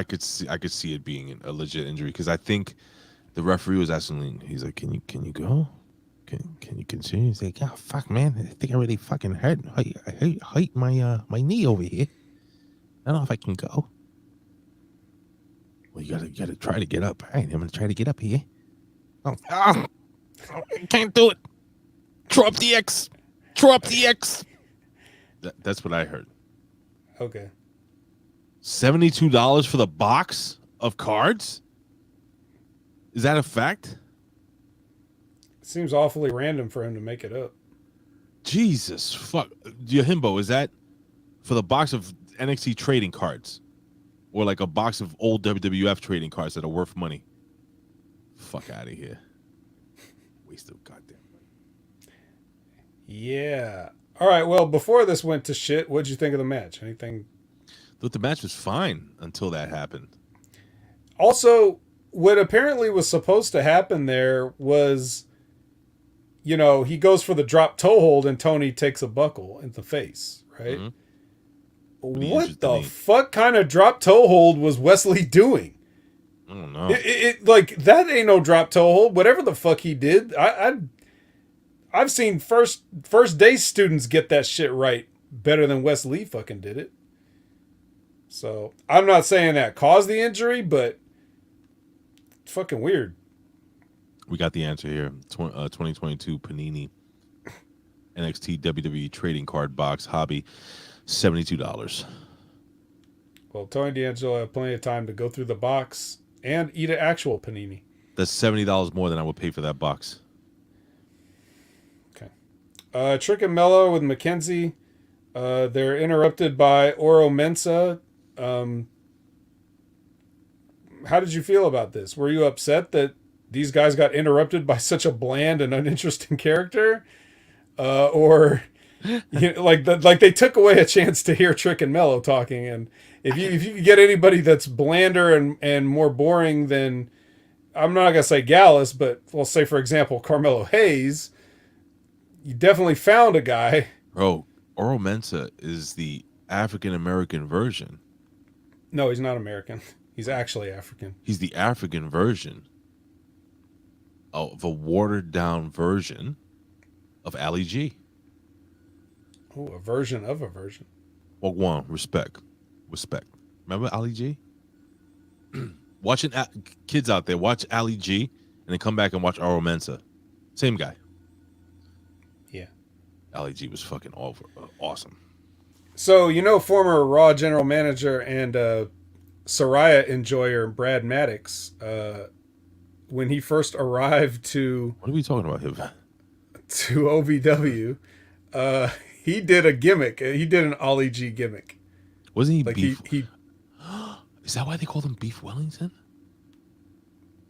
could see it being a legit injury because I think the referee was asking, he's like, can you go? Can you continue? He's like, yeah, fuck, man. I think I really fucking hurt my knee over here. don't know if I can go. Well, you gotta try to get up. All right, I'm gonna try to get up here. Oh, I can't do it. Drop the X. Drop the X. That's what I heard. Okay. $72 for the box of cards? Is that a fact? Seems awfully random for him to make it up. Jesus fuck. Yahimbo, is that for the box of NXT trading cards? Or like a box of old WWF trading cards that are worth money? Fuck out of here. Waste of goddamn money. Yeah. All right, well, before this went to shit, what'd you think of the match? Anything? Look, the match was fine until that happened. Also, what apparently was supposed to happen there was, you know, he goes for the drop toe hold and Tony takes a buckle in the face, right? Mm-hmm. What the fuck kind of drop toe hold was Wesley doing? I don't know. It like that ain't no drop toe hold. Whatever the fuck he did, I've seen first day students get that shit right better than Wesley fucking did it. So I'm not saying that caused the injury, but fucking weird. We got the answer here. 2022 Panini NXT WWE trading card box hobby, $72. Well, Tony D'Angelo had plenty of time to go through the box and eat an actual panini. That's $70 more than I would pay for that box. Okay. Trick and Mello with McKenzie. They're interrupted by Oro Mensa. How did you feel about this? Were you upset that these guys got interrupted by such a bland and uninteresting character? Or you know, like they took away a chance to hear Trick and Mello talking, and if you could get anybody that's blander and more boring than, I'm not gonna say Gallus, but we'll say for example Carmelo Hayes, you definitely found a guy. Bro, Oro Mensa is the African American version. No, he's not American. He's actually African. He's the African version of a watered down version of Ali G. Oh, a version of a version. Well, one, respect. Remember Ali G? Watching kids out there, watch Ali G and then come back and watch Oro Mensa. Same guy. Yeah. Ali G was fucking awesome. So, you know, former Raw general manager and Soraya enjoyer Brad Maddox, when he first arrived to... What are we talking about here? To OVW, he did a gimmick. He did an Ollie G gimmick. Wasn't he like Beef? He Is that why they called him Beef Wellington?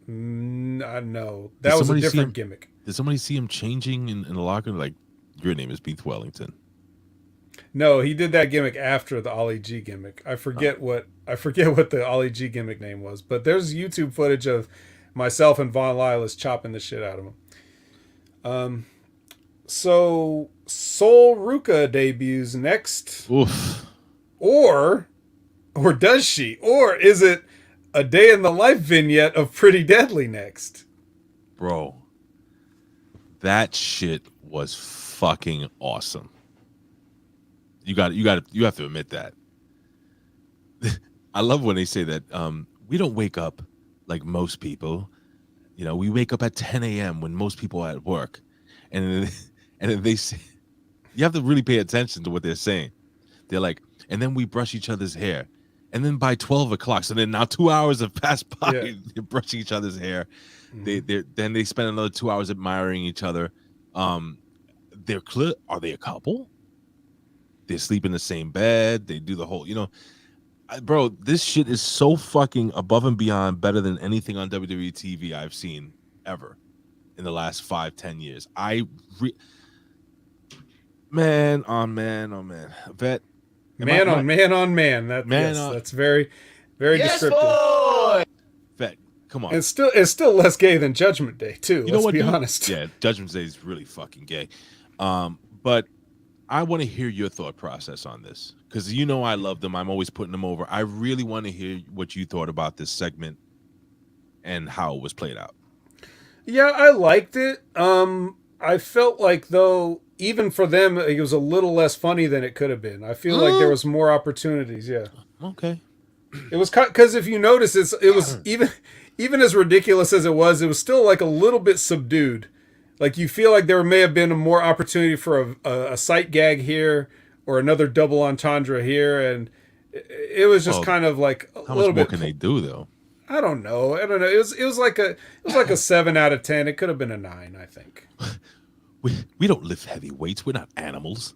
No. That was a different gimmick. Did somebody see him changing in the locker? Like, your name is Beef Wellington. No, he did that gimmick after the Ollie G gimmick. I forget what the Ollie G gimmick name was, but there's YouTube footage of myself and Von Lilas chopping the shit out of him. So Sol Ruka debuts next. Oof. Or does she? Or is it a day in the life vignette of Pretty Deadly next? Bro, that shit was fucking awesome. You have to admit that. I love when they say that we don't wake up like most people. You know, we wake up at 10 a.m. when most people are at work. And then they say, you have to really pay attention to what they're saying. They're like, and then we brush each other's hair. And then by 12 o'clock, so then now 2 hours have passed by, they're brushing each other's hair. Mm-hmm. Then they spend another 2 hours admiring each other. They're clear. Are they a couple? They sleep in the same bed. They do the whole, bro, this shit is so fucking above and beyond better than anything on WWE TV I've seen ever in the last 5-10 years. Man on man. Vet. Man on man. That's very, very descriptive. Boy! Vet, come on. It's still less gay than Judgment Day, too. Let's be honest. Yeah, Judgment Day is really fucking gay. But I want to hear your thought process on this because I love them. I'm always putting them over. I really want to hear what you thought about this segment and how it was played out. Yeah, I liked it. I felt like, though, even for them, it was a little less funny than it could have been. I feel like there was more opportunities, yeah. Okay. It was because if you notice, it was even as ridiculous as it was still like a little bit subdued. Like you feel like there may have been a more opportunity for a sight gag here or another double entendre here, and it was just kind of like a how little much more bit. can they do though? I don't know. It was like a 7 out of 10. It could have been a 9, I think. We don't lift heavy weights. We're not animals.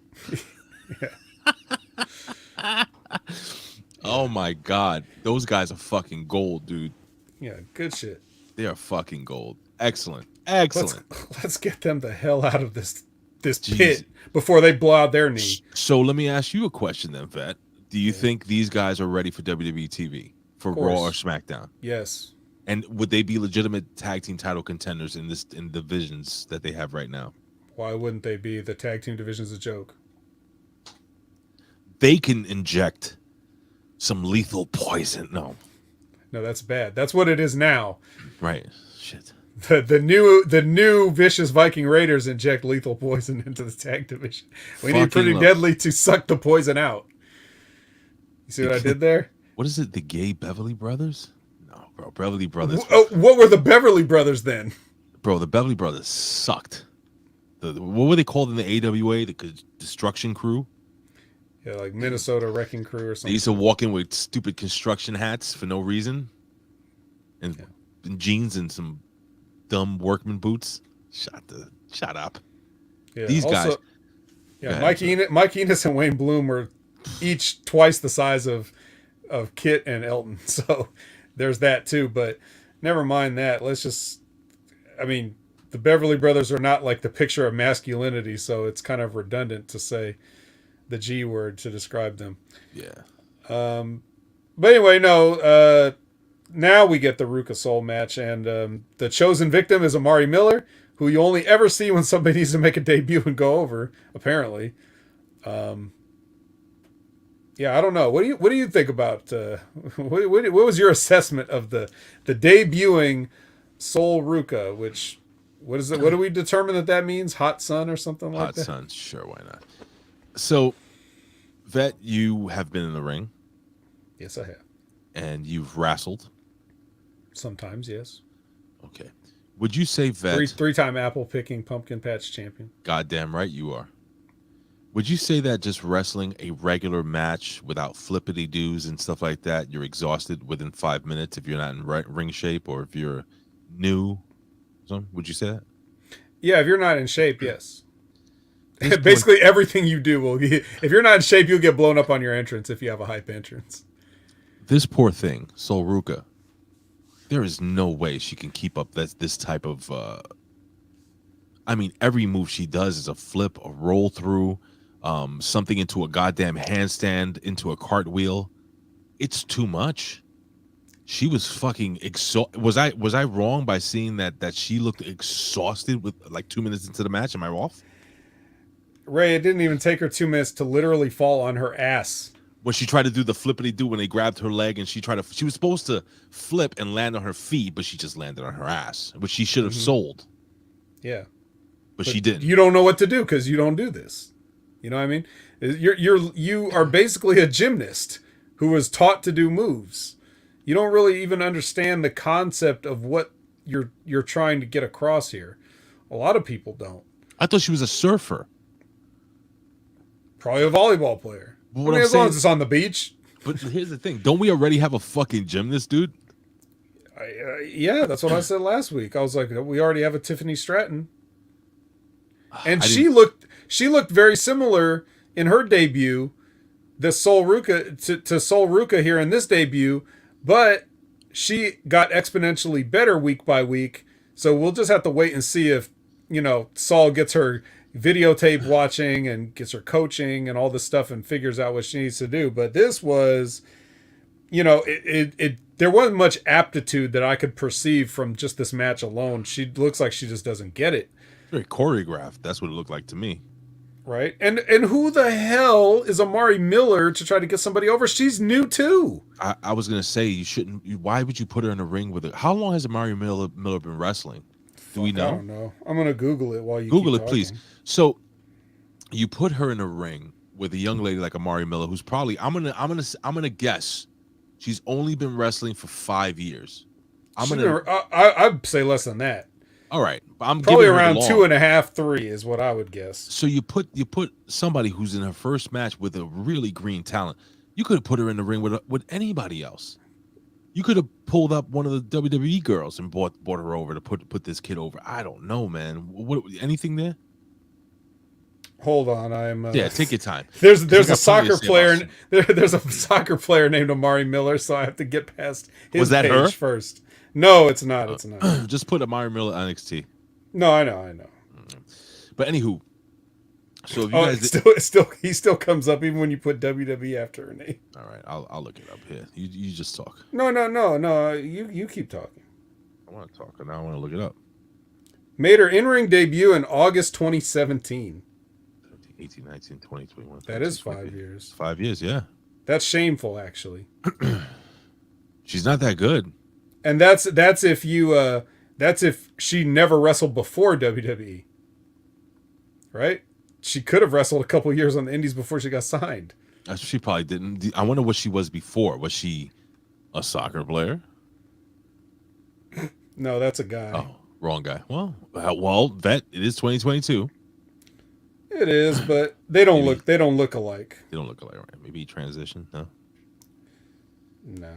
Oh my God, those guys are fucking gold, dude. Yeah, good shit. They are fucking gold. Excellent. Let's get them the hell out of this pit before they blow out their knee. So let me ask you a question then, Vet. Do you think these guys are ready for WWE TV, for Raw or SmackDown? Yes. And would they be legitimate tag team title contenders in divisions that they have right now? Why wouldn't they be? The tag team division's a joke. They can inject some lethal poison. No, that's bad. That's what it is now. Right. Shit. The new vicious Viking Raiders inject lethal poison into the tag division. We need Pretty Deadly to suck the poison out. You see what I did there? What is it? The gay Beverly Brothers? No, bro. Beverly Brothers. What were the Beverly Brothers then? Bro, the Beverly Brothers sucked. What were they called in the AWA? The Destruction Crew? Yeah, like Minnesota Wrecking Crew or something. They used to walk in with stupid construction hats for no reason, and jeans and some dumb workman boots. Shut up. Yeah, these guys. Yeah, Mike Enos and Wayne Bloom were each twice the size of Kit and Elton, so there's that too. But never mind that. The Beverly Brothers are not like the picture of masculinity, so it's kind of redundant to say the G word to describe them. Yeah. But anyway, no. Now we get the Ruka Soul match, and the chosen victim is Amari Miller, who you only ever see when somebody needs to make a debut and go over. Apparently, yeah. I don't know. What do you think about? What was your assessment of the debuting Soul Ruka? What is it? What do we determine that means? Hot sun or something like that? Hot sun, sure, why not? So, Vet, you have been in the ring. Yes, I have. And you've wrestled. Sometimes, yes. Okay. Would you say, Vet, three-time apple picking pumpkin patch champion? Goddamn right you are. Would you say that just wrestling a regular match without flippity doos and stuff like that, you're exhausted within 5 minutes if you're not in ring shape or if you're new? Would you say that? Yeah, if you're not in shape, yes. Basically, everything you do will be. If you're not in shape, you'll get blown up on your entrance if you have a hype entrance. This poor thing, Soul Ruka, there is no way she can keep up this type of. Every move she does is a flip, a roll through, something into a goddamn handstand, into a cartwheel. It's too much. She was fucking exhausted. Was I wrong by seeing that she looked exhausted with like 2 minutes into the match? Am I off? Ray, it didn't even take her 2 minutes to literally fall on her ass. When she tried to do the flippity do when they grabbed her leg and she was supposed to flip and land on her feet, but she just landed on her ass, which she should have sold. Yeah. But she didn't. You don't know what to do because you don't do this. You know what I mean? You are basically a gymnast who was taught to do moves. You don't really even understand the concept of what you're trying to get across here. A lot of people don't. I thought she was a surfer. Probably a volleyball player. As long as it's on the beach. But here's the thing. Don't we already have a fucking gymnast, dude? Yeah, that's what I said last week. I was like, we already have a Tiffany Stratton. And she looked very similar in her debut, to Soul Ruka here in this debut, but she got exponentially better week by week. So we'll just have to wait and see if, Saul gets her videotape watching and gets her coaching and all this stuff and figures out what she needs to do. But this was, there wasn't much aptitude that I could perceive from just this match alone. She looks like she just doesn't get it. Very choreographed. That's what it looked like to me. Right. And who the hell is Amari Miller to try to get somebody over? She's new too. I was going to say you shouldn't. Why would you put her in a ring with her? How long has Amari Miller been wrestling? Do we know? I don't know. I'm going to Google it while you Google it, please. So you put her in a ring with a young lady like Amari Miller, who's probably I'm gonna guess she's only been wrestling for 5 years. I'd say less than that. All right, I'm Probably giving her around the long. 2.5, 3 is what I would guess. So you put somebody who's in her first match with a really green talent. You could have put her in the ring with anybody else. You could have pulled up one of the WWE girls and brought her over to put this kid over. I don't know, man. What anything there? Hold on, I'm yeah. Take your time. There's a soccer player. There's a soccer player named Amari Miller, so I have to get past his Was that page her? first. No, it's not. It's not. Just put Amari Miller NXT. No, I know. But anywho, so if you guys he still comes up even when you put WWE after her name. All right, I'll look it up here. You just talk. No. You keep talking. I want to talk, and now I want to look it up. Made her in-ring debut in August 2017. 18, 19, 20, 21. That is 5 years. 5 years, yeah. That's shameful, actually. She's not that good. And that's if she never wrestled before WWE. Right? She could have wrestled a couple years on the indies before she got signed. She probably didn't. I wonder what she was before. Was she a soccer player? No, that's a guy. Oh, wrong guy. Well, vet. It is 2022. It is, but they don't look alike. They don't look alike, right? Maybe transition. No. No.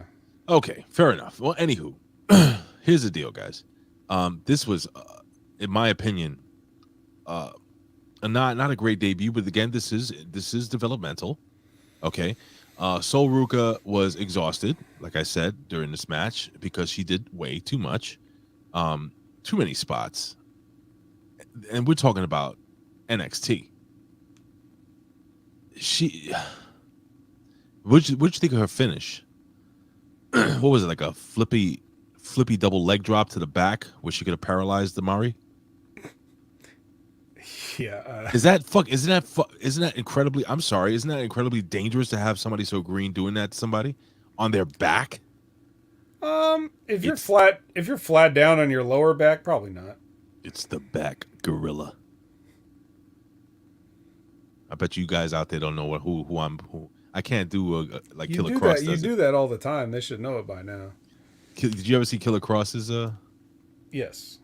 Okay, fair enough. Well, anywho, here's the deal, guys. This was, in my opinion, not a great debut, but again, this is developmental. Okay, Sol Ruka was exhausted, like I said during this match, because she did way too much, too many spots, and we're talking about NXT. What'd you think of her finish? What was it, like a flippy double leg drop to the back where she could have paralyzed the Mari? Yeah. Isn't that incredibly? I'm sorry. Isn't that incredibly dangerous to have somebody so green doing that to somebody on their back? If you're flat down on your lower back, probably not. It's the back gorilla. I bet you guys out there don't know who I can't do like You Killer do Cross. that. You do that all the time. They should know it by now. Did you ever see Killer Cross's? Yes.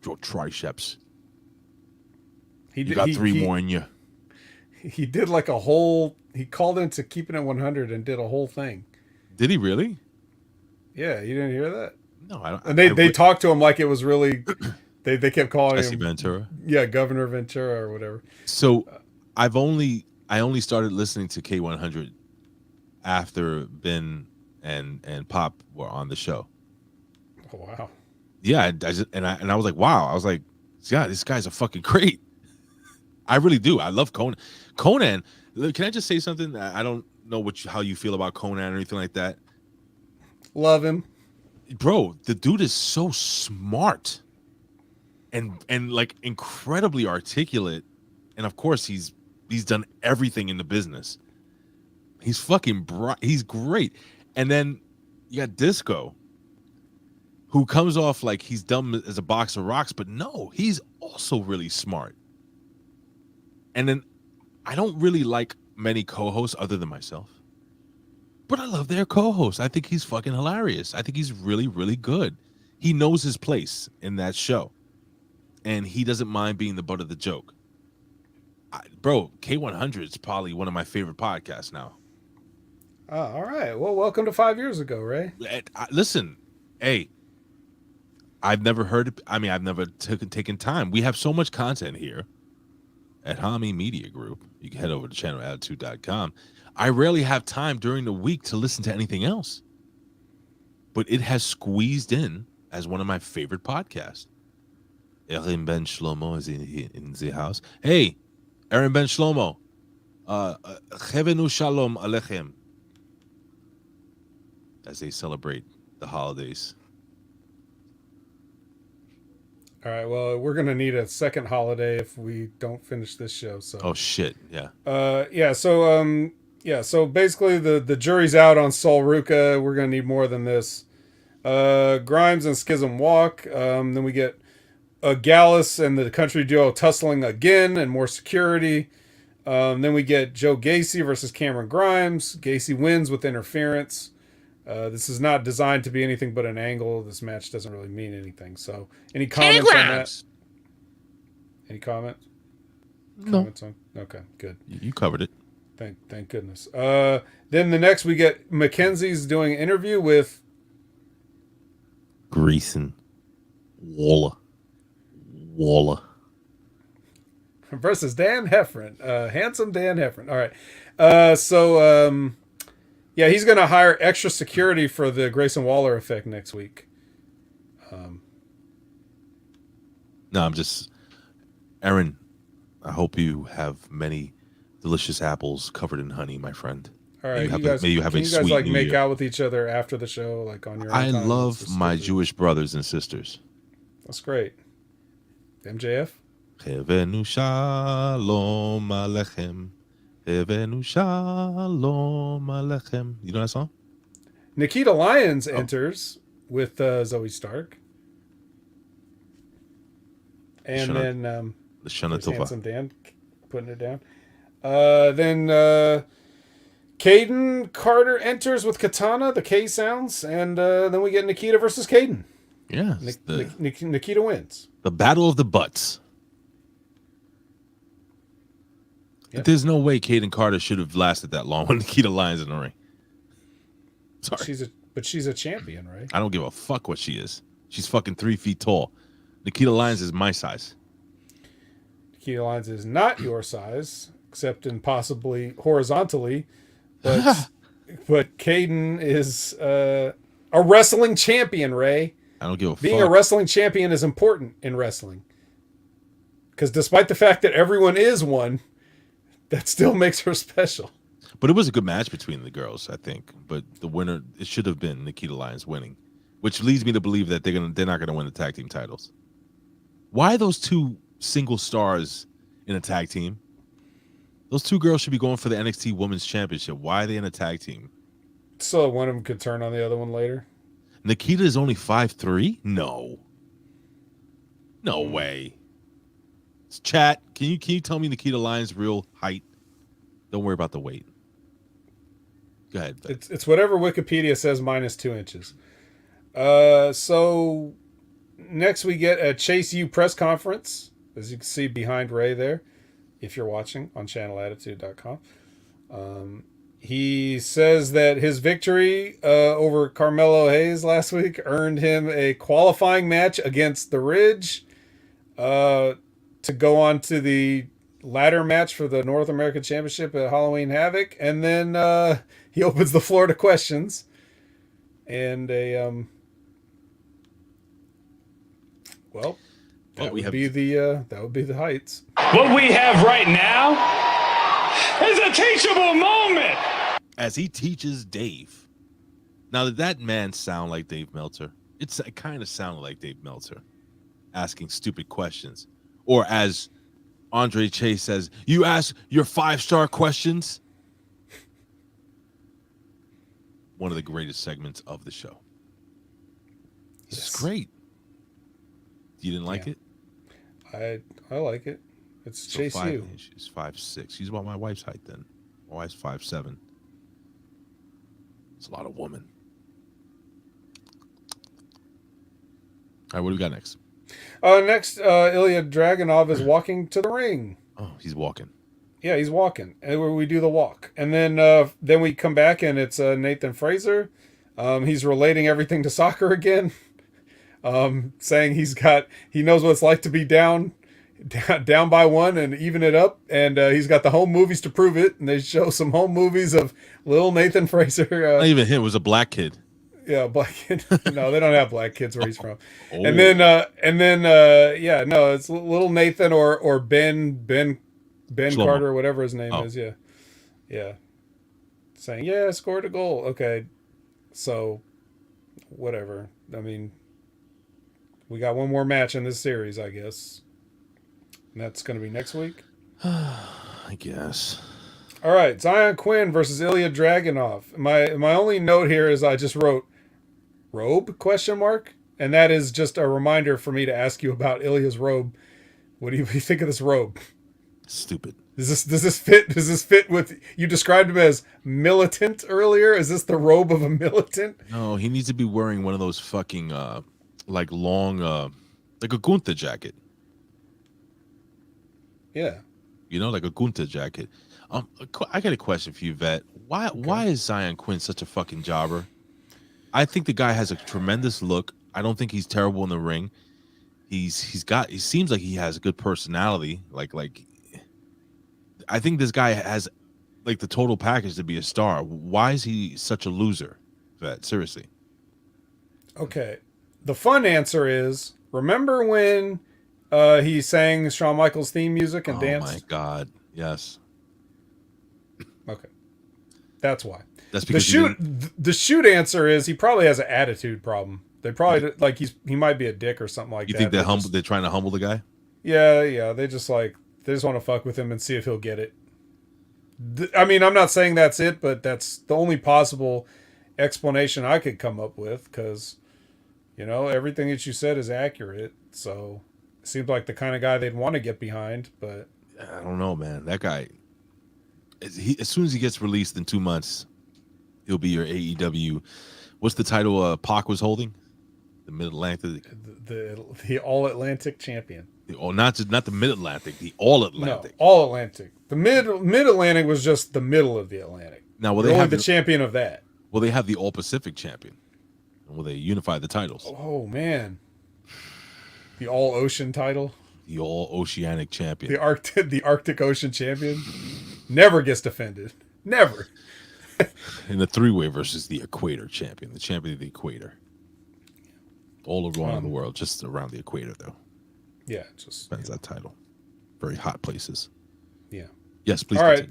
Your triceps. You got three more in you. He did like a whole. He called into Keeping It 100 and did a whole thing. Did he really? Yeah, you didn't hear that? No, I don't. And they talked to him like it was really. They kept calling Jesse him Ventura. Yeah, Governor Ventura or whatever. So I only started listening to K100 after Ben and Pop were on the show. Oh, wow. Yeah, I was like, wow. I was like, yeah, this guy's a fucking great. I really do. I love Conan. Conan, can I just say something? I don't know how you feel about Conan or anything like that. Love him. Bro, the dude is so smart and like incredibly articulate. And of course, he's done everything in the business. He's fucking he's great. And then you got Disco, who comes off like he's dumb as a box of rocks, but no, he's also really smart. And then I don't really like many co-hosts other than myself, but I love their co-host. I think he's fucking hilarious. I think he's really, really good. He knows his place in that show, and he doesn't mind being the butt of the joke. Bro, K100 is probably one of my favorite podcasts now. Oh, all right. Well, welcome to 5 years ago, Ray. Listen, hey, I've never taken time. We have so much content here at Hami Media Group. You can head over to channelattitude.com. I rarely have time during the week to listen to anything else, but it has squeezed in as one of my favorite podcasts. Erin Ben Shlomo is in the house. Hey, Erin Ben Shlomo, Chevenu Shalom Alechem, as they celebrate the holidays. All right. Well, we're gonna need a second holiday if we don't finish this show. So. Oh shit! Yeah. So basically, the jury's out on Sol Ruka. We're gonna need more than this. Grimes and Schism walk. Then we get Gallus and the country duo tussling again, and more security. Then we get Joe Gacy versus Cameron Grimes. Gacy wins with interference. This is not designed to be anything but an angle. This match doesn't really mean anything. So, any comments on that? Any comments? No. Comments on? Okay, good. You covered it. Thank goodness. Then the next we get Mackenzie's doing an interview with Grayson Waller versus Dan Heffron. Handsome Dan Heffron. All right. Yeah, he's going to hire extra security for the Grayson Waller effect next week. No, I'm just, Aaron, I hope you have many delicious apples covered in honey, my friend. All right, may you have a sweet like New make Year. out with each other after the show, like on your own I time? love my Jewish brothers and sisters. That's great. MJF? Hevenu shalom alechem. Hevenu shalom alechem. You know that song? Nikita Lyons enters with Zoe Stark. And then Lashana there's Handsome Tova. Dan putting it down. Then Caden Carter enters with Katana, the K sounds, and then we get Nikita versus Caden. Yeah. Nikita wins. The battle of the butts. Yeah. There's no way Caden Carter should have lasted that long when Nikita Lyons in the ring. Sorry. She's a champion, right? I don't give a fuck what she is. She's fucking 3 feet tall. Nikita Lyons is my size. Nikita Lyons is not your size, except in possibly horizontally. But Caden is a wrestling champion, Ray. I don't give a fuck. Being a wrestling champion is important in wrestling. Because despite the fact that everyone is one, that still makes her special. But it was a good match between the girls, I think. But the winner, it should have been Nikita Lyons winning, which leads me to believe that they're not gonna win the tag team titles. Why those two single stars in a tag team? Those two girls should be going for the NXT Women's Championship. Why are they in a tag team? So one of them could turn on the other one later. Nikita is only 5'3"? No way. Chat, can you tell me Nikita Lyons' real height? Don't worry about the weight. Go ahead. It's whatever Wikipedia says minus 2 inches. So next we get a Chase U press conference, as you can see behind Ray there, if you're watching on channelattitude.com. He says that his victory over Carmelo Hayes last week earned him a qualifying match against The Ridge to go on to the ladder match for the North American Championship at Halloween Havoc. And then he opens the floor to questions. And that would be the heights. What we have right now is a teachable moment. As he teaches Dave. Now, did that man sound like Dave Meltzer? It kind of sounded like Dave Meltzer asking stupid questions. Or as Andre Chase says, you ask your 5-star questions. One of the greatest segments of the show. This is great. You didn't like it? I like it. It's So Chase U. She's 5'6". She's about my wife's height then. My wife's 5'7". It's a lot of woman. All right, what do we got next? Next, Ilia Draganov is walking to the ring. Oh, he's walking. Yeah, he's walking. And we do the walk. And then we come back and it's Nathan Fraser. He's relating everything to soccer again. Saying he knows what it's like to be down by one and even it up. And he's got the home movies to prove it. And they show some home movies of little Nathan Fraser. Not even him. It was a black kid. Yeah, black kid. No, they don't have black kids where he's from. Oh. And then it's little Nathan or Ben Shlomo. Carter, or whatever his name is. Yeah. Yeah. Saying, yeah, I scored a goal. Okay. So, whatever. I mean, we got one more match in this series, I guess. And that's going to be next week? I guess. All right. Zion Quinn versus Ilia Draganov. My only note here is I just wrote, robe, ? And that is just a reminder for me to ask you about Ilia's robe. What do you think of this robe? Stupid. Does this fit with you described him as militant earlier? Is this the robe of a militant? No, he needs to be wearing one of those fucking like long like a Gunther jacket. Yeah. You know, like a Gunther jacket. I got a question for you, Vet. Why is Zion Quinn such a fucking jobber? I think the guy has a tremendous look. I don't think he's terrible in the ring. He seems like he has a good personality. Like I think this guy has like the total package to be a star. Why is he such a loser, Vet? Seriously. Okay. The fun answer is, remember when he sang Shawn Michaels theme music and danced? Oh my God. Yes. Okay. That's why. That's because the shoot answer is he probably has an attitude problem. They probably like he might be a dick or something like that. You think they're trying to humble the guy? Yeah. They just want to fuck with him and see if he'll get it. I mean, I'm not saying that's it, but that's the only possible explanation I could come up with, because everything that you said is accurate. So it seems like the kind of guy they'd want to get behind. But I don't know, man. That guy, as soon as he gets released in 2 months, he'll be your AEW. What's the title Pac was holding? The Mid-Atlantic, the All-Atlantic champion. Not the Mid-Atlantic, the All-Atlantic. No, All-Atlantic. The Mid-Atlantic was just the middle of the Atlantic. Now, will they have the champion of that? Will they have the All-Pacific champion? And will they unify the titles? Oh man, the All-Ocean title. The All-Oceanic champion. The Arctic Ocean champion never gets defended. Never. In the three-way versus the Equator champion, the champion of the Equator. All around the world, just around the Equator, though. Yeah, just depends that title. Very hot places. Yeah. Yes, please. All right.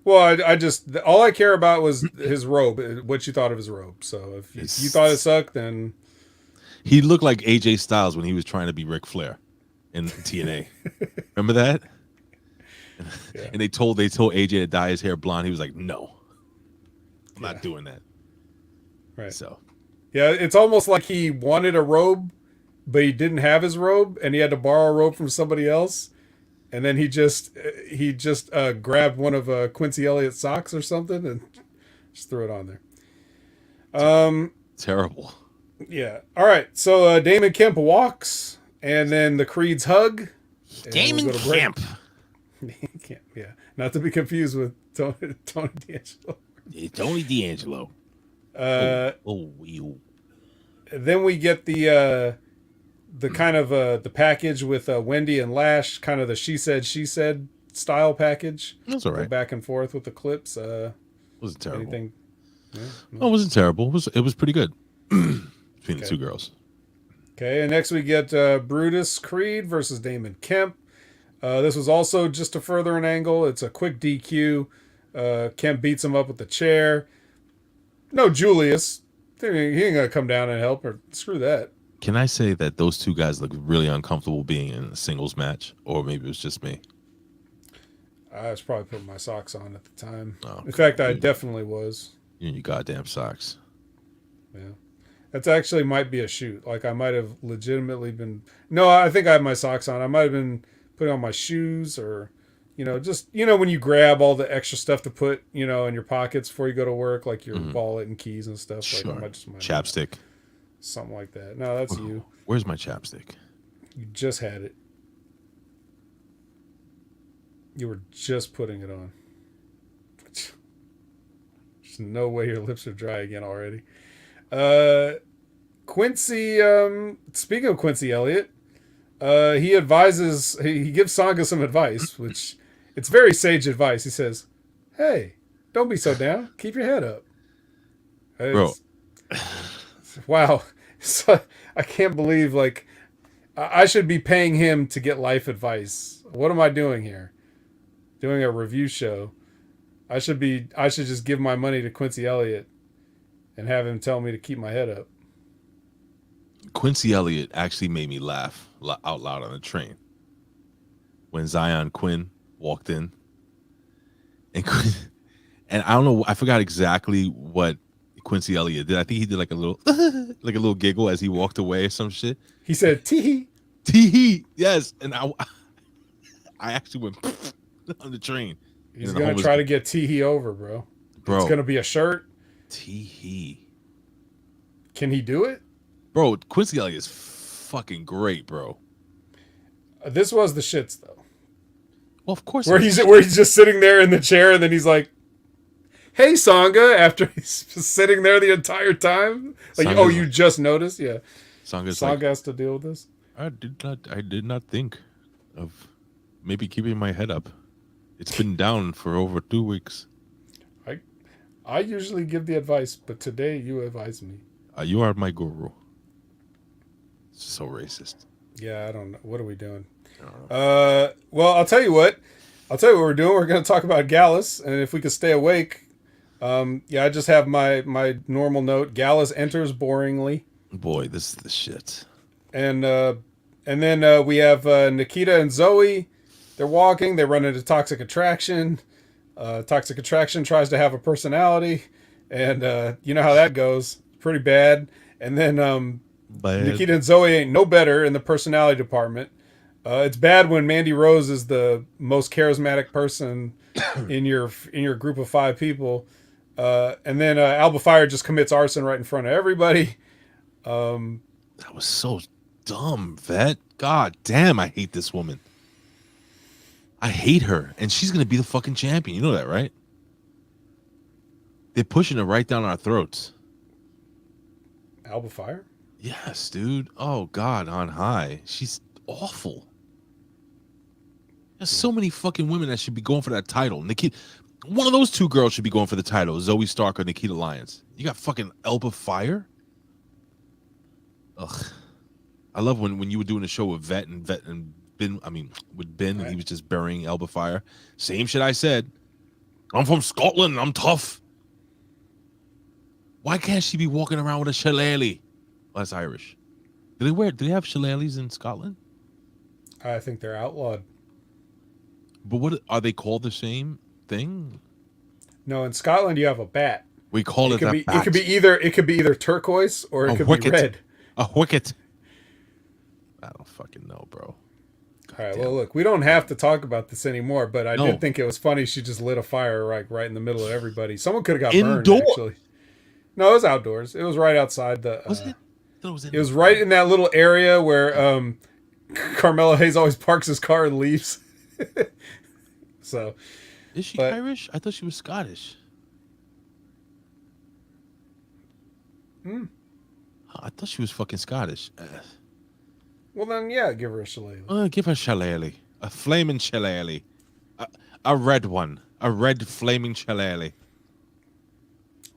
Well, I just all I care about was his robe. What you thought of his robe. So if you thought it sucked, then he looked like AJ Styles when he was trying to be Ric Flair in TNA. Remember that? Yeah. And they told AJ to dye his hair blonde. He was like, "No, I'm not doing that." Right. So. Yeah, it's almost like he wanted a robe, but he didn't have his robe, and he had to borrow a robe from somebody else, and then he just grabbed one of Quincy Elliott's socks or something and just threw it on there. Terrible. Yeah. All right. So Damon Kemp walks, and then the Creeds hug. Damon Kemp. Kemp. Yeah. Not to be confused with Tony D'Angelo. Tony D'Angelo. Then we get the kind of the package with Wendy and Lash, kind of the she said style package. That's all right. Go back and forth with the clips. Wasn't terrible. Anything? No, it wasn't terrible. It was pretty good between the two girls. Okay, and next we get Brutus Creed versus Damon Kemp. This was also just to further an angle. It's a quick DQ. Kemp beats him up with the chair. No, Julius. He ain't gonna come down and help her. Screw that. Can I say that those two guys look really uncomfortable being in a singles match, or maybe it was just me? I was probably putting my socks on at the time. Oh, in fact, I definitely was. You and your goddamn socks. Yeah, that's actually might be a shoot. Like I might have legitimately been. No, I think I had my socks on. I might have been putting on my shoes or. Just when you grab all the extra stuff to put, in your pockets before you go to work, like your wallet and keys and stuff. Sure. Like chapstick. Something like that. No, that's you. Where's my chapstick? You just had it. You were just putting it on. There's no way your lips are dry again already. Quincy, speaking of Quincy Elliott, he gives Sanga some advice, which it's very sage advice. He says, "Hey, don't be so down. Keep your head up." Bro. Wow. So, I can't believe, I should be paying him to get life advice. What am I doing here? Doing a review show. I should just give my money to Quincy Elliott and have him tell me to keep my head up. Quincy Elliott actually made me laugh out loud on the train when Zion Quinn walked in, and I don't know, I forgot exactly what Quincy Elliott did. I think he did like a little giggle as he walked away or some shit. He said tee tee, yes, and I actually went on the train. He's And then the gonna homies try go, to get Teehee over, bro. bro. It's gonna be a shirt. Teehee. Can he do it? Bro, Quincy Elliott is fucking great, bro. This was the shits though. Well, of course. Where he's just sitting there in the chair, and then he's like, "Hey, Sangha," after he's just sitting there the entire time. Like, Sanga's oh, you just noticed? Yeah. Sanga's Sangha like, has to deal with this. I did not think of maybe keeping my head up. It's been down for over 2 weeks. I usually give the advice, but today you advised me. You are my guru. So racist. Yeah, I don't know. What are we doing? Well, I'll tell you what. I'll tell you what we're doing. We're going to talk about Gallus, and if we could stay awake. I just have my normal note. Gallus enters boringly. Boy, this is the shit. And then we have Nikita and Zoe. They're walking. They run into Toxic Attraction. Toxic Attraction tries to have a personality, and you know how that goes. Pretty bad. And then Nikita and Zoe ain't no better in the personality department. It's bad when Mandy Rose is the most charismatic person in your group of 5 people. And then Alba Fire just commits arson right in front of everybody. That was so dumb, Vet. God damn, I hate this woman. I hate her, and she's gonna be the fucking champion. You know that, right? They're pushing her right down our throats. Alba Fire? Yes, dude. Oh God, on high. She's awful. There's so many fucking women that should be going for that title. Nikita, one of those 2 girls should be going for the title. Zoe Stark or Nikita Lyons. You got fucking Alba Fire. Ugh. I love when you were doing a show with Vet and Ben. I mean, with Ben, and he was just burying Alba Fire. Same shit I said. I'm from Scotland. I'm tough. Why can't she be walking around with a shillelagh? Well, that's Irish. Do they have shillelaghs in Scotland? I think they're outlawed. But what are they called? The same thing? No, in Scotland you have a bat. We call it a bat. It could be either turquoise or it could be red. A wicket. I don't fucking know, bro. All right, well, look, we don't have to talk about this anymore, but I did think it was funny she just lit a fire right in the middle of everybody. Someone could have got burned, actually. No, it was outdoors. It was right outside the... was it? It was right in that little area where Carmelo Hayes always parks his car and leaves. So... Is she Irish? I thought she was Scottish. I thought she was fucking Scottish. Well, then, yeah, give her a shillelagh. Give her a shillelagh. A flaming shillelagh. A red one. A red flaming shillelagh.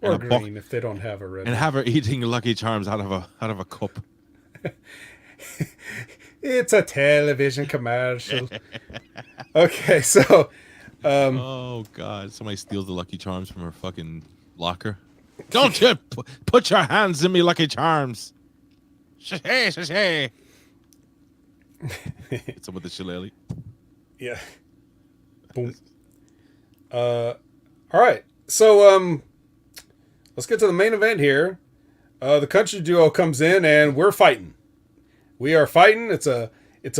Or green if they don't have a red and one. have her eating Lucky Charms out of a cup. It's a television commercial. Okay, so... oh, God. Somebody steals the Lucky Charms from her fucking locker. Don't you put your hands in me Lucky Charms. Hey, hey. It's up with the shillelagh. Yeah. Boom. All right. So let's get to the main event here. The country duo comes in and we're fighting. We are fighting. It's a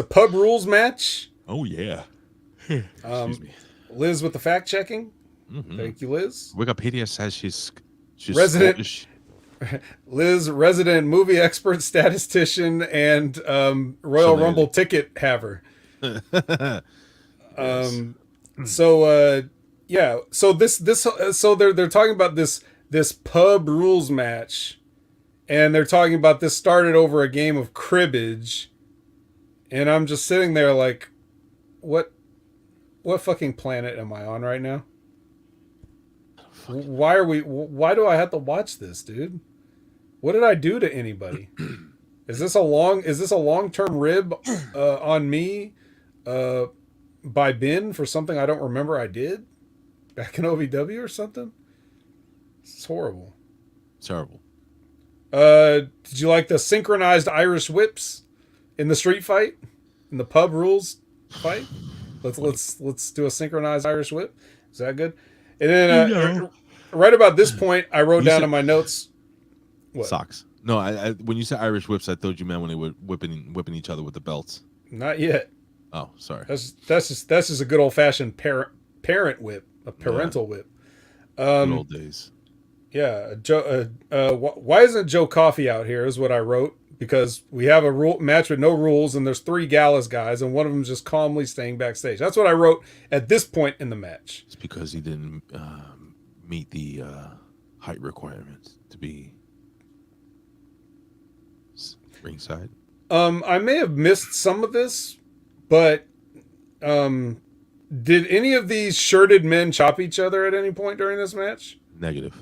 pub rules match. Oh yeah. Excuse me. Liz with the fact checking. Mm-hmm. Thank you, Liz. Wikipedia says she's resident Scottish. Liz, resident movie expert, statistician, and Royal Rumble ticket haver. So they're talking about this pub rules match, and they're talking about this started over a game of cribbage, and I'm just sitting there like, what fucking planet am I on right now? Why do I have to watch this, dude? What did I do to anybody? Is this a long-term rib on me by Ben for something I don't remember I did back in OVW or something? It's horrible. It's horrible. Did you like the synchronized Irish whips in the street fight? In the pub rules fight? Let's do a synchronized Irish whip. Is that good? And then right about this point, I wrote down in my notes. What? Socks. No, I when you said Irish whips, I thought you meant when they were whipping each other with the belts. Not yet. Oh, sorry. That's just a good old fashioned parent whip, a parental whip. Good old days. Yeah, Joe. Why isn't Joe Coffey out here? Is what I wrote, because we have a match with no rules, and there's 3 Gallus guys, and one of them just calmly staying backstage. That's what I wrote at this point in the match. It's because he didn't meet the height requirements to be ringside. I may have missed some of this, but did any of these shirted men chop each other at any point during this match? Negative.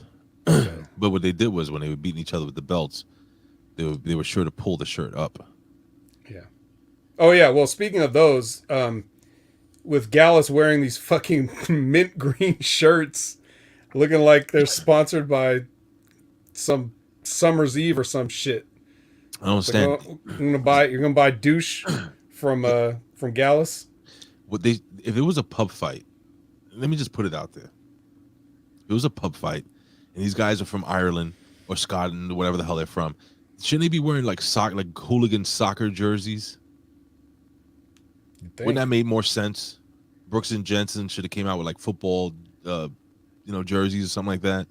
But what they did was when they were beating each other with the belts, they were sure to pull the shirt up. Yeah. Oh yeah. Well, speaking of those, with Gallus wearing these fucking mint green shirts, looking like they're sponsored by some Summer's Eve or some shit. I don't understand. You're gonna buy douche from Gallus. If it was a pub fight, let me just put it out there. If it was a pub fight, and these guys are from Ireland or Scotland or whatever the hell they're from, shouldn't they be wearing like hooligan soccer jerseys? Wouldn't that make more sense? Brooks and Jensen should have came out with like football, jerseys or something like that.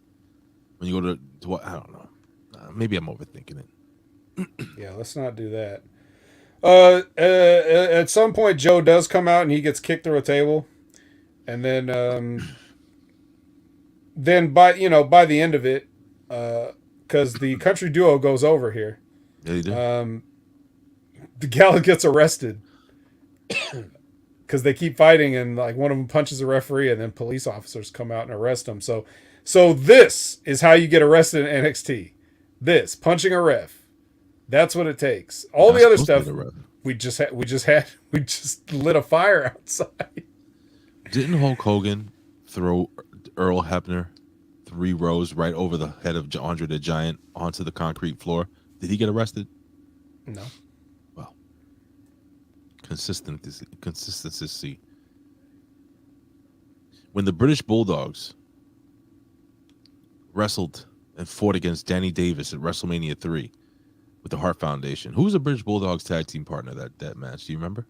When you go to what, I don't know. Maybe I'm overthinking it. Yeah, let's not do that. At some point, Joe does come out and he gets kicked through a table, and then by the end of it, because the country duo goes over here. Yeah, you do. The gal gets arrested because they keep fighting, and like one of them punches a referee, and then police officers come out and arrest them. So this is how you get arrested in NXT. This punching a ref. That's what it takes. All the other stuff we just lit a fire outside. Didn't Hulk Hogan throw Earl Hebner 3 rows right over the head of Andre the Giant onto the concrete floor? Did he get arrested? No. Well, consistency. When the British Bulldogs wrestled and fought against Danny Davis at WrestleMania 3 with the Hart Foundation, who was the British Bulldogs tag team partner that match? Do you remember?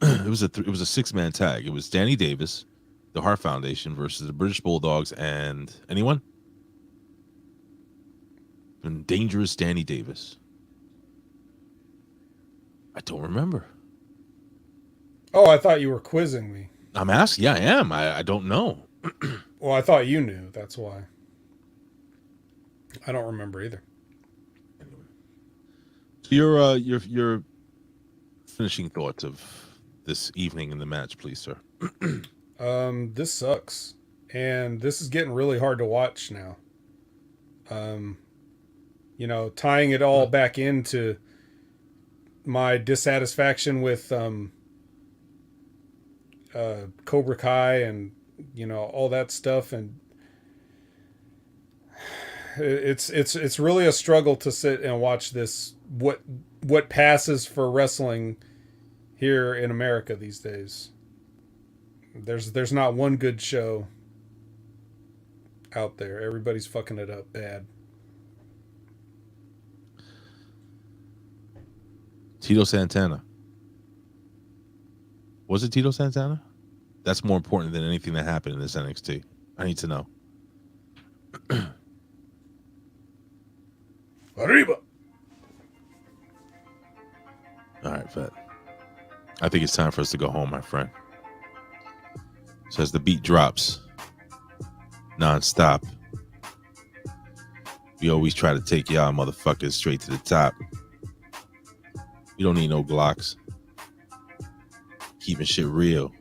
It was a 6-man tag. It was Danny Davis, the Hart Foundation versus the British Bulldogs, and anyone? And Dangerous Danny Davis. I don't remember. Oh, I thought you were quizzing me. I'm asking. Yeah, I am. I don't know. Well, I thought you knew. That's why. I don't remember either. Your finishing thoughts of this evening in the match, please, sir. This sucks, and this is getting really hard to watch now. Tying it all back into my dissatisfaction with Cobra Kai and all that stuff, and it's really a struggle to sit and watch this what passes for wrestling here in America these days. There's not one good show out there. Everybody's fucking it up bad. Tito Santana. Was it Tito Santana? That's more important than anything that happened in this NXT. I need to know. Arriba. All right, Fat. I think it's time for us to go home, my friend. So as the beat drops, non-stop, we always try to take y'all motherfuckers straight to the top. We don't need no Glocks. Keeping shit real.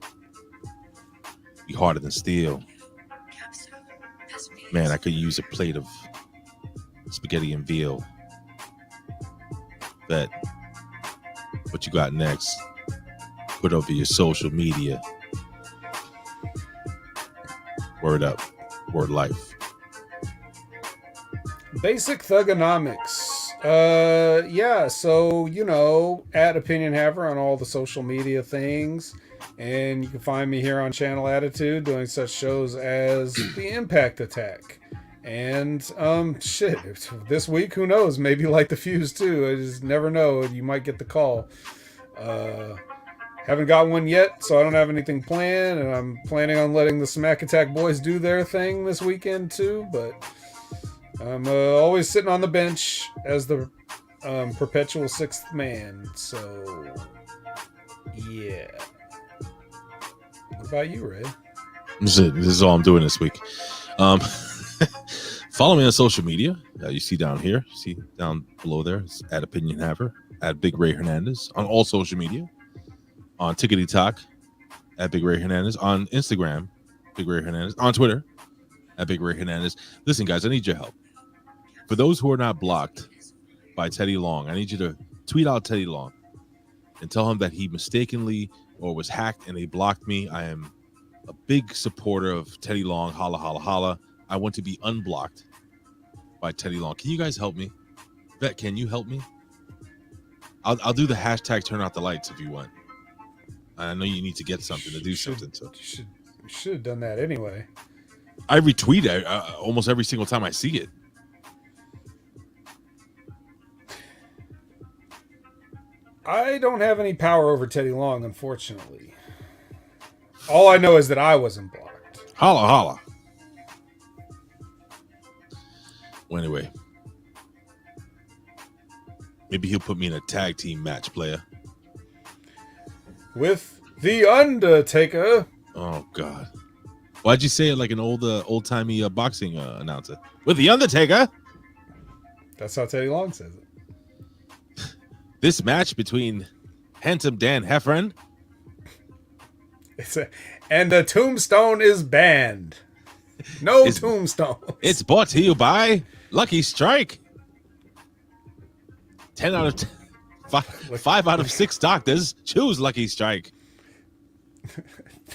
Be harder than steel. Man, I could use a plate of spaghetti and veal. Bet. What you got next? Put over your social media. Word up. Word life. Basic thugonomics. Yeah, so, at Opinion Haver on all the social media things. And you can find me here on Channel Attitude doing such shows as The Impact Attack. And, this week, who knows? Maybe Light the Fuse too. I just never know. You might get the call. Haven't got one yet, so I don't have anything planned, and I'm planning on letting the Smack Attack boys do their thing this weekend too, but I'm always sitting on the bench as the perpetual sixth man, so yeah. What about you, Ray? This is all I'm doing this week. Follow me on social media. You see down here, see down below there, it's at Opinion Haver, at Big Ray Hernandez on all social media. On Tickety Talk, at Big Ray Hernandez. On Instagram, Big Ray Hernandez. On Twitter, at Big Ray Hernandez. Listen, guys, I need your help. For those who are not blocked by Teddy Long, I need you to tweet out Teddy Long and tell him that he mistakenly or was hacked and they blocked me. I am a big supporter of Teddy Long. Holla, holla, holla. I want to be unblocked by Teddy Long. Can you guys help me? Bet, can you help me? I'll do the hashtag turn out the lights if you want. I know you need to get something to do something. So you should have done that anyway. I retweet it almost every single time I see it. I don't have any power over Teddy Long, unfortunately. All I know is that I wasn't blocked. Holla, holla. Well, anyway. Maybe he'll put me in a tag team match, player. With The Undertaker. Oh, God. Why'd you say it like an old-timey boxing announcer? With The Undertaker? That's how Teddy Long says it. This match between handsome Dan Heffron. And the tombstone is banned. No tombstone. It's brought to you by Lucky Strike. 10 out of 10. 5 out of 6 doctors choose Lucky Strike.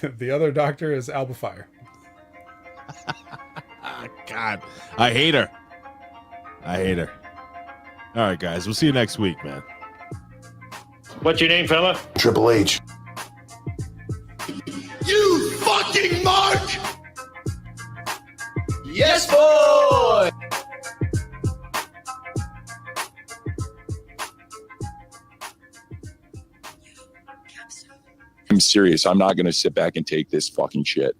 The other doctor is Albafire. God, I hate her. I hate her. All right, guys, we'll see you next week, man. What's your name, fella? Triple H. You fucking mark! Yes, boy! I'm serious. I'm not going to sit back and take this fucking shit.